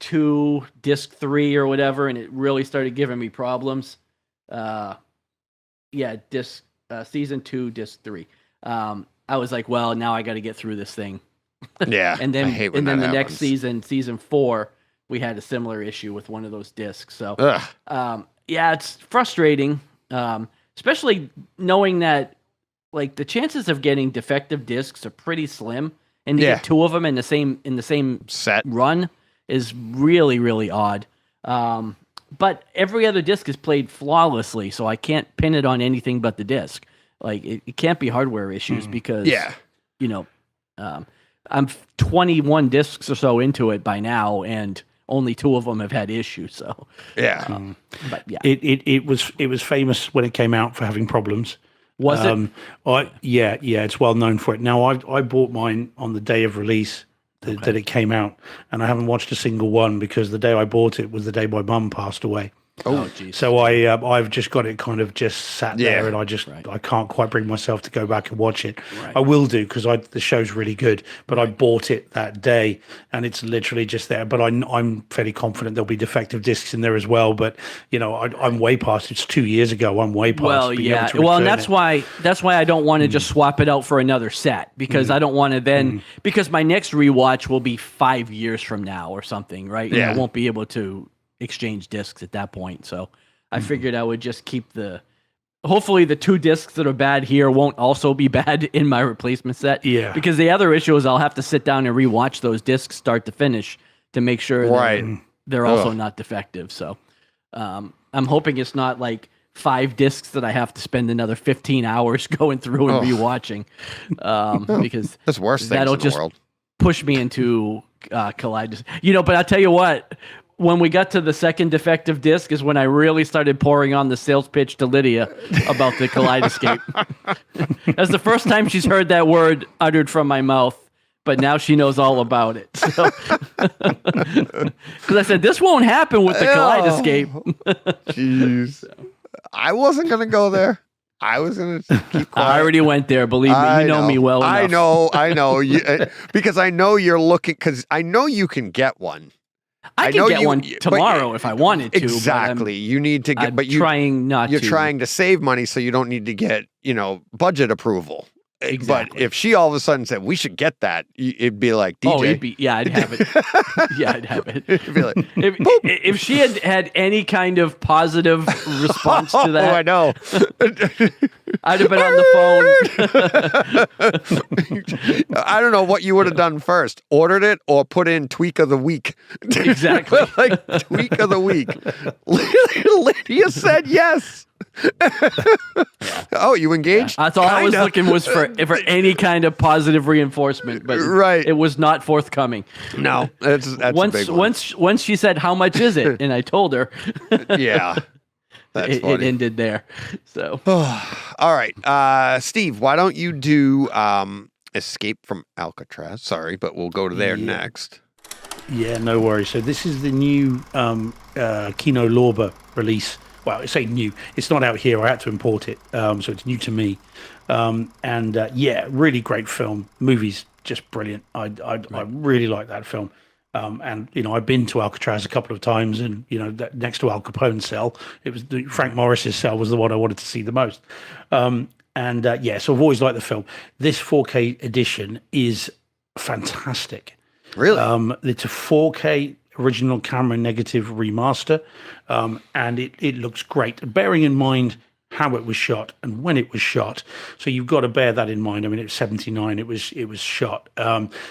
2, disc 3 or whatever, and it really started giving me problems. Season 2, disc 3. I was like, well, now I got to get through this thing. Yeah, and then the next season 4, we had a similar issue with one of those discs. So, it's frustrating, especially knowing that like the chances of getting defective discs are pretty slim, and to get 2 of them in the same set run is really, really odd. But every other disc is played flawlessly, so I can't pin it on anything but the disc. Like it can't be hardware issues because I'm 21 discs or so into it by now, and only 2 of them have had issues. So yeah, but yeah, it was famous when it came out for having problems. Was it? Yeah, it's well known for it. Now I bought mine on the day of release that it came out, and I haven't watched a single one because the day I bought it was the day my mum passed away. Oh, geez. So I've just got it kind of just sat there, and I can't quite bring myself to go back and watch it. Right. I will do because the show's really good, but I bought it that day, and it's literally just there. But I'm fairly confident there'll be defective discs in there as well. But I'm way past. It's 2 years ago. I'm way past. Well, yeah. Well, and that's why I don't want to just swap it out for another set because I don't want to then because my next rewatch will be 5 years from now or something, right? Yeah. And I won't be able to exchange discs at that point. So I figured I would just keep hopefully the 2 discs that are bad here won't also be bad in my replacement set. Yeah. Because the other issue is I'll have to sit down and rewatch those discs start to finish to make sure that they're also not defective. So I'm hoping it's not like 5 discs that I have to spend another 15 hours going through and rewatching. Because that's worse things in the world. Push me into Kaleidescope. But I'll tell you what, when we got to the second defective disc is when I really started pouring on the sales pitch to Lydia about the Kaleidescope. That's the first time she's heard that word uttered from my mouth, but now she knows all about it. Because I said, this won't happen with the Kaleidescope. Jeez. I wasn't going to go there. I was going to keep quiet. I already went there. Believe me, you know me well enough. I know. Because I know you're looking, because I know you can get one. I can get one tomorrow if I wanted to. Exactly. You need to get, but you're trying not to. You're trying to save money so you don't need to get, budget approval. Exactly. But if she all of a sudden said, we should get that, it'd be like, DJ. I'd have it. Yeah, I'd have it. It'd be like, if she had any kind of positive response to that. Oh, I know. I'd have been on the phone. I don't know what you would have done first. Ordered it or put in tweak of the week. Exactly. Like tweak of the week. Lydia said yes. Oh, you engaged? Yeah. That's all I was looking was for any kind of positive reinforcement, but it was not forthcoming. No, that's a big one. Once she said, "How much is it?" and I told her, yeah, it ended there. So, all right, Steve, why don't you do Escape from Alcatraz? Sorry, but we'll go to there next. Yeah, no worries. So this is the new Kino Lorber release. Well, I say new. It's not out here. I had to import it, so it's new to me. Really great film. Movie's just brilliant. I really like that film. And I've been to Alcatraz a couple of times, and next to Al Capone's cell, it was Frank Morris's cell was the one I wanted to see the most. So I've always liked the film. This 4K edition is fantastic. Really? It's a 4K original camera negative remaster, and it looks great. Bearing in mind how it was shot and when it was shot, so you've got to bear that in mind. I mean, it was 79. It was shot.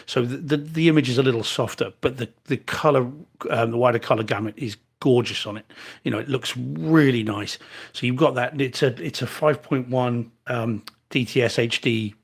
So the image is a little softer, but the color, the wider color gamut is gorgeous on it. It looks really nice. So you've got that. It's a 5.1 DTS-HD.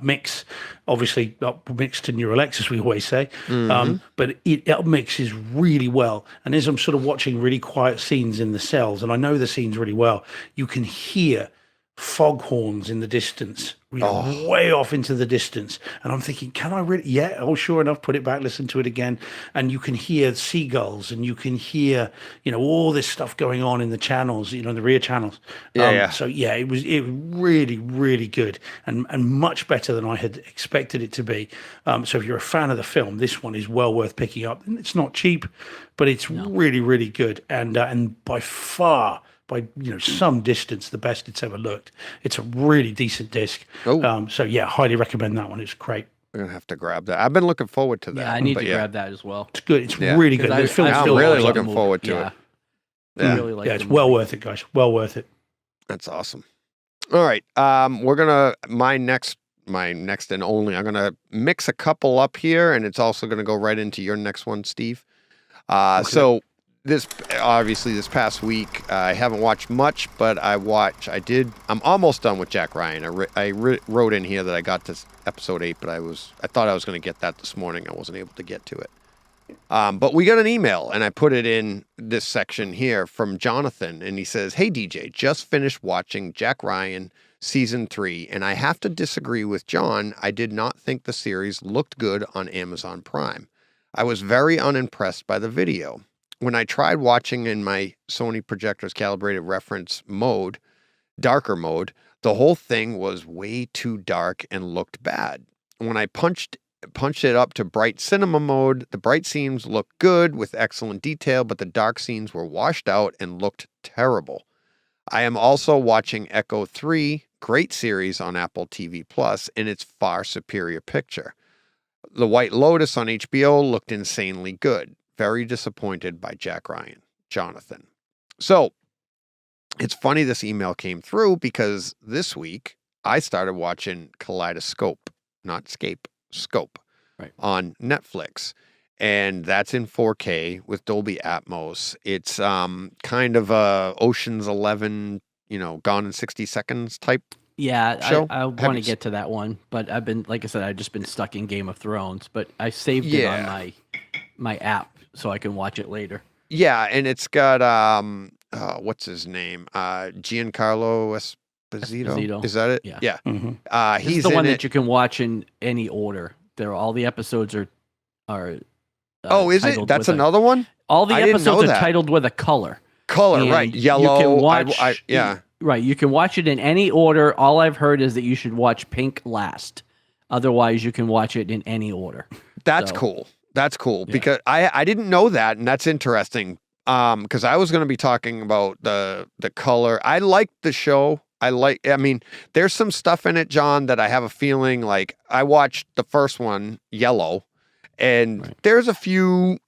Mix, obviously not mixed to Neural X, as we always say, but it mixes really well. And as I'm sort of watching really quiet scenes in the cells, and I know the scenes really well, you can hear foghorns in the distance, way off into the distance. And I'm thinking, can I really? Yeah. Oh, sure enough, put it back, listen to it again. And you can hear seagulls, and you can hear, all this stuff going on in the channels, the rear channels. So it was really, really good and much better than I had expected it to be. So if you're a fan of the film, this one is well worth picking up. And it's not cheap, but it's really, really good. And by far, by some distance, the best it's ever looked. It's a really decent disc. Highly recommend that one. It's great. I'm gonna have to grab that. I've been looking forward to that. Yeah, I need to grab that as well. It's good. It's really good. I'm really looking forward to it. Yeah, really like it's well worth it, guys. Well worth it. That's awesome. All right, we're gonna my next and only. I'm gonna mix a couple up here, and it's also gonna go right into your next one, Steve. So. This past week, I haven't watched much, but I'm almost done with Jack Ryan. I wrote in here that I got to episode 8, but I thought I was going to get that this morning. I wasn't able to get to it. But we got an email, and I put it in this section here from Jonathan, and he says, "Hey, DJ, just finished watching Jack Ryan Season 3, and I have to disagree with John. I did not think the series looked good on Amazon Prime. I was very unimpressed by the video. When I tried watching in my Sony Projector's calibrated reference mode, darker mode, the whole thing was way too dark and looked bad. When I punched it up to bright cinema mode, the bright scenes looked good with excellent detail, but the dark scenes were washed out and looked terrible. I am also watching Echo 3, great series on Apple TV Plus, in its far superior picture. The White Lotus on HBO looked insanely good. Very disappointed by Jack Ryan. Jonathan." So it's funny this email came through because this week I started watching Kaleidescope, not Scape, Scope, right, on Netflix. And that's in 4K with Dolby Atmos. It's kind of a Ocean's 11, Gone in 60 Seconds type. Yeah, show. I want to get to that one, but I've been, like I said, I've just been stuck in Game of Thrones, but I saved it on my app so I can watch it later. Yeah, and it's got what's his name? Giancarlo Esposito. Is that it? Yeah. Yeah. Mm-hmm. He's the in one it. that you can watch in any order. All the episodes are is it? That's another one? All the episodes are titled with a color. Color, right. Yellow. You can watch, yeah. Right. You can watch it in any order. All I've heard is that you should watch pink last. Otherwise, you can watch it in any order. That's cool. That's cool because I didn't know that, and that's interesting. Because I was going to be talking about the color. I like the show. There's some stuff in it, John, that I have a feeling like I watched the first one, Yellow, and there's a few,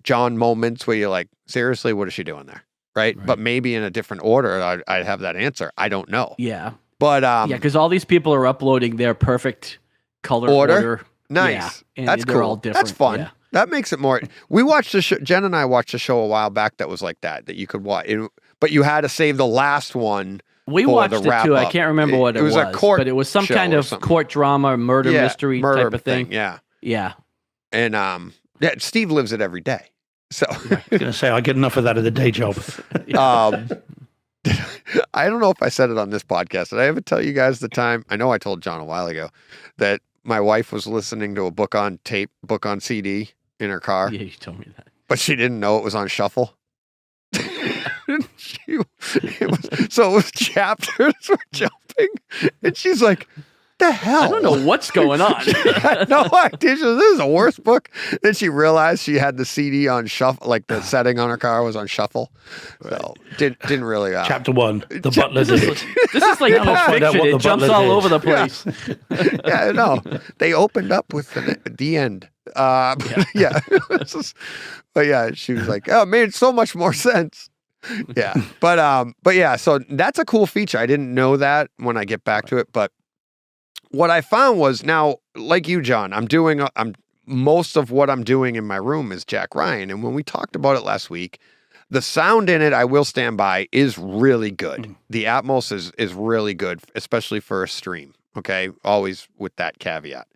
John moments where you're like, seriously, what is she doing there? Right? But maybe in a different order, I'd have that answer. I don't know. Yeah. But because all these people are uploading their perfect color order. Nice. Yeah, that's cool. All different. That's fun. Yeah. That makes it more. We watched the show. Jen and I watched a show a while back that was like that you could watch, but you had to save the last one. We watched it too. I can't remember what it was. A court, but it was some kind of court drama, murder mystery type of thing. Yeah. Yeah. And Steve lives it every day. So I was going to say I get enough of that at the day job. I don't know if I said it on this podcast. Did I ever tell you guys the time? I know I told John a while ago that my wife was listening to a book on CD in her car. Yeah, you told me that. But she didn't know it was on shuffle. It was chapters were jumping. And she's like, the hell? I don't know what's going on. She had no idea. She was, this is the worst book. Then she realized she had the CD on shuffle, like the setting on her car was on shuffle. So didn't really. Chapter 1, the butler did it. This is like Pulp Fiction. It jumps all over the place. Yeah, no. They opened up with the end. But yeah, she was like, oh, it made so much more sense. Yeah. But yeah, so that's a cool feature. I didn't know that when I get back to it, but what I found was now, like you, John, most of what I'm doing in my room is Jack Ryan. And when we talked about it last week, the sound in it, I will stand by, is really good. The Atmos is really good, especially for a stream. Okay. Always with that caveat.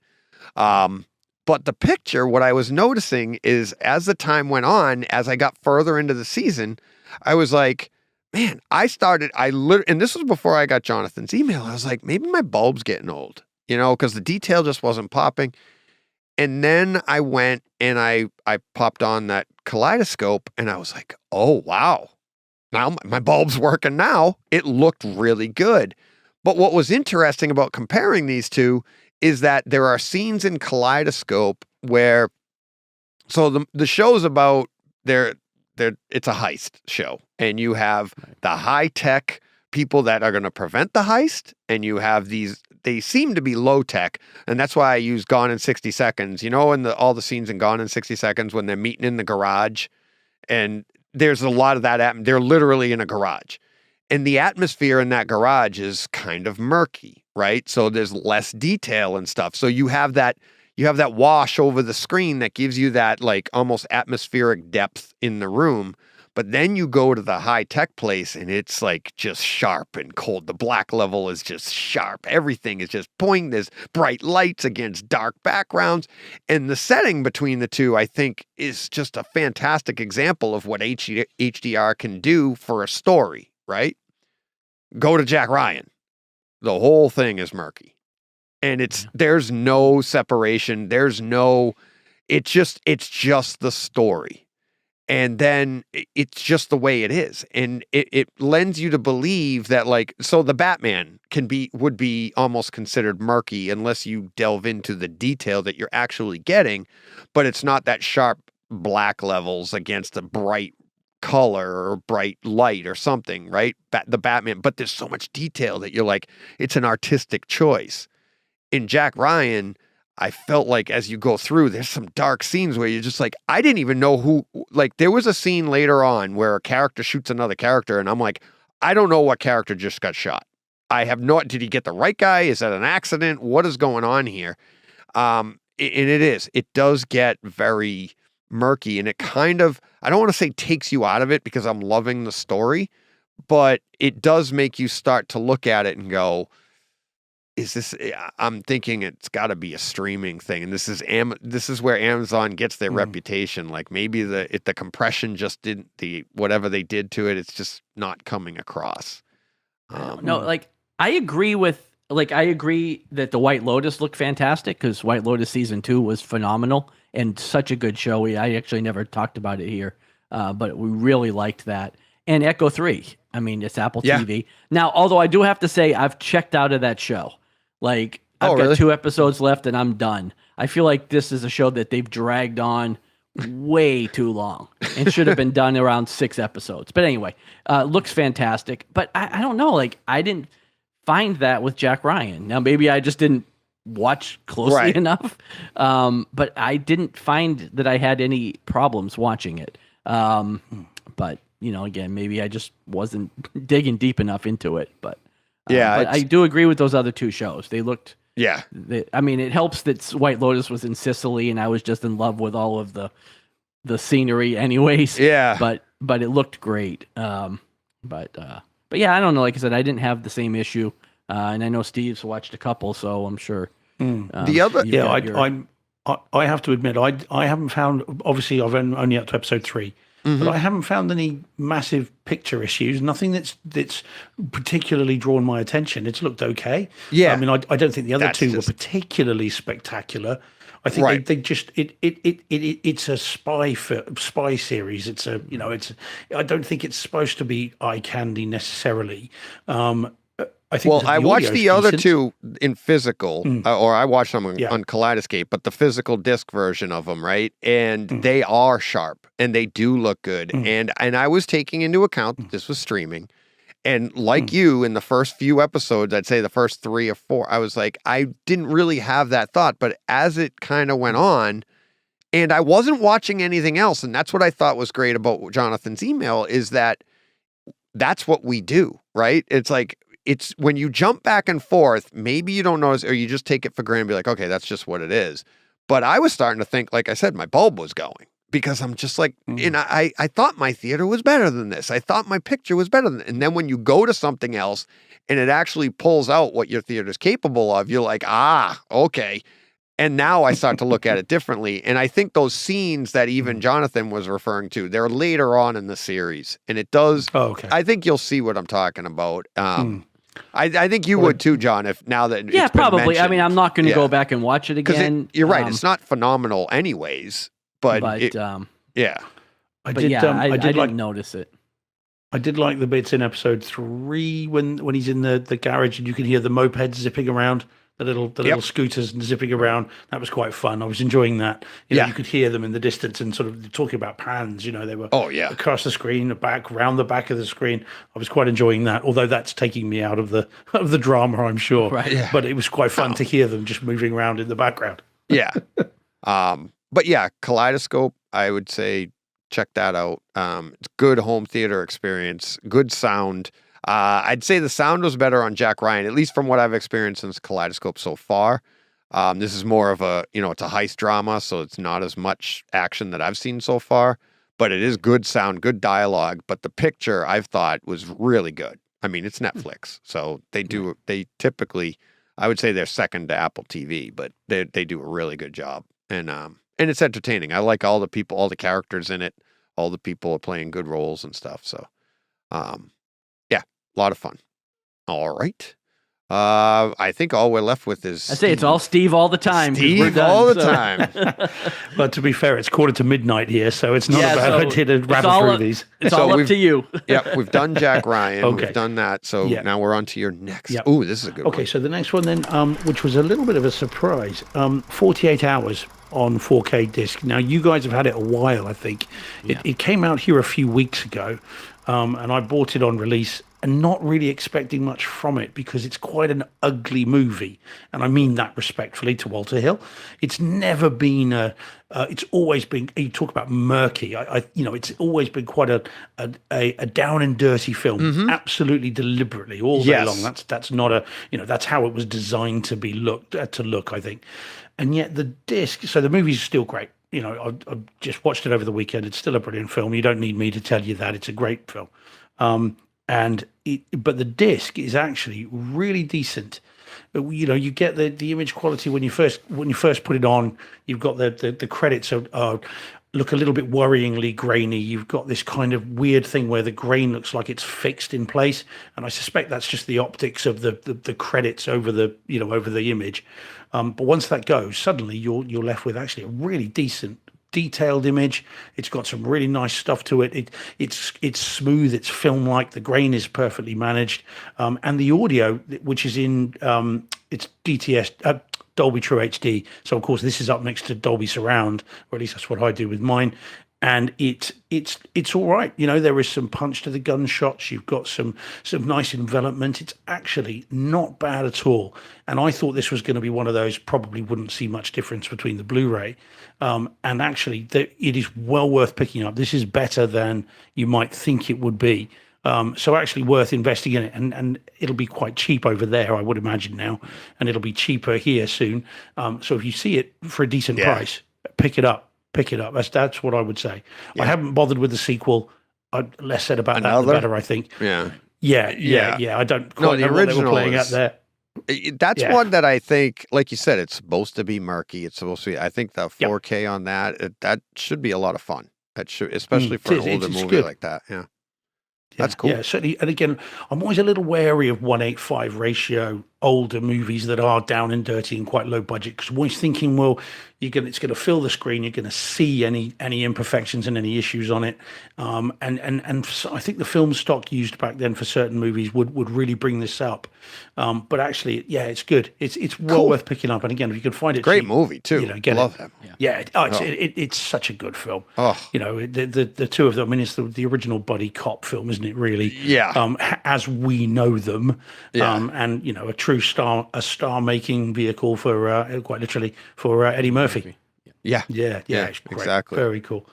But the picture, what I was noticing is as the time went on, as I got further into the season, I was like, man, and this was before I got Jonathan's email. I was like, maybe my bulb's getting old, because the detail just wasn't popping. And then I went and I popped on that Kaleidescope and I was like, oh, wow. Now my bulb's working now. It looked really good. But what was interesting about comparing these two is that there are scenes in Kaleidescope where, so the show's about it's a heist show, and you have the high-tech people that are going to prevent the heist, and you have they seem to be low-tech, and that's why I use Gone in 60 Seconds. In all the scenes in Gone in 60 Seconds when they're meeting in the garage, and there's a lot of that. They're literally in a garage, and the atmosphere in that garage is kind of murky, right? So there's less detail and stuff. So you have that wash over the screen that gives you that like almost atmospheric depth in the room. But then you go to the high tech place and it's like just sharp and cold. The black level is just sharp. Everything is just pointing. There's bright lights against dark backgrounds. And the setting between the two, I think, is just a fantastic example of what HDR can do for a story, right? Go to Jack Ryan. The whole thing is murky. And there's no separation. It's just the story. And then it's just the way it is. And it lends you to believe that, like, so the Batman would be almost considered murky unless you delve into the detail that you're actually getting, but it's not that sharp black levels against a bright color or bright light or something, right? The Batman, but there's so much detail that you're like, it's an artistic choice. In Jack Ryan, I felt like as you go through, there's some dark scenes where you're just like, I didn't even know who, like, there was a scene later on where a character shoots another character, and I'm like, I don't know what character just got shot. Did he get the right guy? Is that an accident? What is going on here? And it does get very murky, and it kind of, I don't want to say takes you out of it because I'm loving the story, but it does make you start to look at it and go, I'm thinking it's got to be a streaming thing, and this is where Amazon gets their reputation. Like maybe the compression just didn't, whatever they did to it, it's just not coming across. No, like I agree that the White Lotus looked fantastic because White Lotus season 2 was phenomenal and such a good show. I actually never talked about it here, but we really liked that. And Echo 3, I mean, it's Apple TV now. Although I do have to say, I've checked out of that show. Like, I've got 2 episodes left and I'm done. I feel like this is a show that they've dragged on way too long and should have been done around 6 episodes. But anyway, looks fantastic. But I don't know, like, I didn't find that with Jack Ryan. Now, maybe I just didn't watch closely enough, but I didn't find that I had any problems watching it. But, you know, again, maybe I just wasn't digging deep enough into it. But but I do agree with those other 2 shows. They looked, I mean, it helps that White Lotus was in Sicily, and I was just in love with all of the scenery, anyways. Yeah, but it looked great. But yeah, I don't know. Like I said, I didn't have the same issue, and I know Steve's watched a couple, so I'm sure. The other, I have to admit, I haven't found. Obviously, I've only up to episode 3. But I haven't found any massive picture issues. Nothing that's particularly drawn my attention. It's looked okay. Yeah, I mean, I don't think the other 2 were particularly spectacular. I think they just it's a spy series. It's a I don't think it's supposed to be eye candy necessarily. I think I watched the other 2 in physical, or I watched them on Kaleidescope, but the physical disc version of them, right? And they are sharp and they do look good. And I was taking into account that this was streaming. And like you, in the first few episodes, I'd say the first 3 or 4, I was like, I didn't really have that thought. But as it kind of went on, and I wasn't watching anything else, and that's what I thought was great about Jonathan's email, is that that's what we do, right? It's like, it's when you jump back and forth, maybe you don't notice, or you just take it for granted and be like, okay, that's just what it is. But I was starting to think, like I said, my bulb was going, because I'm just like, and I thought my theater was better than this. I thought my picture was better than, and then when you go to something else and it actually pulls out what your theater is capable of, you're like, okay. And now I start to look at it differently. And I think those scenes that even Jonathan was referring to, they're later on in the series, and it does. I think you'll see what I'm talking about. I think you would too, John, if now that it's probably. Mentioned. I mean, I'm not going to go back and watch it again. You're right. It's not phenomenal anyways, but I didn't notice it. I did like the bits in episode 3 when he's in the garage and you can hear the mopeds zipping around, the little scooters and zipping around. That was quite fun. I was enjoying that. You could hear them in the distance and sort of talking about pans. They were across the screen, round the back of the screen. I was quite enjoying that. Although that's taking me out of the drama, I'm sure. Right. Yeah. But it was quite fun to hear them just moving around in the background. Yeah. But yeah, Kaleidescope, I would say check that out. It's good home theater experience, good sound. I'd say the sound was better on Jack Ryan, at least from what I've experienced since Kaleidescope so far. This is more of a, it's a heist drama, so it's not as much action that I've seen so far. but it is good sound, good dialogue. But the picture I've thought was really good. I mean, it's Netflix, so they typically, I would say they're second to Apple TV, but they do a really good job. And it's entertaining. I like all the people, all the characters in it. All the people are playing good roles and stuff. So, yeah, a lot of fun. All right. I think all we're left with is I say it's all Steve all the time. Steve done, all the so. time. But to be fair, it's 1:45 here, so it's not a bad idea to rattle through these. It's all up to you. Yeah, we've done Jack Ryan. Okay. We've done that. So now we're on to your next. Yep. Ooh, this is a good one. Okay, so the next one then, which was a little bit of a surprise, 48 hours on 4K disc. Now, you guys have had it a while, I think. Yeah. It came out here a few weeks ago, and I bought it on release and not really expecting much from it because it's quite an ugly movie. And I mean that respectfully to Walter Hill. It's never been it's always been, you talk about murky. It's always been quite a down and dirty film, absolutely deliberately all day long. That's not that's how it was designed to be look, I think. And yet the disc, so the movie's still great. I've just watched it over the weekend. It's still a brilliant film. You don't need me to tell you that. It's a great film. But the disc is actually really decent. You get the image quality when you first put it on. You've got the credits look a little bit worryingly grainy. You've got this kind of weird thing where the grain looks like it's fixed in place, and I suspect that's just the optics of the credits over the image. But once that goes, suddenly you're left with actually a really decent, detailed image. It's got some really nice stuff to it. It's smooth. It's film-like. The grain is perfectly managed, and the audio, which is in it's DTS. Dolby TrueHD. So of course this is up next to Dolby Surround, or at least that's what I do with mine. And it's all right. There is some punch to the gunshots. You've got some nice envelopment. It's actually not bad at all. And I thought this was going to be one of those, probably wouldn't see much difference between the Blu-ray. And actually it is well worth picking up. This is better than you might think it would be. So actually worth investing in it, and it'll be quite cheap over there, I would imagine now, and it'll be cheaper here soon. So if you see it for a decent price, pick it up. That's what I would say. I haven't bothered with the sequel. Less said about that, the better, I think. Yeah. I don't quite know what they were playing out there. That's one that I think, like you said, it's supposed to be murky. It's supposed to be. I think the 4K on that should be a lot of fun. That should, especially for an older movie good. Like that. Yeah. That's cool. Yeah, certainly. And again, I'm always a little wary of 1:8:5 ratio older movies that are down and dirty and quite low budget, because I'm always thinking, well, it's going to fill the screen. You're going to see any imperfections and any issues on it. And so I think the film stock used back then for certain movies would really bring this up. But actually, it's good. It's well worth picking up. And again, if you can find it, great cheap, movie too. Love him. It's such a good film. The two of them. I mean, it's the original buddy cop film, isn't it? Really. Yeah. As we know them. And a true star-making vehicle for quite literally for Eddie Murphy. Yeah, exactly. Very cool.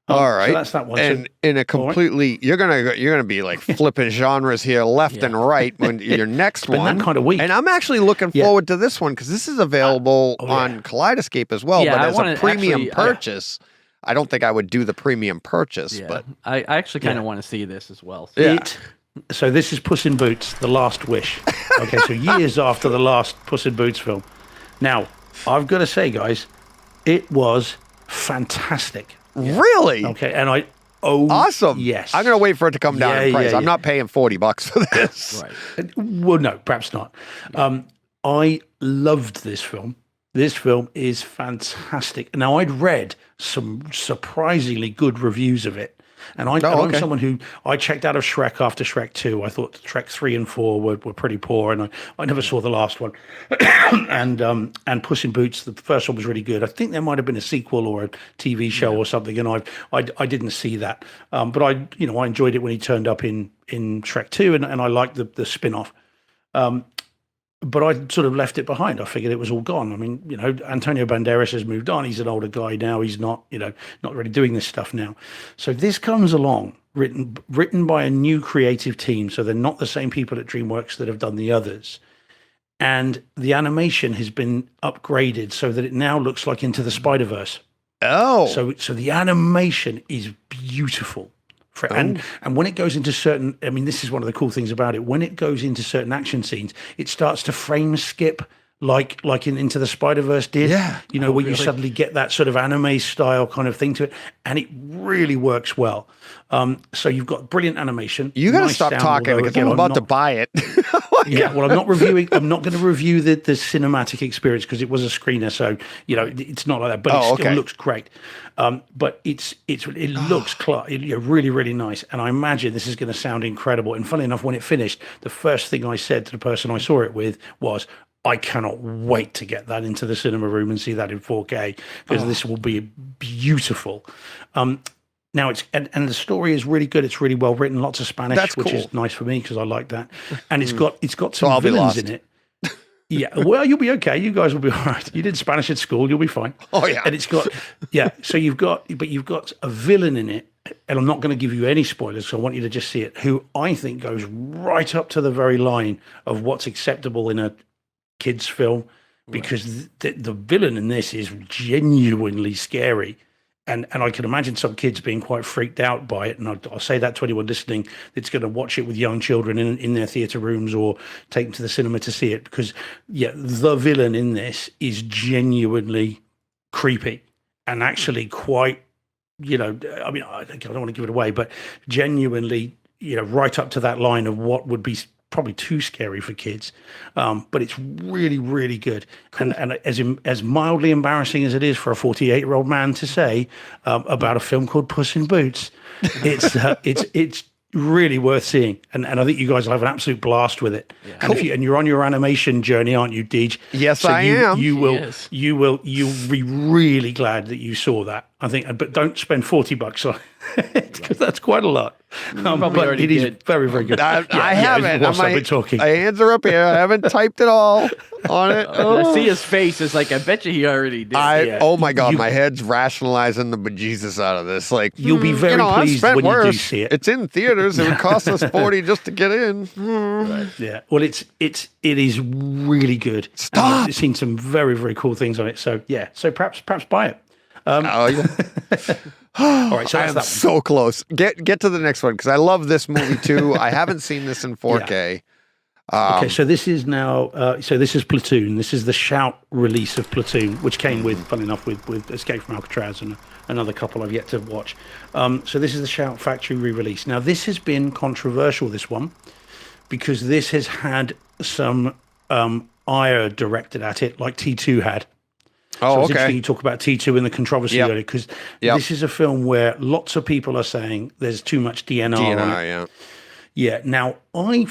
All right, so that's that one. And in a completely, you're gonna be like flipping genres here, left and right. When your next one, that kind of week. And I'm actually looking forward to this one because this is available on Kaleidescape as well. But as a premium purchase, I don't think I would do the premium purchase. But I actually kind of want to see this as well. So this is Puss in Boots: The Last Wish. Okay, so years after the last Puss in Boots film. Now, I've got to say, guys, it was fantastic. Really? Okay, and awesome. Yes. I'm going to wait for it to come down in price. I'm not paying $40 for this. Right. Well, no, perhaps not. I loved this film. This film is fantastic. Now, I'd read some surprisingly good reviews of it. And I'm someone who, I checked out of Shrek after Shrek 2. I thought Shrek 3 and 4 were pretty poor, and I never saw the last one. and Puss in Boots, the first one was really good. I think there might have been a sequel or a TV show or something, and I didn't see that. But I enjoyed it when he turned up in Shrek 2, and I liked the spin-off. But I sort of left it behind. I figured it was all gone. I mean, Antonio Banderas has moved on. He's an older guy now. He's not really doing this stuff now. So this comes along, written by a new creative team. So they're not the same people at DreamWorks that have done the others. And the animation has been upgraded so that it now looks like Into the Spider-Verse. Oh. So the animation is beautiful. And when it goes into certain, I mean, this is one of the cool things about it. When it goes into certain action scenes, it starts to frame skip like in Into the Spider-Verse did. Yeah. You know, where you suddenly get that sort of anime style kind of thing to it. And it really works well. So you've got brilliant animation. You got to stop talking because I'm about to buy it. Yeah, well, I'm not going to review the cinematic experience because it was a screener, so you know it's not like that. But it still looks great. But it looks really, really nice. And I imagine this is going to sound incredible. And funny enough, when it finished, the first thing I said to the person I saw it with was, I cannot wait to get that into the cinema room and see that in 4K because this will be beautiful. Now and the story is really good. It's really well written, lots of Spanish, which is nice for me because I like that. And it's got some villains in it. Yeah, well, you'll be okay. You guys will be all right. You did Spanish at school, you'll be fine. Oh yeah. And it's got so you've got a villain in it, and I'm not going to give you any spoilers, so I want you to just see it, who I think goes right up to the very line of what's acceptable in a kids film, because the villain in this is genuinely scary. And I can imagine some kids being quite freaked out by it. And I'll say that to anyone listening that's going to watch it with young children in their theatre rooms or take them to the cinema to see it. Because, the villain in this is genuinely creepy and actually quite, I mean, I don't want to give it away, but genuinely, right up to that line of what would be probably too scary for kids, but it's really, really good. Cool. And as mildly embarrassing as it is for a 48-year-old man to say about a film called Puss in Boots, it's really worth seeing. And I think you guys will have an absolute blast with it. Yeah. Cool. And you're on your animation journey, aren't you, Deej? Yes, so I am. You'll be really glad that you saw that, I think. But don't spend $40 on it because that's quite a lot. But it is very, very good. I haven't. I've been talking. My hands are up here. I haven't typed it all on it. I see his face. It's like, I bet you he already did. Oh my God, my head's rationalizing the bejesus out of this. Like, you'll be very pleased when you do see it. It's in theaters. It would cost us $40 just to get in. Right. Yeah. Well, it is really good. Stop. I've seen some very, very cool things on it. So yeah. So perhaps buy it. Oh yeah. All right, so I am so close. Get to the next one because I love this movie too. I haven't seen this in 4K. Yeah. Okay, so this is now. This is Platoon. This is the Shout release of Platoon, which came with, funny enough, with Escape from Alcatraz and another couple I've yet to watch. So this is the Shout Factory re-release. Now this has been controversial. This one, because this has had some ire directed at it, like T2 had. So it's interesting you talk about T2 and the controversy earlier, because this is a film where lots of people are saying there's too much DNR on it. Yeah. Yeah. Now I'm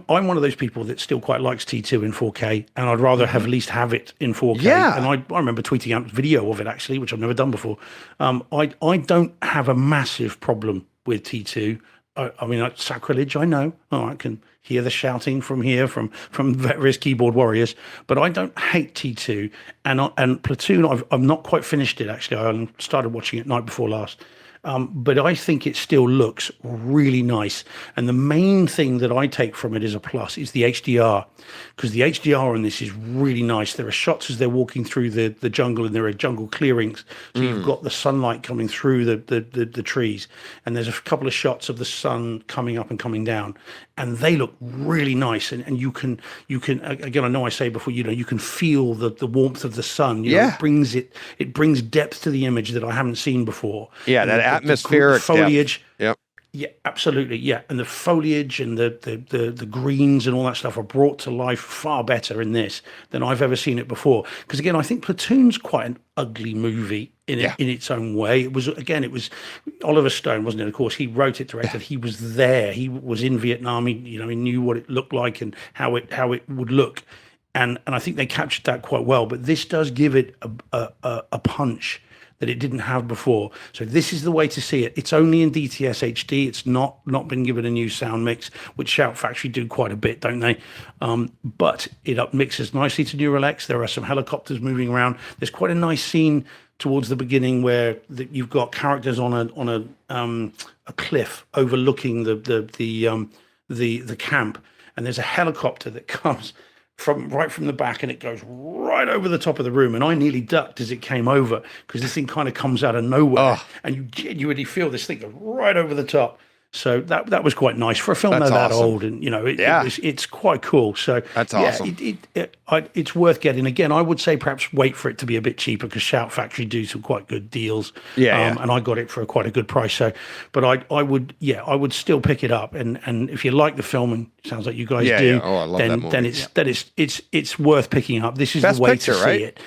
one of those people that still quite likes T2 in 4K, and I'd rather have at least have it in 4K. Yeah. And I remember tweeting out video of it actually, which I've never done before. I don't have a massive problem with T2. I mean, like, sacrilege, I know. Oh, I can hear the shouting from here, from various keyboard warriors, but I don't hate T2. And Platoon, I've not quite finished it, actually. I started watching it night before last. But I think it still looks really nice. And the main thing that I take from it as a plus is the HDR, because the HDR on this is really nice. There are shots as they're walking through the jungle, and there are jungle clearings. So you've got the sunlight coming through the trees, and there's a couple of shots of the sun coming up and coming down, and they look really nice. And you can again, I know I say before, you can feel the warmth of the sun. It brings depth to the image that I haven't seen before. Yeah, that atmospheric foliage. Depth. Yep. Yeah, absolutely. Yeah, and the foliage and the greens and all that stuff are brought to life far better in this than I've ever seen it before. Because again, I think Platoon's quite an ugly movie in its own way. It was Oliver Stone, wasn't it? Of course, he wrote it, directed. He was there. He was in Vietnam. He knew what it looked like and how it would look. And I think they captured that quite well. But this does give it a punch that it didn't have before. So this is the way to see it. It's only in DTS-HD. It's not been given a new sound mix, which Shout Factory do quite a bit, don't they? But it up mixes nicely to Neural X. There are some helicopters moving around. There's quite a nice scene towards the beginning where you've got characters on a cliff overlooking the camp, and there's a helicopter that comes right from the back, and it goes right over the top of the room. And I nearly ducked as it came over because this thing kind of comes out of nowhere, and you genuinely feel this thing go right over the top. So that was quite nice for a film that old, and it's quite cool. So that's awesome. It's worth getting. Again, I would say perhaps wait for it to be a bit cheaper because Shout Factory do some quite good deals. And I got it for quite a good price. So, but I would still pick it up. And if you like the film, and it sounds like you guys do, I love that movie. then it's worth picking up. This is Best the way picture, to see it.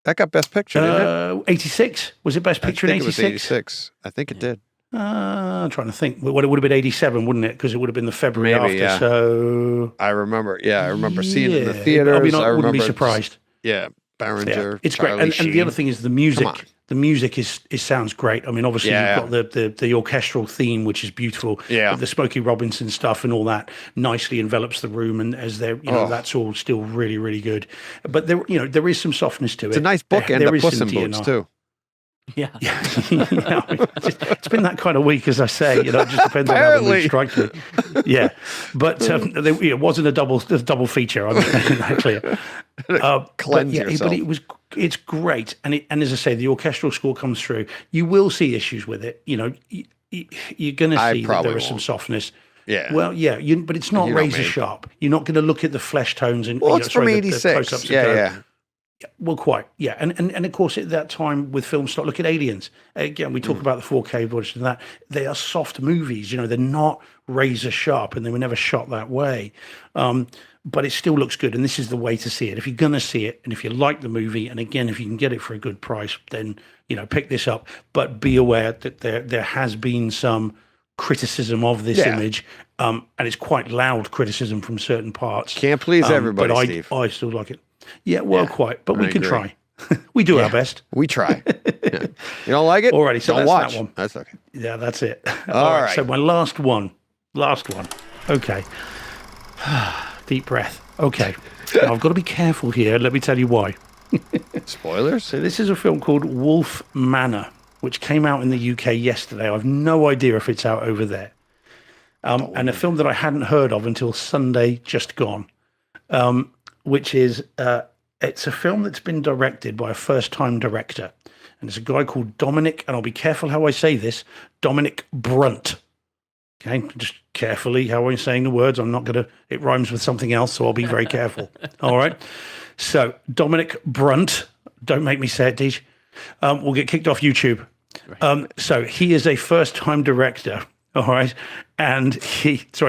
That got Best Picture, didn't it? 86 was it Best Picture in 86? 86. I think it did. I'm trying to think. Well, it would have been 87, wouldn't it? Because it would have been the February after. Yeah. So I remember. Yeah, I remember seeing it in the theaters. I wouldn't be surprised. Berenger. It's great. And the other thing is the music. The music sounds great. I mean, obviously you've got the orchestral theme, which is beautiful. Yeah. The Smokey Robinson stuff and all that nicely envelops the room, and as they're that's all still really, really good. But there is some softness to it. It's a nice bookend of Puss in Boots too. Yeah. It's been that kind of week, as I say. It just depends on how the mood strikes me. Yeah, but it wasn't a double feature. I mean, actually, cleanse yourself. But it's great, and as I say, the orchestral score comes through. You will see issues with it. You're going to see that there is some softness. Yeah. Well, but it's not razor sharp. You're not going to look at the flesh tones and it's from 86. Yeah. Well, quite, and of course at that time with film stock, look at Aliens. Again, we talk about the 4K version of that. They are soft movies, they're not razor sharp, and they were never shot that way. But it still looks good, and this is the way to see it. If you're going to see it, and if you like the movie, and again, if you can get it for a good price, then pick this up. But be aware that there has been some criticism of this image, and it's quite loud criticism from certain parts. Can't please everybody, but Steve. I still like it. Yeah, quite. But we can try. We do our best. We try. You don't like it? Alrighty, so don't that's watch. That one. That's okay. Yeah, that's it. All right. So my last one. Okay. Deep breath. Okay. Now, I've got to be careful here. Let me tell you why. Spoilers? So this is a film called Wolf Manor, which came out in the UK yesterday. I've no idea if it's out over there. And a film that I hadn't heard of until Sunday just gone. Which is, it's a film that's been directed by a first-time director. And it's a guy called Dominic, and I'll be careful how I say this, Dominic Brunt. Okay, just carefully how I'm saying the words. I'm not going to, it rhymes with something else, so I'll be very careful. All right? So, Dominic Brunt, don't make me say it, Deej. We'll get kicked off YouTube. So, he is a first-time director, all right? And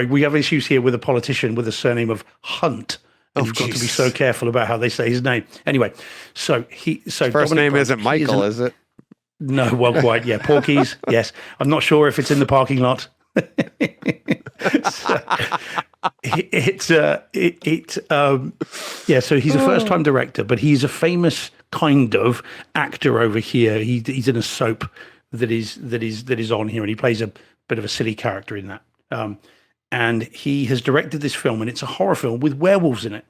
we have issues here with a politician with a surname of Hunt. And you've got to be so careful about how they say his name. Anyway, so his first name isn't Michael, is it? No, well, quite. Yeah, Porky's. Yes, I'm not sure if it's in the parking lot. So he's a first-time director, but he's a famous kind of actor over here. He's in a soap that is on here, and he plays a bit of a silly character in that. And he has directed this film, and it's a horror film with werewolves in it.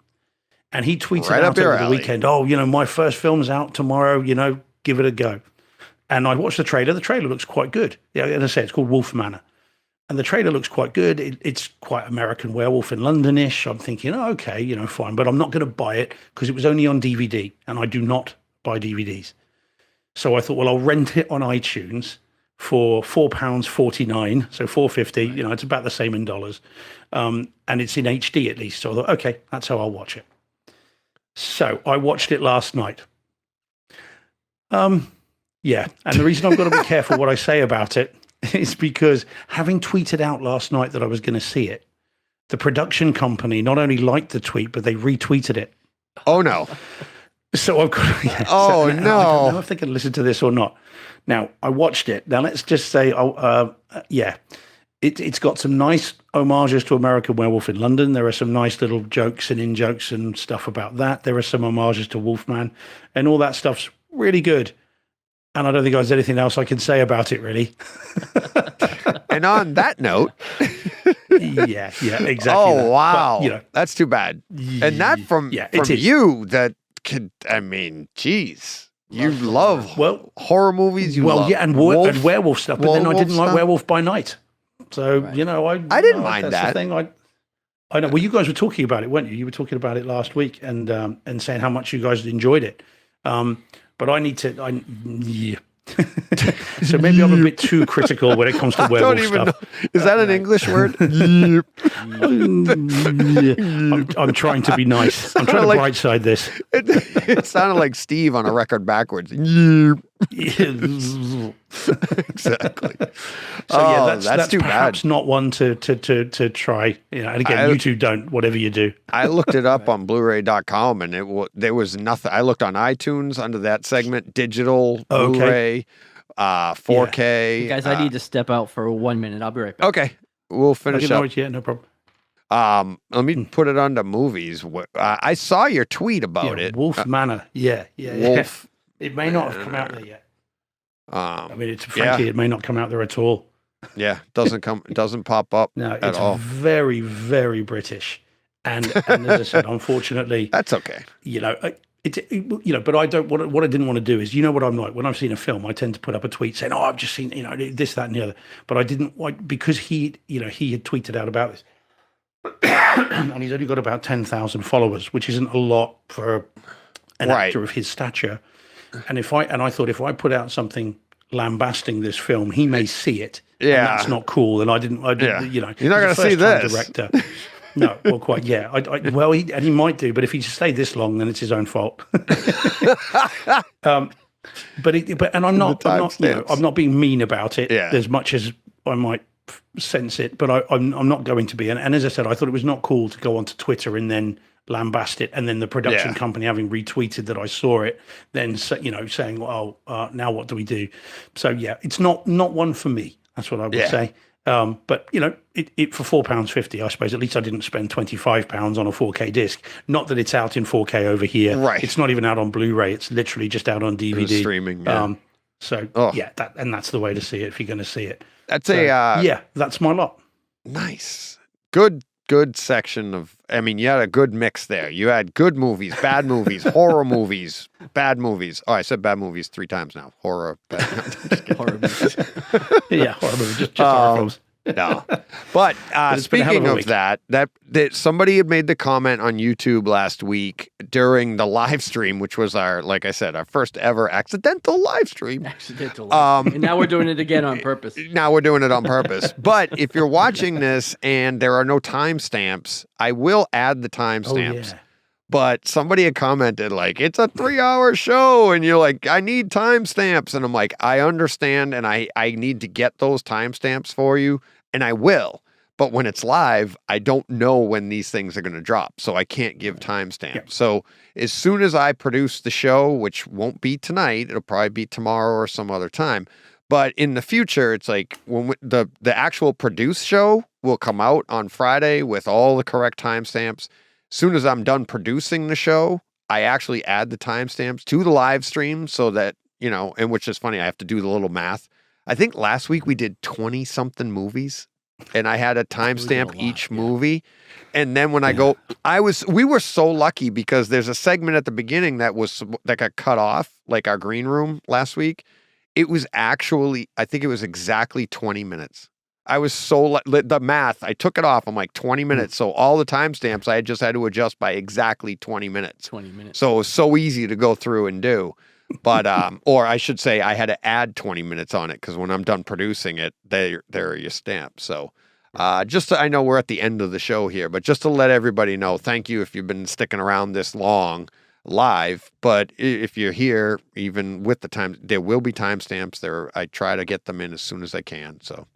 And he tweeted out over the weekend, my first film's out tomorrow, give it a go. And I watched the trailer. The trailer looks quite good. Yeah, as I say, it's called Wolf Manor. And the trailer looks quite good. It's quite American Werewolf in London-ish. I'm thinking, okay, fine. But I'm not going to buy it because it was only on DVD, and I do not buy DVDs. So I thought, well, I'll rent it on iTunes for £4.49, so $4.50. It's about the same in dollars, and it's in HD at least. So I thought, okay, that's how I'll watch it. So I watched it last night. And the reason I've got to be careful what I say about it is because having tweeted out last night that I was going to see it, the production company not only liked the tweet, but they retweeted it. Oh no! So I've got. No! I don't know if they can listen to this or not. Now, I watched it. Now, let's just say, it's got some nice homages to American Werewolf in London. There are some nice little jokes and in-jokes and stuff about that. There are some homages to Wolfman, and all that stuff's really good. And I don't think there's anything else I can say about it, really. And on that note... yeah, exactly. Oh, wow. But, that's too bad. And that from you that could, geez... You love horror movies. And werewolf stuff. But then I didn't like Werewolf by Night. So I didn't mind that's that. The thing. I know. Well, you guys were talking about it, weren't you? You were talking about it last week and saying how much you guys enjoyed it. But I need to. Yeah. So maybe I'm a bit too critical when it comes to werewolf stuff. Is that an English word? I'm trying to be nice. I'm trying to bright side this. It sounded like Steve on a record backwards. Exactly. So yeah, that's too perhaps bad. Not one to try. You know, and again, you two don't. Whatever you do. I looked it up on Blu-ray.com, and there was nothing. I looked on iTunes under that segment, digital, Blu-ray, 4K. Guys, I need to step out for 1 minute. I'll be right back. Okay, we'll finish up. Yeah, no problem. Let me put it under movies. I saw your tweet about it. Wolf Manor. Yeah. Wolf. It may not have come out there yet. I mean, frankly, it may not come out there at all. Yeah, it doesn't pop up at all. It's very, very British, and as I said, unfortunately, that's okay. You know, but I don't. What I didn't want to do is, you know, what I'm like when I've seen a film, I tend to put up a tweet saying, "Oh, I've just seen, this, that, and the other." But I didn't because he had tweeted out about this, and he's only got about 10,000 followers, which isn't a lot for an actor of his stature. And I thought if I put out something lambasting this film, he may see it. Yeah, and that's not cool. And I didn't. You're not going to see this. Director. No, well, quite. Yeah. He might do, but if he stayed this long, then it's his own fault. I'm not being mean about it as much as I might sense it, but I'm not going to be. And as I said, I thought it was not cool to go onto Twitter and then lambast it, and then the production company having retweeted that I saw it, then saying, "Well, now what do we do?" So yeah, it's not one for me. That's what I would say. But it for £4.50, I suppose. At least I didn't spend £25 on a 4K disc. Not that it's out in 4K over here. Right. It's not even out on Blu-ray. It's literally just out on DVD. Streaming. Yeah. That's the way to see it if you're going to see it. That's that's my lot. Nice. Good section of, you had a good mix there. You had good movies, bad movies, horror movies, bad movies. Oh, I said bad movies 3 times now. Horror, bad. Horror movies. Yeah, horror movies. Just horror films. No. But speaking of that somebody had made the comment on YouTube last week during the live stream, which was our first ever accidental live stream. And now we're doing it again on purpose. Now we're doing it on purpose. But if you're watching this and there are no timestamps, I will add the timestamps. But somebody had commented it's a 3-hour show, and you're like, I need timestamps, and I'm like, I understand, and I need to get those timestamps for you, and I will. But when it's live, I don't know when these things are going to drop, so I can't give timestamps. Yeah. So as soon as I produce the show, which won't be tonight, it'll probably be tomorrow or some other time. But in the future, it's when the actual produced show will come out on Friday with all the correct timestamps. Soon as I'm done producing the show, I actually add the timestamps to the live stream so that, and which is funny, I have to do the little math. I think last week we did 20-something movies, and I had a timestamp each movie. And then when we were so lucky because there's a segment at the beginning that got cut off, like our green room last week. It was actually, I think it was exactly 20 minutes. I was the math, I took it off. I'm like 20 minutes. So all the timestamps I just had to adjust by exactly 20 minets. 20 minutes. So it was so easy to go through and do. But, or I should say I had to add 20 minutes on it because when I'm done producing it, there are your stamps. So I know we're at the end of the show here, but just to let everybody know, thank you if you've been sticking around this long live. But if you're here, even with the time, there will be timestamps. I try to get them in as soon as I can. So.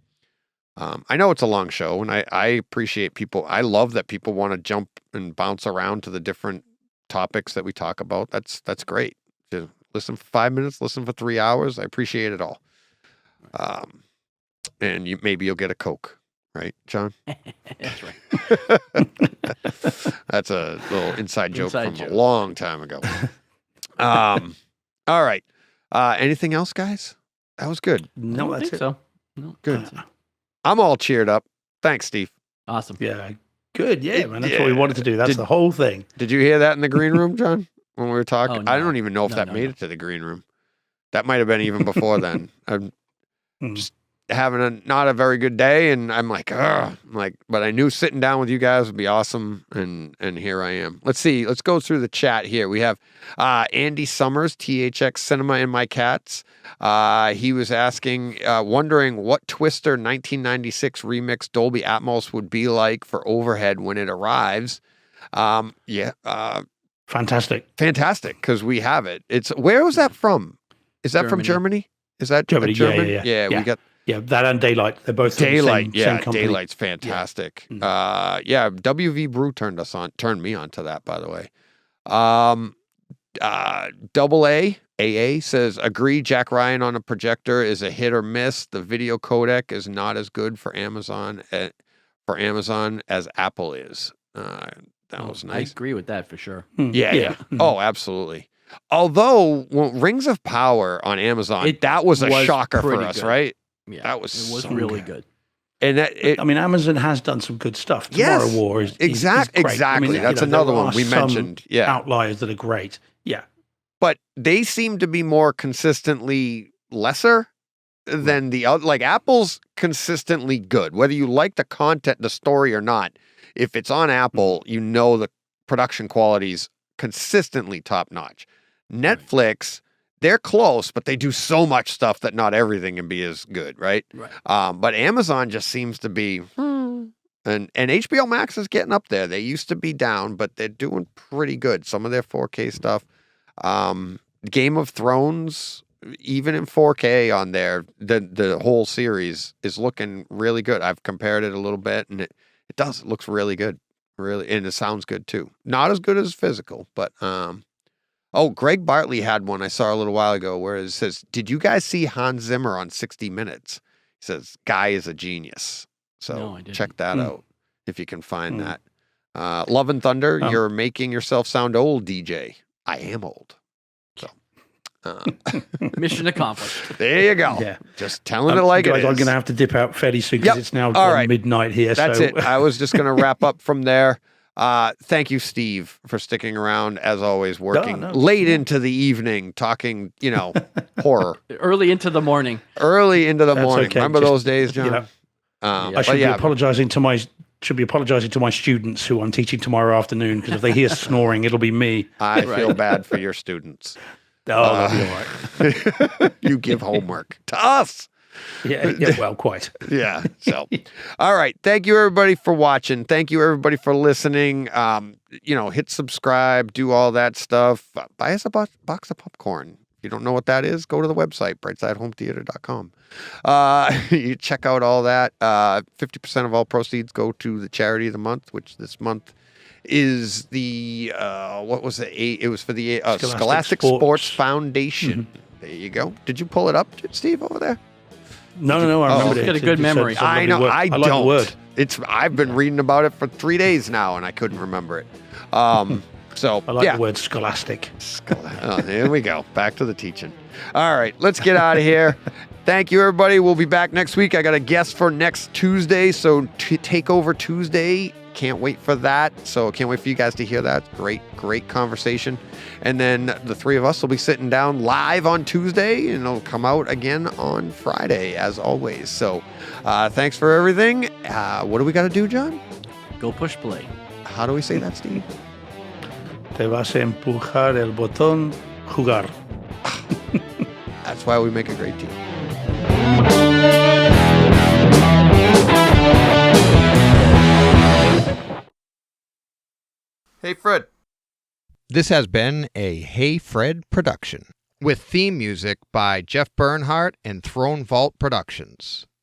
I know it's a long show, and I appreciate people. I love that people want to jump and bounce around to the different topics that we talk about. That's great. To listen for 5 minutes, listen for 3 hours. I appreciate it all. And maybe you'll get a Coke, right, John? That's right. That's a little inside joke from a long time ago. All right. Anything else, guys? That was good. No, I think so. No, good. I'm all cheered up. Thanks, Steve. Awesome. Yeah. Good. Yeah, man. That's what we wanted to do. That's the whole thing. Did you hear that in the green room, John? When we were talking? Oh, no. I don't even know if that made it to the green room. That might have been even before then. having not a very good day, and I'm like, ugh. But I knew sitting down with you guys would be awesome, and here I am. Let's see. Let's go through the chat here. We have Andy Summers, THX Cinema and My Cats. He was asking, wondering what Twister 1996 remix Dolby Atmos would be like for overhead when it arrives. Fantastic, because we have it. Where was that from? Is that from Germany? Is that Germany? German? Yeah. We got that and Daylight. They're both Daylight. Same company. Daylight's fantastic. Yeah. WV Brew turned me on to that, by the way. AA says, agree, Jack Ryan on a projector is a hit or miss. The video codec is not as good for Amazon as Apple is. That was nice. I agree with that for sure. Yeah. Oh, absolutely. Although Rings of Power on Amazon, that was a shocker for us, good. Right? Yeah, that was so really good. And Amazon has done some good stuff. Tomorrow War is exactly. That's another one we mentioned. Yeah, outliers that are great. Yeah, but they seem to be more consistently lesser than the other. Like Apple's consistently good, whether you like the content, the story or not. If it's on Apple, you know the production quality's consistently top notch. Netflix, they're close, but they do so much stuff that not everything can be as good, right? But Amazon just seems to be, and HBO Max is getting up there. They used to be down, but they're doing pretty good. Some of their 4K stuff, Game of Thrones, even in 4K on there, the whole series is looking really good. I've compared it a little bit, and it looks really good. Really, and it sounds good too. Not as good as physical, but Greg Bartley had one I saw a little while ago where it says, "Did you guys see Hans Zimmer on 60 Minutes?" He says, "Guy is a genius." So check that out if you can find that. Love and Thunder, you're making yourself sound old, DJ. I am old. So mission accomplished. There you go. Yeah. Just telling it like it is. I'm going to have to dip out fairly soon because it's now midnight here. That's it. I was just going to wrap up from there. Thank you, Steve, for sticking around, as always, working late into the evening, talking, horror. Early into the morning. Okay. Remember those days, John? I should be apologizing to my students who I'm teaching tomorrow afternoon, because if they hear snoring, it'll be me. I feel bad for your students. Oh, that'll be all right. You give homework to us. Yeah, well, quite. Yeah. So, all right. Thank you, everybody, for watching. Thank you, everybody, for listening. Hit subscribe, do all that stuff. Buy us a box of popcorn. If you don't know what that is, go to the website, brightsidehometheater.com. You check out all that. 50% of all proceeds go to the charity of the month, which this month is the what was it? It was for the Scholastic Sports Foundation. Mm-hmm. There you go. Did you pull it up, Steve, over there? No. I remember it. Got a good memory. I know. I like don't. The word. I've been reading about it for 3 days now, and I couldn't remember it. So I like the word Scholastic. There we go. Back to the teaching. All right, let's get out of here. Thank you, everybody. We'll be back next week. I got a guest for next Tuesday, so take over Tuesday. Can't wait for that. So can't wait for you guys to hear that. Great conversation. And then the three of us will be sitting down live on Tuesday, and it'll come out again on Friday, as always. So thanks for everything. What do we got to do, John? Go push play. How do we say that, Steve? Te vas a empujar el botón jugar. That's why we make a great team. Hey, Fred. This has been a Hey Fred production with theme music by Jeff Bernhardt and Throne Vault Productions.